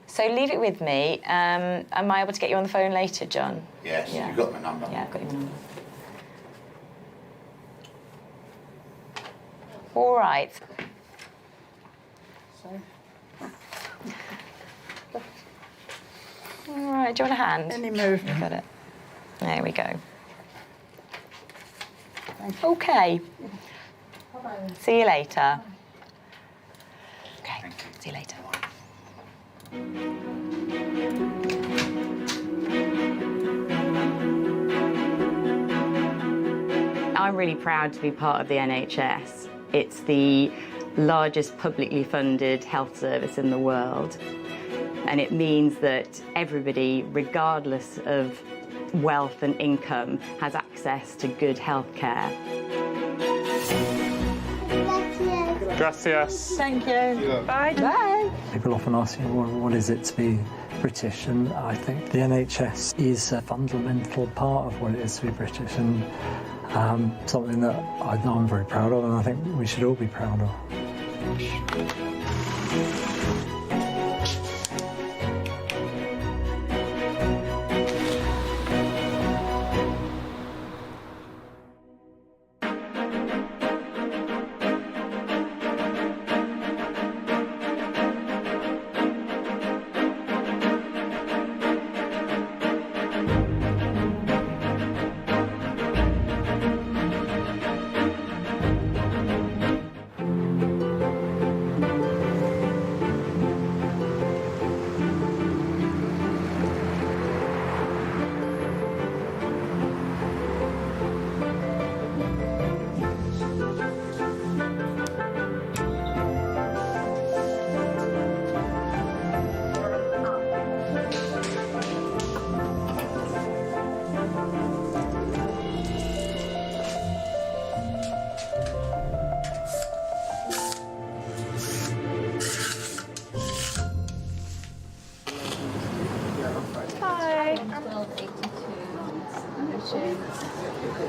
So leave it with me. Am I able to get you on the phone later, John? Yes, Yeah. you've got my number. Yeah, I've got your number. All right. All right, do you want a hand? Any movement. Got it. There we go. Okay. See you later. Okay, see you later. I'm really proud to be part of the NHS. It's the largest publicly funded health service in the world. And it means that everybody, regardless of wealth and income, has access to good health care. Gracias. Thank you. Bye. Bye. People often ask, what is it to be British? And I think the NHS is a fundamental part of what it is to be British, and something that I'm very proud of, and I think we should all be proud of.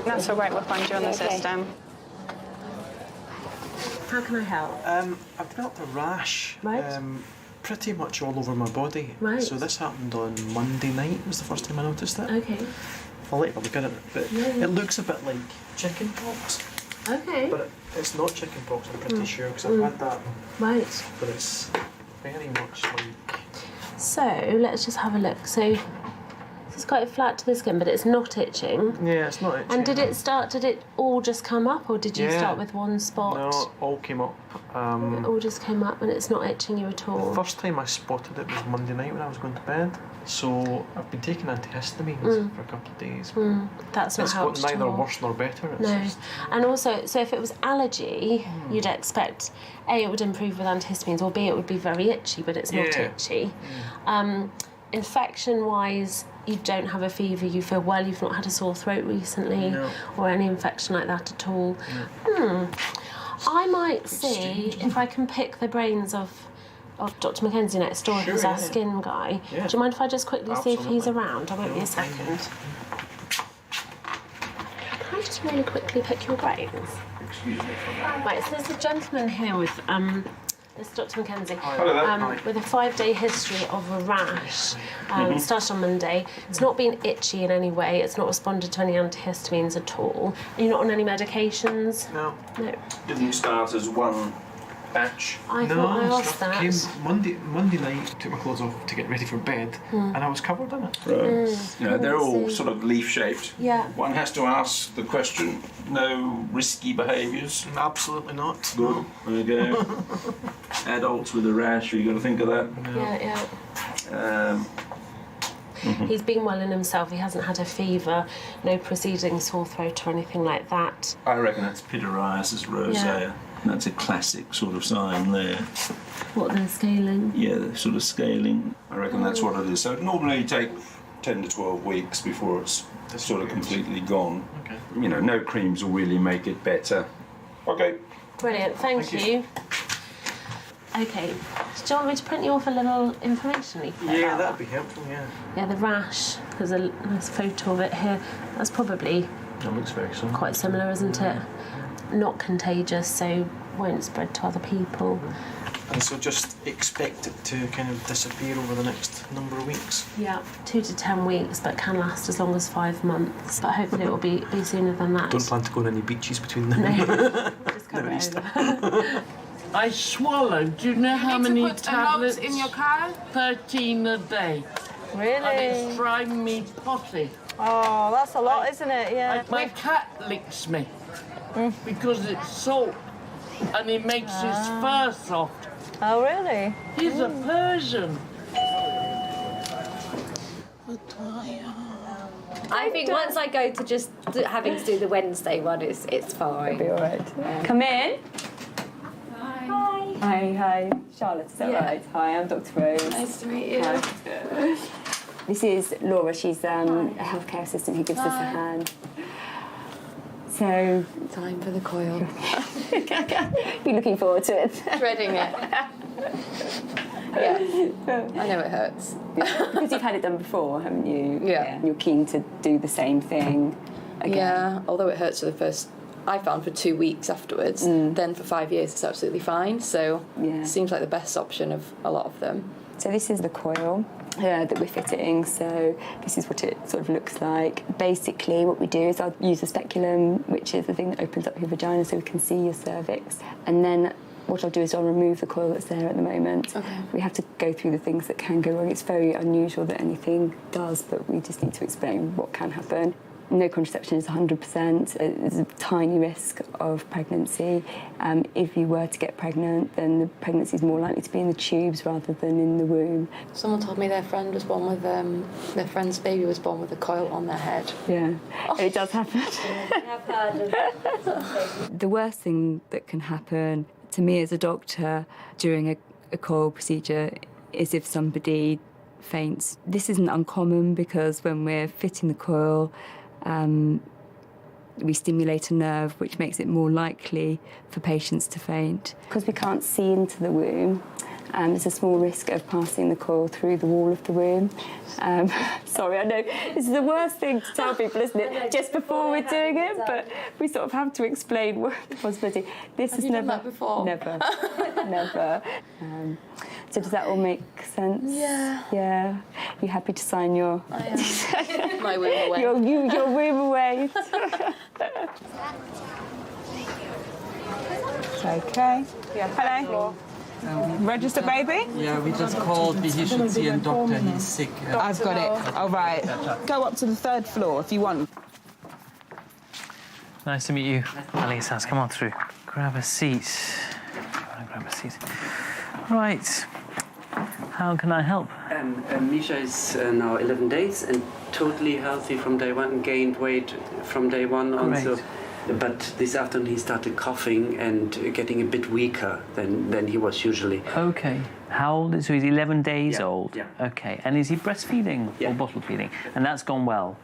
That's all right, we'll find you on the system. How can I help? I've developed a rash. Right. Pretty much all over my body. Right. So this happened on Monday night, was the first time I noticed it. Okay. I'll let you look at it, but Yeah. it looks a bit like chicken pox. Okay. But it's not chicken pox, I'm pretty sure, because I've had that. Right. But it's very much like... So, let's just have a look. So, it's quite flat to the skin, but it's not itching. Yeah, it's not itching. And did it all just come up, or did you start with one spot? No, it all came up. It all just came up and it's not itching you at all? The first time I spotted it was Monday night when I was going to bed. So I've been taking antihistamines for a couple of days. That's not helped It's got neither at all. worse nor better. It's No. just, And also, so if it was allergy, you'd expect, A, it would improve with antihistamines, or B, it would be very itchy, but it's not Yeah. itchy. Infection-wise, you don't have a fever, you feel well, you've not had a sore throat recently, No. or any infection like that at all. I might see if I can pick the brains of Dr. Mackenzie next door, Sure, who's our yeah. skin guy. Yeah. Do you mind if I just quickly see if he's Absolutely. around? I won't be a second. Can I just really quickly pick your brains? Excuse me for that. Right, so there's a gentleman here with this is Dr. Mackenzie, Hello there. Hi. with a 5-day history of a rash. It started on Monday. It's not been itchy in any way. It's not responded to any antihistamines at all. Are you not on any medications? No. No. Didn't start as one batch. I thought I asked that. Came Monday night, took my clothes off to get ready for bed, and I was covered in it. Right. You know, they're all see. sort of leaf-shaped. Yeah. One has to ask the question, no risky behaviours? Absolutely not. Good. There you go. Adults with a rash, you got to think of that. Yeah. He's been well in himself. He hasn't had a fever, no preceding sore throat or anything like that. I reckon that's pityriasis rosea. Yeah. That's a classic sort of sign there. What, they're scaling? Yeah, the sort of scaling. I reckon that's what it is. So it normally take 10 to 12 weeks before it's sort of completely gone. Okay. You know, no creams will really make it better. Okay. Brilliant, thank you. Okay, do you want me to print you off a little information leaflet? Yeah, that'd be helpful, yeah. Yeah, the rash, there's a nice photo of it here. That's probably It looks very similar. quite similar, isn't it? Not contagious, so won't spread to other people. And so just expect it to kind of disappear over the next number of weeks. Yeah, 2 to 10 weeks, but can last as long as 5 months. But hopefully it will be sooner than that. Don't plan to go on any beaches between them. No, just cover it over. I swallowed, do you know how many put tablets? a note in your car? 13 a day. Really? And it's driving me potty. Oh, that's a lot, isn't it? Yeah. My cat licks me because it's salt and it makes his fur soft. Oh, really? He's a Persian. I think once I go to just having to do the Wednesday one, it's fine. It'll be all right. Come in. Hi. Charlotte, is that right? Hi, I'm Dr. Rose. Nice to meet you. Hi. This is Laura. She's a healthcare assistant who gives us a hand. So... Time for the coil. You're looking forward to it. Dreading it. Yeah. I know it hurts. Because you've had it done before, haven't you? Yeah. And you're keen to do the same thing again. Yeah, although it hurts for the first I found for 2 weeks afterwards. Then for 5 years it's absolutely fine. So it seems like the best option of a lot of them. So this is the coil that we're fitting. So this is what it sort of looks like. Basically what we do is I'll use the speculum, which is the thing that opens up your vagina so we can see your cervix. And then what I'll do is I'll remove the coil that's there at the moment. We have to go through the things that can go wrong. It's very unusual that anything does, but we just need to explain what can happen. No contraception is 100%. There's a tiny risk of pregnancy. If you were to get pregnant, then the pregnancy is more likely to be in the tubes rather than in the womb. Someone told me their friend was born with their friend's baby was born with a coil on their head. Yeah, it does happen. I've heard of The worst thing that can happen to me as a doctor during a coil procedure is if somebody faints. This isn't uncommon because when we're fitting the coil, we stimulate a nerve, which makes it more likely for patients to faint. Because we can't see into the womb, there's a small risk of passing the coil through the wall of the womb. Sorry, I know this is the worst thing to tell people, isn't it? Just before we're doing it, but we sort of have to explain what the possibility. This Have is you never done that before? Never, never. So does that all make sense? Yeah. Yeah. You happy to sign your? I am. My womb away. Your womb away. Okay. Yeah. Hello. Register baby? Yeah, we just called. You should see a doctor. He's sick. I've got it. All right. Go up to the 3rd floor if you want. Nice to meet you. Alice, come on through. Grab a seat. Grab a seat. Right. How can I help? Misha is now 11 days and totally healthy from day one, gained weight from day one on. Great. So, but this afternoon he started coughing and getting a bit weaker than he was usually. Okay. How old is he? He's 11 days old? Yeah. Okay. And is he breastfeeding or bottle feeding? And that's gone well?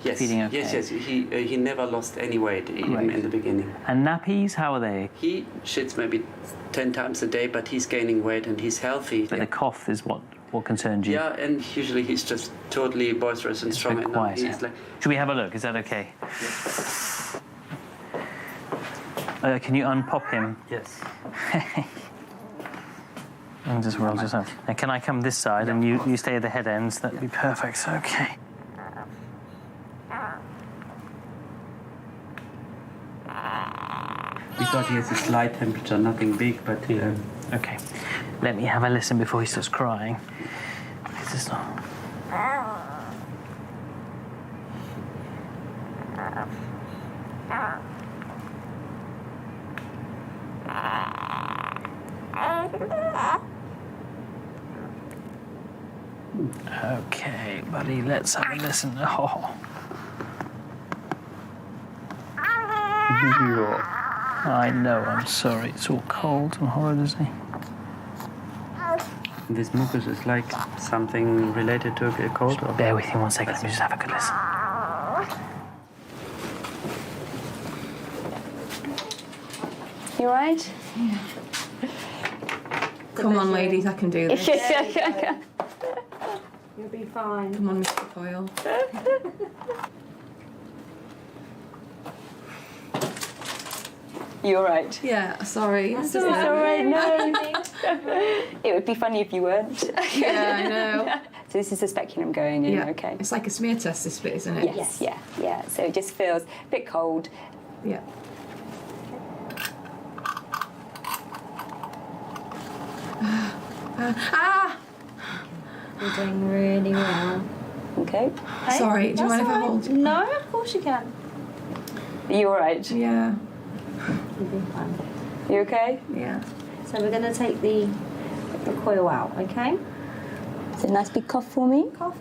Yes. Feeding okay? Yes. He never lost any weight even in the beginning. And nappies, how are they? He shits maybe 10 times a day, but he's gaining weight and he's healthy. But the cough is what concerns you? Yeah, and usually he's just totally boisterous and strong. And quiet, he's like... Should we have a look? Is that okay? Can you unpop him? Yes. And just roll yourself. Now, can I come this side and you stay at the head ends? That'd be perfect. Okay. We thought he has a slight temperature, nothing big, but... Okay. Let me have a listen before he starts crying. Because it's not... Okay, buddy, let's have a listen. Oh. I know, I'm sorry. It's all cold and horrid, isn't he? This mucus is like something related to a cold? Or? Bear with me 1 second, let me just have a good listen. You all right? Yeah. Come on, ladies, I can do this. You'll be fine. Come on, Mr. Coyle. You all right? Yeah, sorry. It's all right, no. It would be funny if you weren't. Yeah, I know. So this is the speculum going in, Yeah. okay? It's like a smear test, this bit, isn't it? Yes, yeah. So it just feels a bit cold. Yeah. You're doing really well. Okay. Hey, Sorry, do you mind if I hold? No, of course you can. Are you all right? Yeah. You'll be fine. You okay? Yeah. So we're going to take the coil out, okay? So a nice big cough for me. Cough.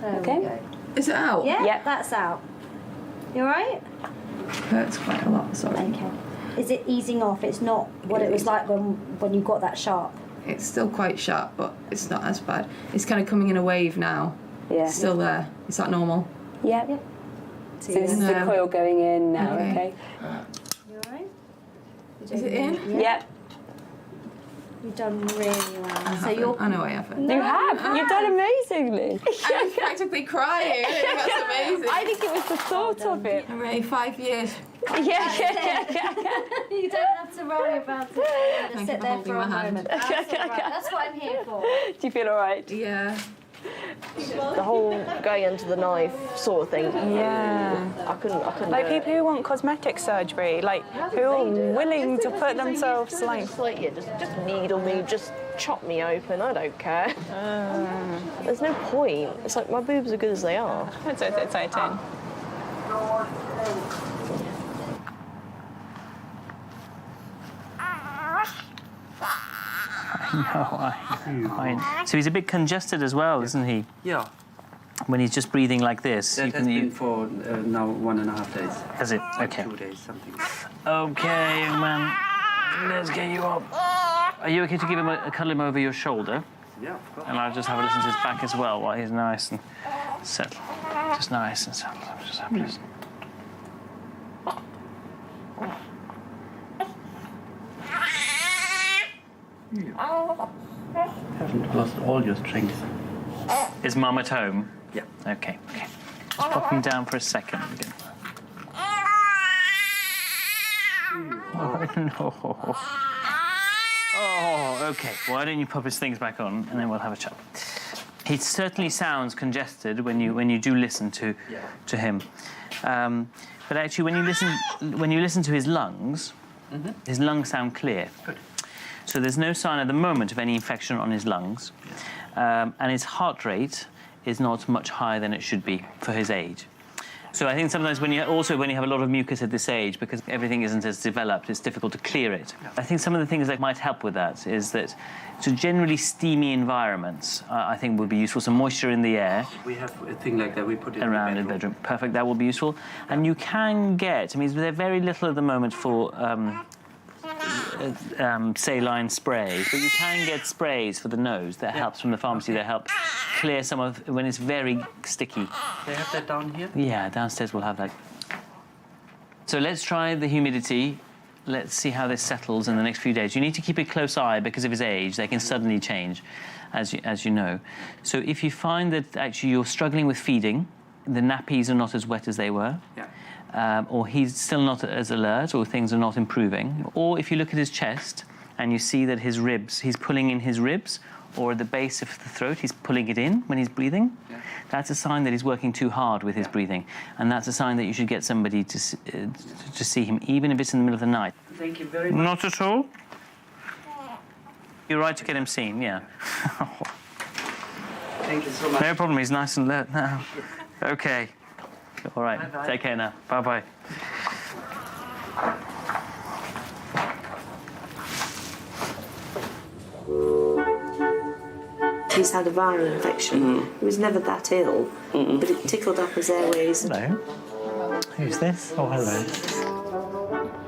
Okay. Is it out? Yeah, Yep. that's out. You all right? Hurts quite a lot, sorry. Okay. Is it easing off? It's not what it was like when you got that sharp? It's still quite sharp, but it's not as bad. It's kind of coming in a wave now. Yeah. It's still there. Is that normal? Yeah. Yep. So this is the coil going in now, okay? You all right? Is it in? Yep. You've done really well. So you're... I know I haven't. You have. You've done amazingly. I was practically crying. I think that's amazing. I think it was the thought of it. Hooray, 5 years. Yeah. You don't have to worry about it. Just Thank sit you for there holding for a my hand. moment. That's, all right. That's what I'm here for. Do you feel all right? Yeah. The whole going into the knife sort of thing. Yeah. I couldn't. Like do it. people who want cosmetic surgery, like who are willing to put themselves like. Just like yeah, just needle me, just chop me open. I don't care. There's no point. It's like my boobs are good as they are. It's exciting. So he's a bit congested as well, isn't he? Yeah. When he's just breathing like this. That has been for now 1.5 days. Has it? Okay. 2 days, something. Okay, young man. Let's get you up. Are you okay to give him a cuddle him over your shoulder? Yeah, of course. And I'll just have a listen to his back as well while he's nice and settled. Just nice and settled. I'll just have a listen. Haven't lost all your strength. Is Mum at home? Yeah. Okay. Just pop him down for a second again. Oh, no. Oh, okay. Why don't you pop his things back on and then we'll have a chat. He certainly sounds congested when you do listen to him. But actually, when you listen to his lungs, his lungs sound clear. Good. So there's no sign at the moment of any infection on his lungs, and his heart rate is not much higher than it should be for his age. So I think sometimes when you have a lot of mucus at this age, because everything isn't as developed, it's difficult to clear it. Yeah. I think some of the things that might help with that is that, so generally steamy environments, I think would be useful. Some moisture in the air. We have a thing like that. We put it around the bedroom. Perfect. That will be useful. And you can get. I mean, they're very little at the moment for. Saline sprays, but you can get sprays for the nose that helps from the pharmacy that help clear some of when it's very sticky. They have that down here? Yeah, downstairs we'll have that. So let's try the humidity. Let's see how this settles in the next few days. You need to keep a close eye because of his age. They can suddenly change, as you know. So if you find that actually you're struggling with feeding, the nappies are not as wet as they were. Yeah. Or he's still not as alert, or things are not improving. Or if you look at his chest and you see that his ribs, he's pulling in his ribs, or at the base of the throat, he's pulling it in when he's breathing, that's a sign that he's working too hard with his breathing. And that's a sign that you should get somebody to see him, even if it's in the middle of the night. Thank you very much. Not at all. You're right to get him seen, yeah. Thank you so much. No problem, he's nice and alert now. Okay. All right, bye-bye. Take care now. Bye-bye. He's had a viral infection. He was never that ill, but it tickled up his airways. Hello. Who's this? Oh, hello.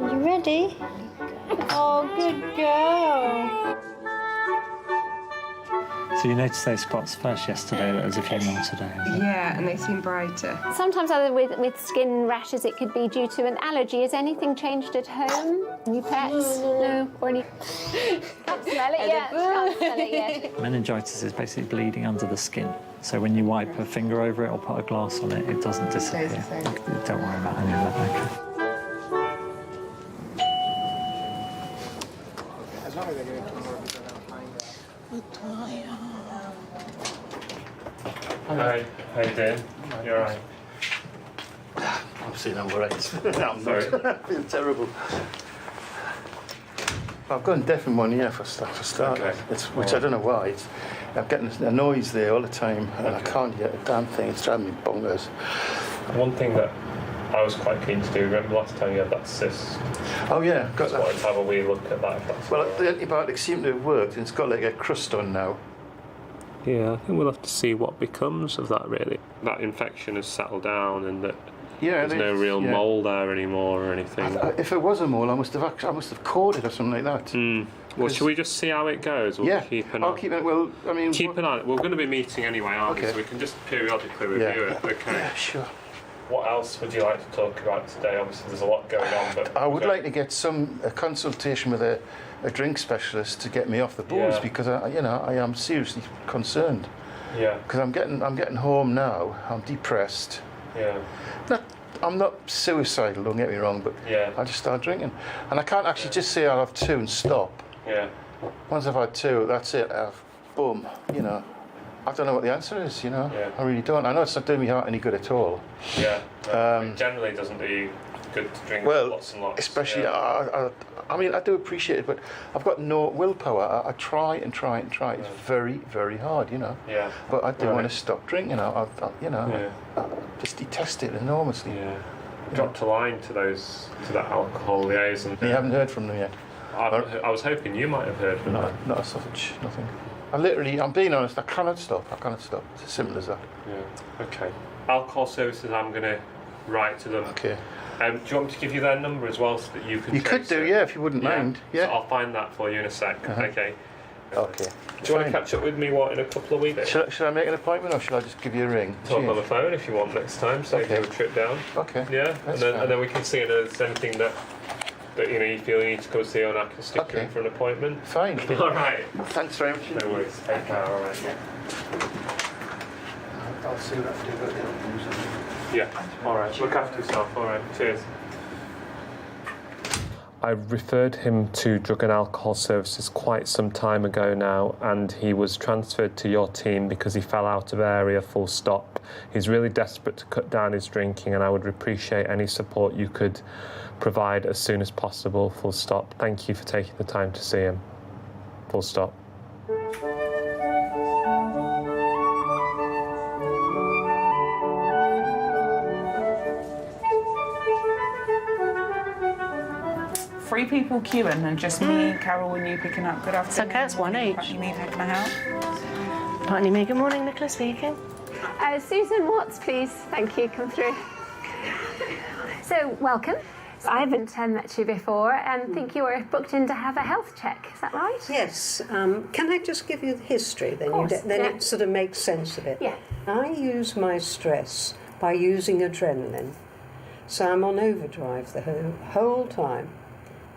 Are you ready? Oh, good girl. So you noticed those spots first yesterday, but there's a few more today. Yeah, and they seem brighter. Sometimes with skin rashes, it could be due to an allergy. Has anything changed at home? Any pets? No. Or any... Can't smell it yet. Can't smell it yet. Meningitis is basically bleeding under the skin. So when you wipe a finger over it or put a glass on it, it doesn't disappear. Don't worry about any of that, okay? Hi, how you doing? You alright? I'm saying I'm alright. I'm Sorry. not. I feel terrible. I've got a deaf in one ear for starters, Okay. which I don't know why. I'm getting a noise there all the time, and I can't get a damn thing. It's driving me bonkers. One thing that I was quite keen to do, remember last time you had that cyst? Oh yeah, got Just that. wanted to have a wee look at that. If that's Well, all the right. antibiotics seem to have worked, and it's got like a crust on now. Yeah, I think we'll have to see what becomes of that, really. That infection has settled down and that there's no real mole there anymore or anything. If it was a mole, I must have caught it or something like that. Well, should we just see how it goes? We'll keep an eye. I'll keep it. Well, I mean, keep an eye. We're going to be meeting anyway, aren't we? Okay. So we can just periodically review it. Okay. Yeah, sure. What else would you like to talk about today? Obviously, there's a lot going on, but I would like to get a consultation with a a drink specialist to get me off the booze because I am seriously concerned. Yeah. Because I'm getting home now. I'm depressed. Yeah. I'm not suicidal. Don't get me wrong, but I just start drinking, and I can't actually just say I'll have 2 and stop. Yeah. Once I've had 2, that's it. Boom. You know. I don't know what the answer is. You know. Yeah. I really don't. I know it's not doing me heart any good at all. Yeah. It generally doesn't do you good to drink lots and lots. Especially, I mean, I do appreciate it, but I've got no willpower. I try and try and try. It's very, very hard, you know. Yeah. But I do want to stop drinking. I just detest it enormously. Yeah. Dropped a line to that alcohol liaison. You haven't heard from them yet? I was hoping you might have heard from them. Not as such, nothing. I'm being honest, I cannot stop. It's as simple as that. Yeah. Okay. Alcohol services, I'm going to write to them. Okay. Do you want me to give you their number as well so that you can... You could do, if you wouldn't mind. Yeah. So I'll find that for you in a sec. Okay. Okay. Do you want to catch up with me, in a couple of weeks? Should I make an appointment or should I just give you a ring? Talk on the phone if you want next time, save you a trip down. Okay. Yeah, and then we can see if there's anything that you feel you need to go see, and I can stick you in for an appointment. Fine. All right. Thanks very much. No worries. Take care, all right. I'll see what I can do about the Yeah, all right. Look after yourself. All right. Cheers. I referred him to drug and alcohol services quite some time ago now, and he was transferred to your team because he fell out of area, full stop. He's really desperate to cut down his drinking, and I would appreciate any support you could provide as soon as possible, full stop. Thank you for taking the time to see him, full stop. Three people queuing and just me, Carol and you picking up. Good afternoon. It's okay, it's one each. Putney Mead, how can I help? Putney Mead, good morning, Nicola speaking. Susan Watts, please. Thank you, come through. So, welcome. I haven't met you before and think you were booked in to have a health check, is that right? Yes. Can I just give you the history then? It sort of makes sense of it. Yeah. I use my stress by using adrenaline. So I'm on overdrive the whole time.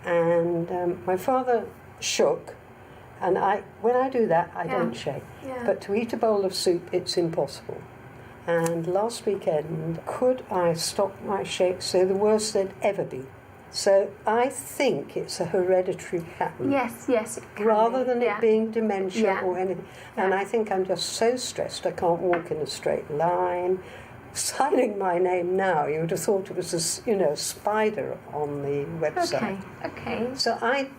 And my father shook, and when I do that, I don't shake. Yeah. But to eat a bowl of soup, it's impossible. And last weekend, could I stop my shakes? So the worst they'd ever be. So I think it's a hereditary pattern. Yes, it can rather be. than it being dementia or anything. Yeah. And I think I'm just so stressed I can't walk in a straight line. Signing my name now, you would have thought it was a spider on the website. Okay. So I,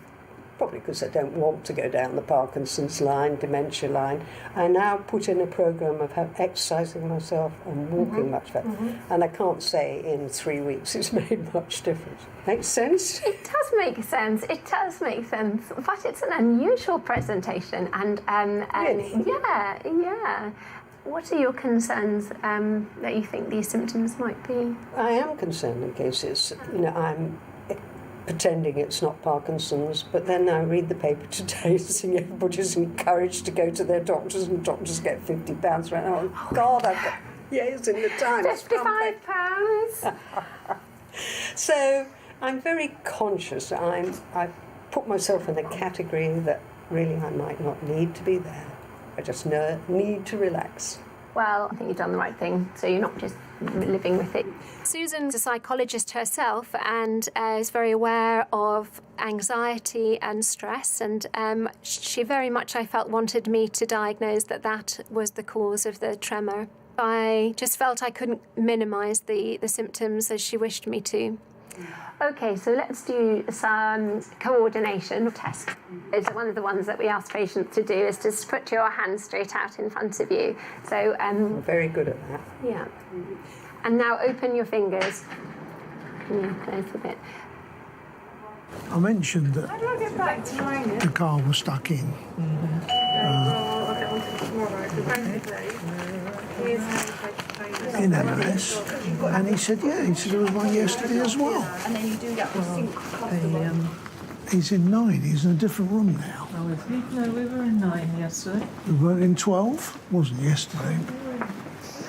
probably because I don't want to go down the Parkinson's line, dementia line, I now put in a programme of exercising myself and walking much better. And I can't say in 3 weeks it's made much difference. Makes sense? It does make sense. But it's an unusual presentation, and Really? yeah. What are your concerns that you think these symptoms might be? I am concerned in case I'm pretending it's not Parkinson's, but then I read the paper today saying everybody's encouraged to go to their doctors and doctors get £50 rent. Oh, God, I've got years in the Times. £55. So I'm very conscious. I've put myself in a category that really I might not need to be there. I just need to relax. Well, I think you've done the right thing, so you're not just living with it. Susan's a psychologist herself and is very aware of anxiety and stress, and she very much, I felt, wanted me to diagnose that was the cause of the tremor. I just felt I couldn't minimise the symptoms as she wished me to. Okay, so let's do some coordination tests. It's one of the ones that we ask patients to do is to put your hands straight out in front of you. So I'm very good at that. Yeah. And now open your fingers. Yeah, close a bit. I mentioned that How do I get back to mine? the car was stuck in. I'll get on to tomorrow. In M&S, and he said, yeah, there was one yesterday as well. And then you do get the sync. He's in 9, he's in a different room now. Oh, is he? No, we were in 9 yesterday. We weren't in 12, wasn't yesterday.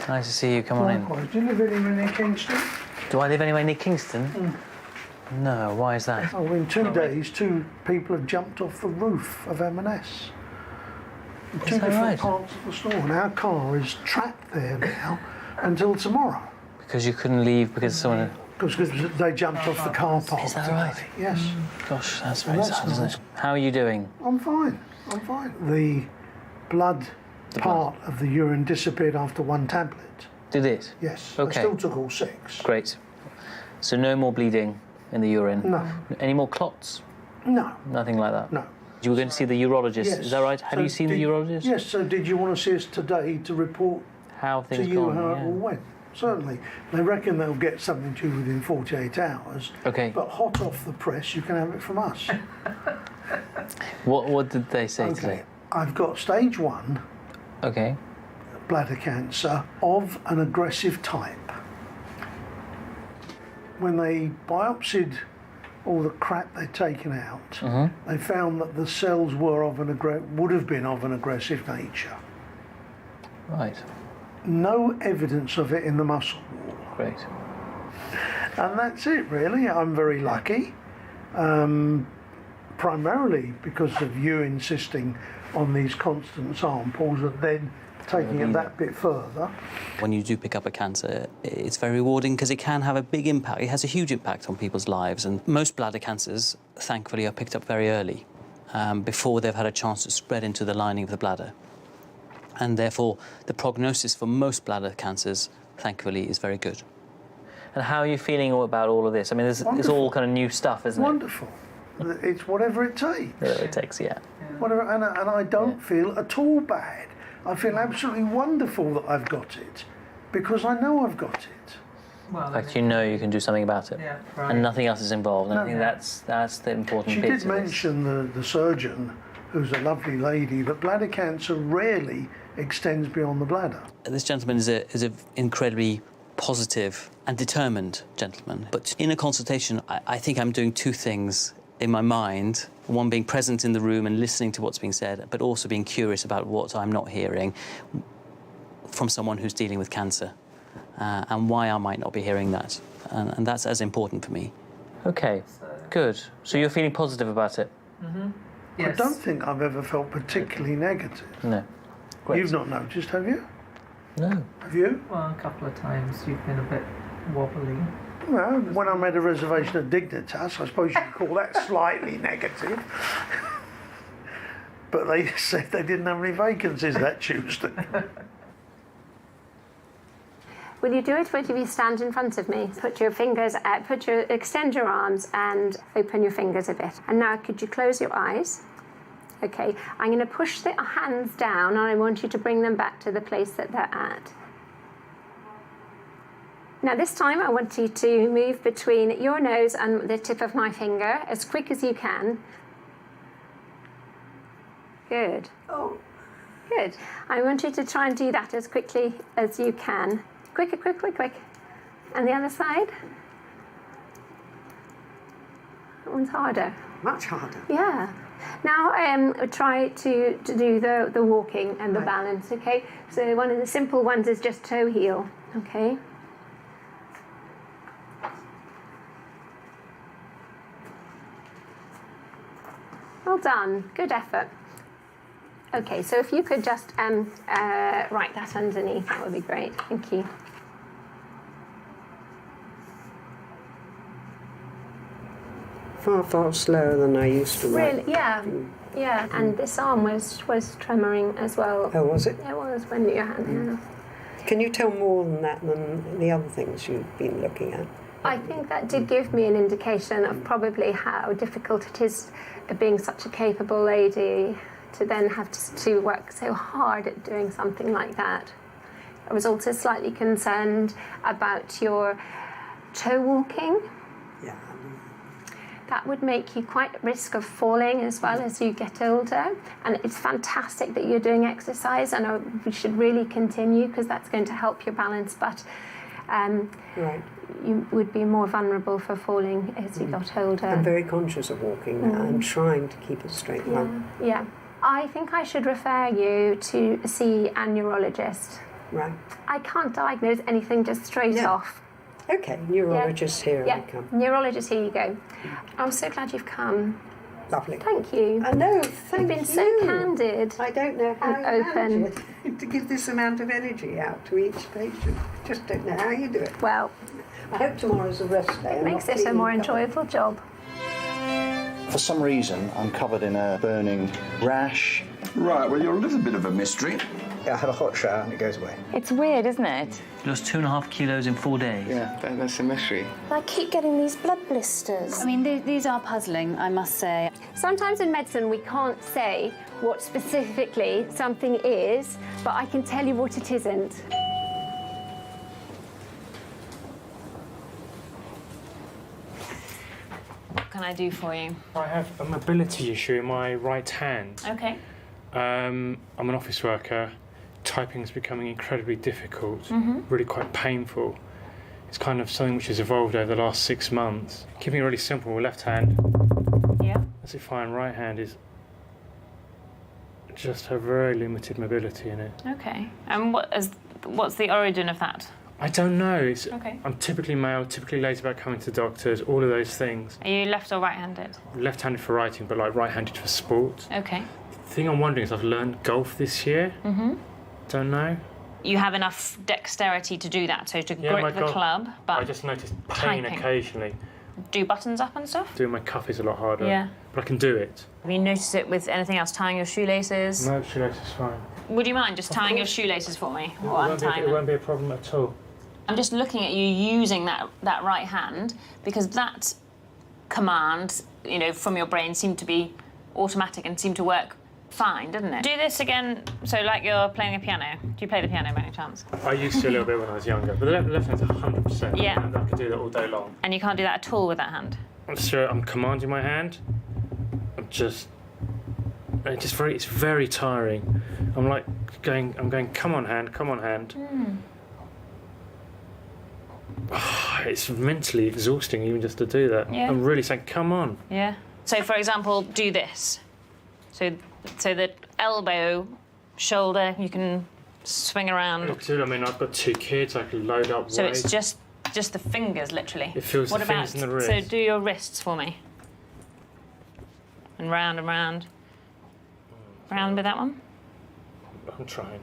Nice to see you. Come on in. Likewise. Do you live anywhere near Kingston? Do I live anywhere near Kingston? No, why is that? Oh, in 2 days, 2 people have jumped off the roof of M&S. In 2 different right? parts of the store, and our car is trapped there now until tomorrow. Because you couldn't leave because someone... Because they jumped off the car park. Is that right? Yes. Gosh, that's Well, very that's sad, isn't nice. it? How are you doing? I'm fine. I'm fine. The blood part of the urine disappeared after 1 tablet. Did it? Yes. Okay. I still took all 6. Great. So no more bleeding in the urine? No. Any more clots? No. Nothing like that? No. You were going to see the urologist, Yes. is that right? Have So you seen the urologist? Yes, so did you want to see us today to report How to things you gone? how it Yeah. all went? Certainly. They reckon they'll get something to you within 48 hours. Okay. But hot off the press, you can have it from us. What did they say today? I've got stage 1 Okay. bladder cancer of an aggressive type. When they biopsied all the crap they'd taken out, they found that the cells were would have been of an aggressive nature. Right. No evidence of it in the muscle wall. Great. And that's it, really. I'm very lucky, primarily because of you insisting on these constant samples and then taking it that bit further. When you do pick up a cancer, it's very rewarding because it can have a big impact. It has a huge impact on people's lives, and most bladder cancers, thankfully, are picked up very early, before they've had a chance to spread into the lining of the bladder. And therefore, the prognosis for most bladder cancers, thankfully, is very good. And how are you feeling about all of this? I mean, it's all kind of new stuff, isn't it? Wonderful. It's whatever it takes. Whatever it takes, yeah. Whatever, and I don't feel at all bad. I feel absolutely wonderful that I've got it, because I know I've got it. In fact, you know you can do something about it. Yeah, right. And nothing else is involved. And I No. think that's the important She bit. did mention the surgeon, who's a lovely lady, that bladder cancer rarely extends beyond the bladder. This gentleman is an incredibly positive and determined gentleman. But in a consultation, I think I'm doing 2 things in my mind. One being present in the room and listening to what's being said, but also being curious about what I'm not hearing from someone who's dealing with cancer, and why I might not be hearing that. And that's as important for me. Okay, good. So you're feeling positive about it? I don't think I've ever felt particularly negative. No. You've not noticed, have you? No. Have you? Well, a couple of times you've been a bit wobbly. Well, when I made a reservation at Dignitas, I suppose you could call that slightly negative. But they said they didn't have any vacancies that Tuesday. Will you do it? Will you stand in front of me? Put your fingers out, extend your arms and open your fingers a bit. And now could you close your eyes? Okay, I'm going to push the hands down and I want you to bring them back to the place that they're at. Now this time I want you to move between your nose and the tip of my finger as quick as you can. Good. Oh. Good. I want you to try and do that as quickly as you can. Quick, quick, quick, quick. And the other side. That one's harder. Much harder. Yeah. Now try to do the walking and the balance, okay? So one of the simple ones is just toe heel, okay? Well done, good effort. Okay, so if you could just write that underneath, that would be great, thank you. Far slower than I used to write. Really, yeah, yeah. And this arm was tremoring as well. Oh, was it? It was when your hand. Yeah. Can you tell more than that than the other things you've been looking at? I think that did give me an indication of probably how difficult it is, being such a capable lady, to then have to work so hard at doing something like that. I was also slightly concerned about your toe walking. Yeah. That would make you quite at risk of falling as well as you get older. And it's fantastic that you're doing exercise, and we should really continue because that's going to help your balance. But right. You would be more vulnerable for falling as you got older. I'm very conscious of walking now. I'm trying to keep a straight line. Yeah. I think I should refer you to see a neurologist. Right. I can't diagnose anything just straight off. Okay, neurologist here Yeah, I come. neurologist, here you go. I'm so glad you've come. Lovely. Thank you. I know, thank You've been so candid. I don't know how and you open. manage it, to give this amount of energy out to each patient. Just don't know how you do it. Well, I hope tomorrow's a rest day. it makes it a more enjoyable job. For some reason, I'm covered in a burning rash. Right, well, you're a little bit of a mystery. Yeah, I have a hot shower and it goes away. It's weird, isn't it? You lost 2.5 kilos in 4 days. Yeah, that's a mystery. I keep getting these blood blisters. I mean, these are puzzling, I must say. Sometimes in medicine we can't say what specifically something is, but I can tell you what it isn't. What can I do for you? I have a mobility issue in my right hand. Okay. I'm an office worker. Typing's becoming incredibly difficult, really quite painful. It's kind of something which has evolved over the last 6 months. Keeping it really simple, left hand. Yeah. That's it fine. Right hand is just have very limited mobility in it. Okay. And what's the origin of that? I don't know. Okay. I'm typically male, typically late about coming to doctors, all of those things. Are you left or right-handed? Left-handed for writing, but like right-handed for sport. Okay. The thing I'm wondering is I've learned golf this year. Don't know. You have enough dexterity to do that, so to my grip the golf- club, but I just noticed pain typing. occasionally. Do buttons up and stuff? Doing my cuff is a lot harder. Yeah. But I can do it. Have you noticed it with anything else? Tying your shoelaces? No, shoelace is fine. Would you mind just tying your shoelaces for me? Or untying It them? won't be a problem at all. I'm just looking at you using that right hand because that command, from your brain seemed to be automatic and seemed to work fine, didn't it? Do this again, so like you're playing a piano. Do you play the piano by any chance? I used to a little bit when I was younger, but the left hand's 100%. Yeah. I could do that all day long. And you can't do that at all with that hand? I'm commanding my hand. It's very tiring. I'm going, come on hand, come on hand. It's mentally exhausting even just to do that. Yeah. I'm really saying, come on. Yeah. So, for example, do this. So the elbow, shoulder, you can swing around. I mean, I've got 2 kids. I can load up. So weight. it's just the fingers, literally. It feels what the about, fingers and the wrist. So do your wrists for me. And round and round. Round with that one. I'm trying.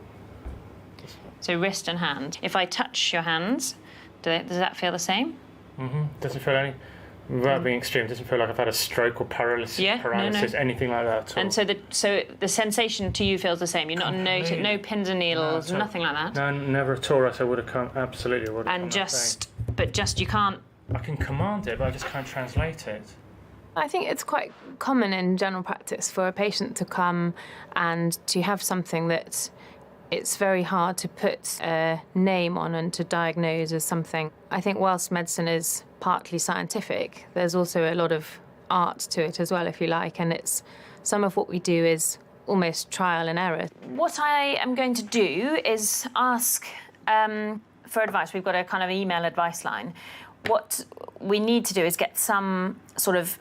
So wrist and hand. If I touch your hands, does that feel the same? Doesn't feel any. Without being extreme, doesn't feel like I've had a stroke or paralysis, anything like that at all. And so the sensation to you feels the same. You're not no pins and needles, nothing like that. No, never at all. Else I would have come. Absolutely would have. And just you can't. I can command it, but I just can't translate it. I think it's quite common in general practice for a patient to come and to have something that it's very hard to put a name on and to diagnose as something. I think whilst medicine is partly scientific, there's also a lot of art to it as well, if you like, and it's some of what we do is almost trial and error. What I am going to do is ask for advice. We've got a kind of email advice line. What we need to do is get some sort of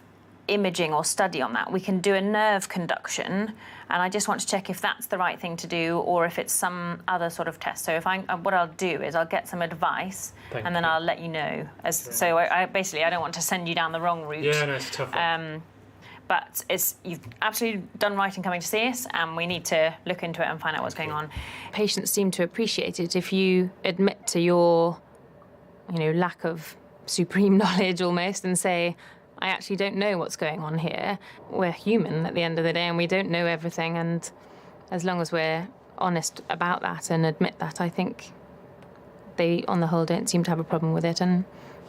imaging or study on that. We can do a nerve conduction, and I just want to check if that's the right thing to do or if it's some other sort of test. So what I'll do is I'll get some advice and then I'll let you know. So I basically, I don't want to send you down the wrong route. Yeah, no, it's a tough one. But you've absolutely done right in coming to see us, and we need to look into it and find out what's going on. Patients seem to appreciate it if you admit to your, lack of supreme knowledge almost and say, I actually don't know what's going on here. We're human at the end of the day and we don't know everything, and as long as we're honest about that and admit that, I think they, on the whole, don't seem to have a problem with it, and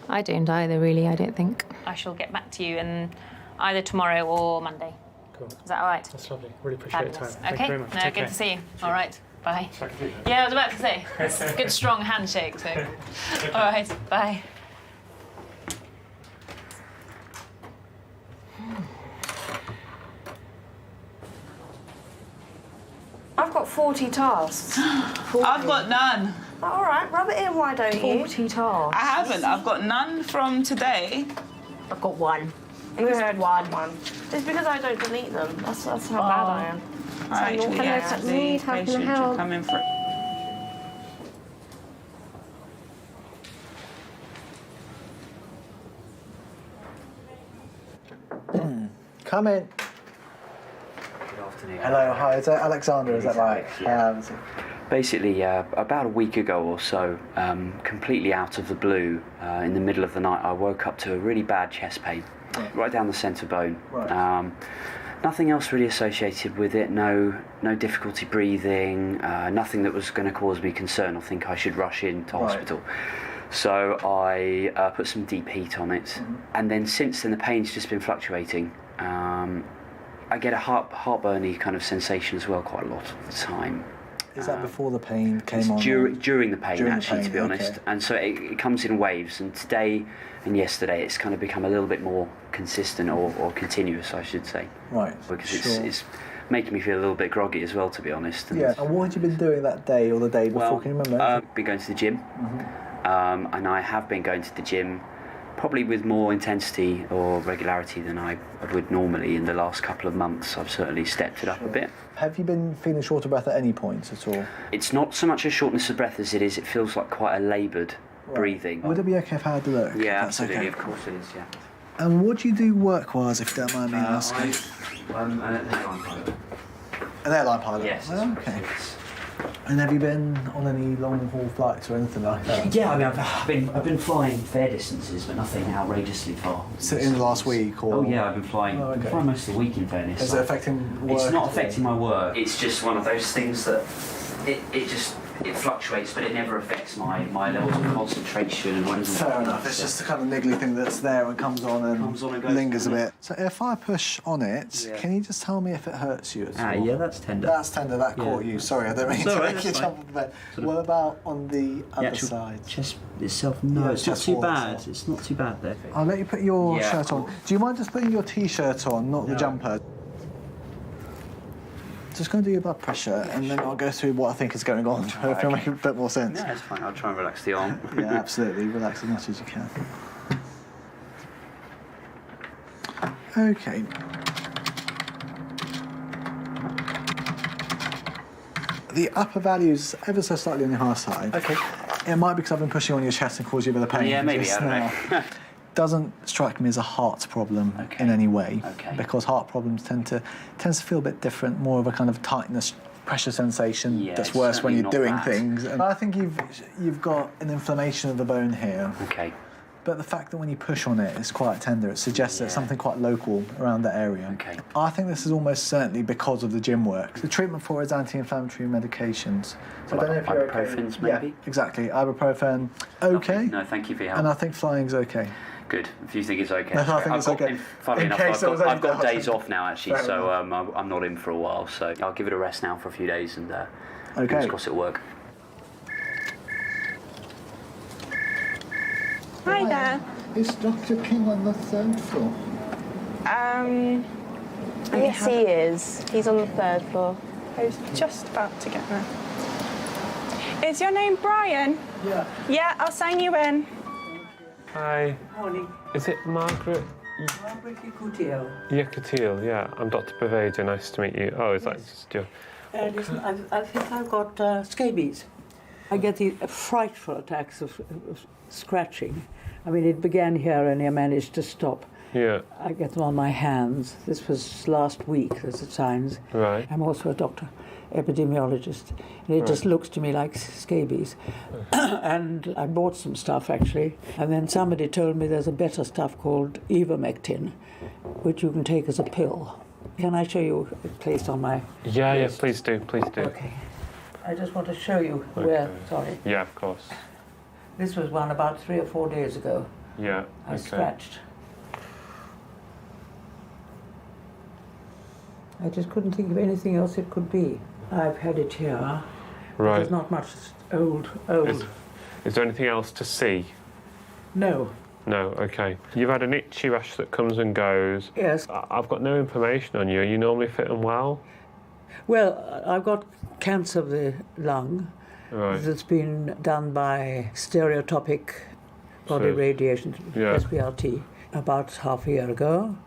I don't either, really, I don't think. I shall get back to you in either tomorrow or Monday. Cool. Is that all right? That's lovely. Really appreciate your time. Fabulous. Thank you very much. No, Take good care. to see you. All right, bye. Yeah, I was about to say, it's a good strong handshake, so. All right, bye. I've got 40 tasks. 40. I've got none. All right, rub it in, why don't you? 40 tasks. I haven't. I've got none from today. I've got one. You had one. It's because I don't delete them. That's how bad I am. Actually, yes, the patient should come in for it. Come in. Good afternoon. Hello, hi. Is that Alexander? Is that right? Yeah. Basically, about a week ago or so, completely out of the blue, in the middle of the night, I woke up to a really bad chest pain, right down the centre bone. Right. Nothing else really associated with it. No difficulty breathing. Nothing that was going to cause me concern or think I should rush into hospital. So I put some deep heat on it, and then since then the pain's just been fluctuating. I get a heartburny kind of sensation as well quite a lot of the time. Is that before the pain came on? During the pain, actually, to be honest. Okay. And so it comes in waves, and today and yesterday it's kind of become a little bit more consistent or continuous, I should say. Right. Because Sure. it's making me feel a little bit groggy as well, to be honest. And Yeah. And what had you been doing that day or the day before? Well, Can you remember? I've been going to the gym, and I have been going to the gym probably with more intensity or regularity than I would normally. In the last couple of months, I've certainly stepped it up a bit. Have you been feeling short of breath at any point at all? It's not so much a shortness of breath as it feels like quite a laboured breathing. Would it be okay if I had a look? Yeah, That's absolutely, okay. of course it is, yeah. And what do you do work-wise, if you don't mind me asking? I'm an airline pilot. An airline pilot? Yes. Oh, okay. And have you been on any long-haul flights or anything like that? Yeah, I mean, I've been flying fair distances, but nothing outrageously far. So in the last week, or? Oh yeah, I've been flying. Oh, okay. I've been flying most of the week, in fairness. Is it affecting work? It's not affecting my work. It's just one of those things that it fluctuates, but it never affects my levels of concentration and whatever. Fair enough. It's just the kind of niggly thing that's there and comes on and goes, lingers a bit. So if I push on it, can you just tell me if it hurts you at all? Yeah, that's tender. That's tender. That caught you. Sorry, I don't mean to make you jump on the bed. What about on the other side? Chest itself, no, it's not chest too wall bad. itself. It's not too bad there. I'll let you put your Yeah, shirt on. Do you mind just putting your t-shirt on, not the jumper? Just going to do your blood pressure, and then I'll go through what I think is going on. If it'll make a bit more sense. Yeah, it's fine. I'll try and relax the arm. Yeah, absolutely. Relax as much as you can. Okay. The upper value's ever so slightly on the high side. Okay. It might be because I've been pushing on your chest and caused you a bit of pain. Yeah, maybe. just I don't now. know. Doesn't strike me as a heart problem in any way, because heart problems tends to feel a bit different, more of a kind of tightness, pressure sensation that's worse when you're doing things. And I think you've got an inflammation of the bone here. Okay. But the fact that when you push on it, it's quite tender. It suggests that it's something quite local around that area. Okay. I think this is almost certainly because of the gym work. The treatment for it is anti-inflammatory medications. So I don't know if you're ibuprofens, maybe? Yeah, exactly. Ibuprofen, okay. No, thank you for your help. And I think flying's okay. Good. If you think it's okay. No, I think it's okay. Funnily In enough, case there was I've got any doubt. days off now, actually, Fair so I'm not in for a while. So I'll give it a rest now for a few days, and fingers crossed it'll work. Hi there. Is Dr. King on the third floor? Yes, he is. He's on the third floor. I was just about to get there. Is your name Brian? Yeah. Yeah, I'll sign you in. Hi. Morning. Is it Margaret? Margaret Yekutiel. Yekutiel, yeah. I'm Dr. Paveja. Nice to meet you. Oh, is that just your... Listen, I think I've got scabies. I get these frightful attacks of scratching. I mean, it began here and I managed to stop. Yeah. I get them on my hands. This was last week, there's the signs. Right. I'm also a doctor, epidemiologist. And it just looks to me like scabies. And I bought some stuff, actually. And then somebody told me there's a better stuff called ivermectin, which you can take as a pill. Can I show you a place on my... Yeah, please do, please do. Okay. I just want to show you where... Sorry. Yeah, of course. This was one about 3 or 4 days ago. Yeah, I scratched. I just couldn't think of anything else it could be. I've had it here. Right. There's not much old. Is there anything else to see? No. No, okay. You've had an itchy rash that comes and goes. Yes. I've got no information on you. Are you normally fit and well? Well, I've got cancer of the lung. Right. That's been done by stereotopic body radiation, SBRT, about half a year ago.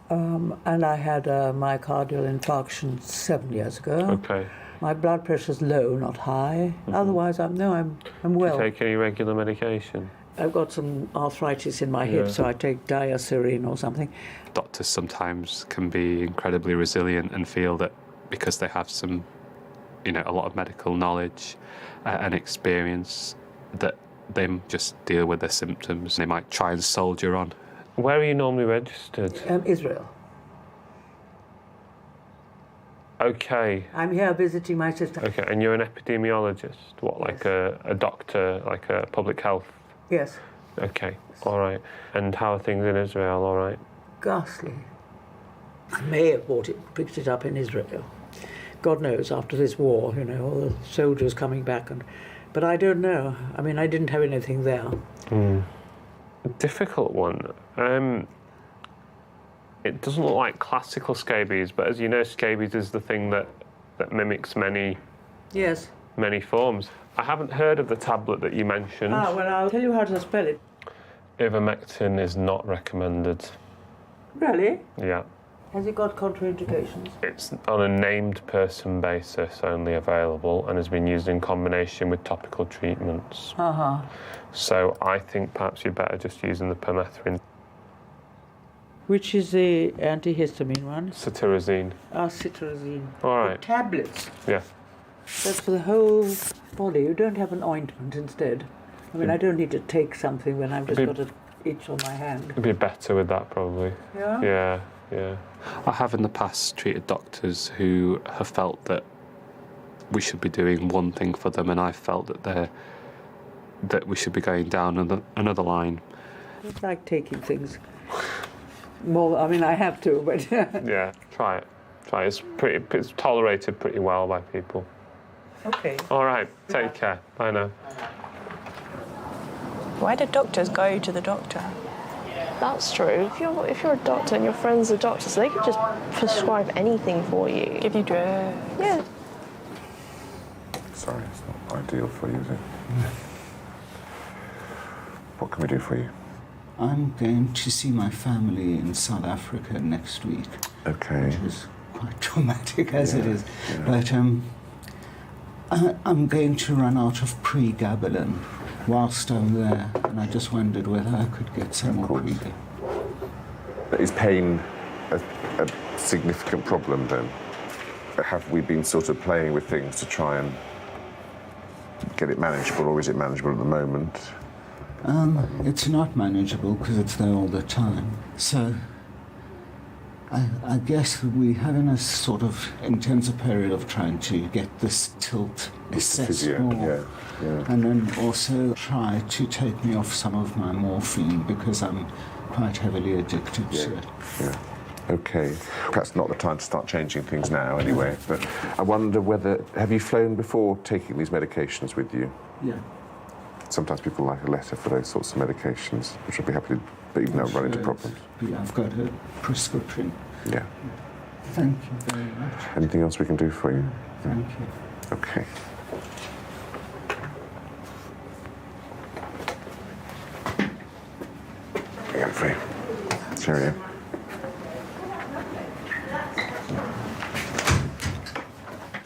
And I had a myocardial infarction 7 years ago. Okay. My blood pressure's low, not high. Otherwise, I'm well. Do you take any regular medication? I've got some arthritis in my hip, so I take diacerin or something. Doctors sometimes can be incredibly resilient and feel that because they have some, a lot of medical knowledge and experience, that they just deal with their symptoms. They might try and soldier on. Where are you normally registered? Israel. Okay. I'm here visiting my sister. Okay, and you're an epidemiologist? What, like a doctor, like a public health? Yes. Okay, all right. And how are things in Israel, all right? Ghastly. I may have picked it up in Israel. God knows, after this war, all the soldiers coming back. But I don't know. I mean, I didn't have anything there. A difficult one. It doesn't look like classical scabies, but as you know, scabies is the thing that mimics many forms. I haven't heard of the tablet that you mentioned. Well, I'll tell you how to spell it. Ivermectin is not recommended. Really? Yeah. Has it got contraindications? It's on a named person basis only available and has been used in combination with topical treatments. So I think perhaps you're better just using the permethrin. Which is the antihistamine one? Cetirizine. Cetirizine. All right. The tablets. Yeah. That's for the whole body. You don't have an ointment instead. I mean, I don't need to take something when I've just got an itch on my hand. It'd be better with that, probably. Yeah? Yeah. I have in the past treated doctors who have felt that we should be doing one thing for them, and I felt that we should be going down another line. It's like taking things more. I mean, I have to, but yeah, try it. It's tolerated pretty well by people. Okay. All right. Take care. Bye now. Why do doctors go to the doctor? That's true. If you're a doctor and your friends are doctors, they could just prescribe anything for you. Give you drugs. Yeah. Sorry, it's not ideal for you, is it? What can we do for you? I'm going to see my family in South Africa next week. Okay. Which is quite traumatic as it is. Yeah. But I'm going to run out of pregabalin whilst I'm there, and I just wondered whether I could get some more pregabalin. Is pain a significant problem then? Have we been sort of playing with things to try and get it manageable, or is it manageable at the moment? It's not manageable because it's there all the time. So I guess we're having a sort of intensive period of trying to get this tilt assessed more. Yeah. And then also try to take me off some of my morphine because I'm quite heavily addicted to it. Yeah. Okay. Perhaps not the time to start changing things now anyway, but I wonder have you flown before taking these medications with you? Yeah. Sometimes people like a letter for those sorts of medications, which I'd be happy to, but you've never run into problems. Yeah, I've got a prescription. Yeah. Thank you very much. Anything else we can do for you? Thank you. Okay. Here you go, for you. Cheerio.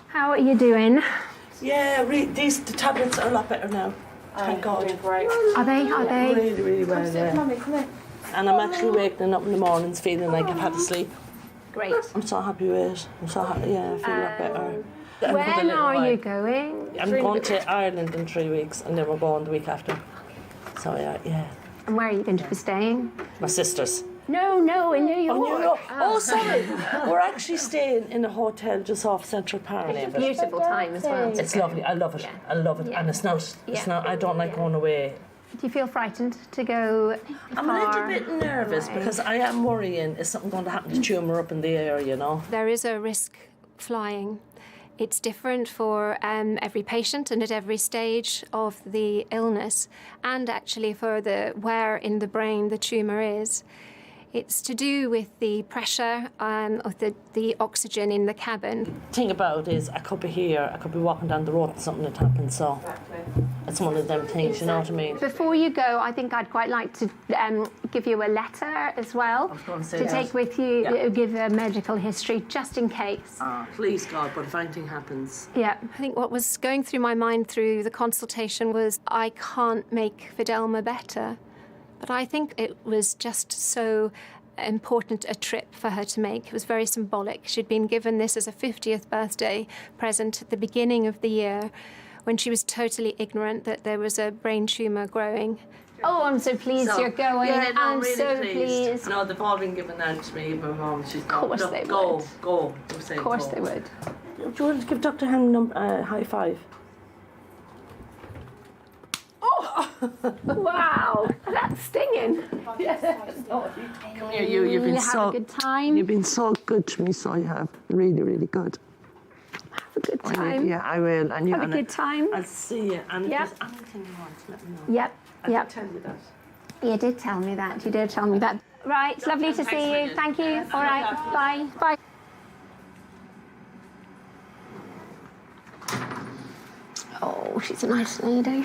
How are you doing? Yeah, the tablets are a lot better now. Thank God. Great. Are they? Really, really well, yeah. Mummy, come here. And I'm actually waking up in the mornings feeling like I've had a sleep. Great. I'm so happy with it. I'm so happy, yeah, I feel a lot better. When are you going? I'm going to Ireland in 3 weeks, and then we're going the week after. So, yeah. And where are you going to be staying? My sister's. No, in New York. Oh, New York. Oh, sorry. We're actually staying in a hotel just off Central Park. It's a beautiful time as well. It's lovely. I love it. Yeah. I love it. Yeah. And it's not. I don't like going away. Do you feel frightened to go I'm a little bit nervous because I am worrying, is something going to happen to tumour up in the air, you know? There is a risk flying. It's different for every patient and at every stage of the illness, and actually for where in the brain the tumour is. It's to do with the pressure of the oxygen in the cabin. The thing about it is I could be here, I could be walking down the road and something had happened, so It's one of them things, you know what I mean? Before you go, I think I'd quite like to give you a letter as well to take with you, give a medical history just in case. Please, God, but if anything happens. Yeah, I think what was going through my mind through the consultation was I can't make Fidelma better. But I think it was just so important a trip for her to make. It was very symbolic. She'd been given this as a 50th birthday present at the beginning of the year when she was totally ignorant that there was a brain tumour growing. Oh, I'm so pleased you're going. Yeah, no, I'm really so pleased. No, they've all been given out to me. My mum, she's gone. Of course they would. Go. Of course they would. Do you want to give Dr. Ham high five? Oh! Wow, that's stinging. Come here, you've been have a good time. You've been so good to me, so you have. Really, really good. Have a good time. Yeah, I will. And you have a good time. I'll see you. And if Yep. there's anything you want, let me know. Yep. I did tell you that. You did tell me that. You did tell me that. Right, it's lovely to see you. Thank you. All right, bye. Bye. Oh, she's a nice lady.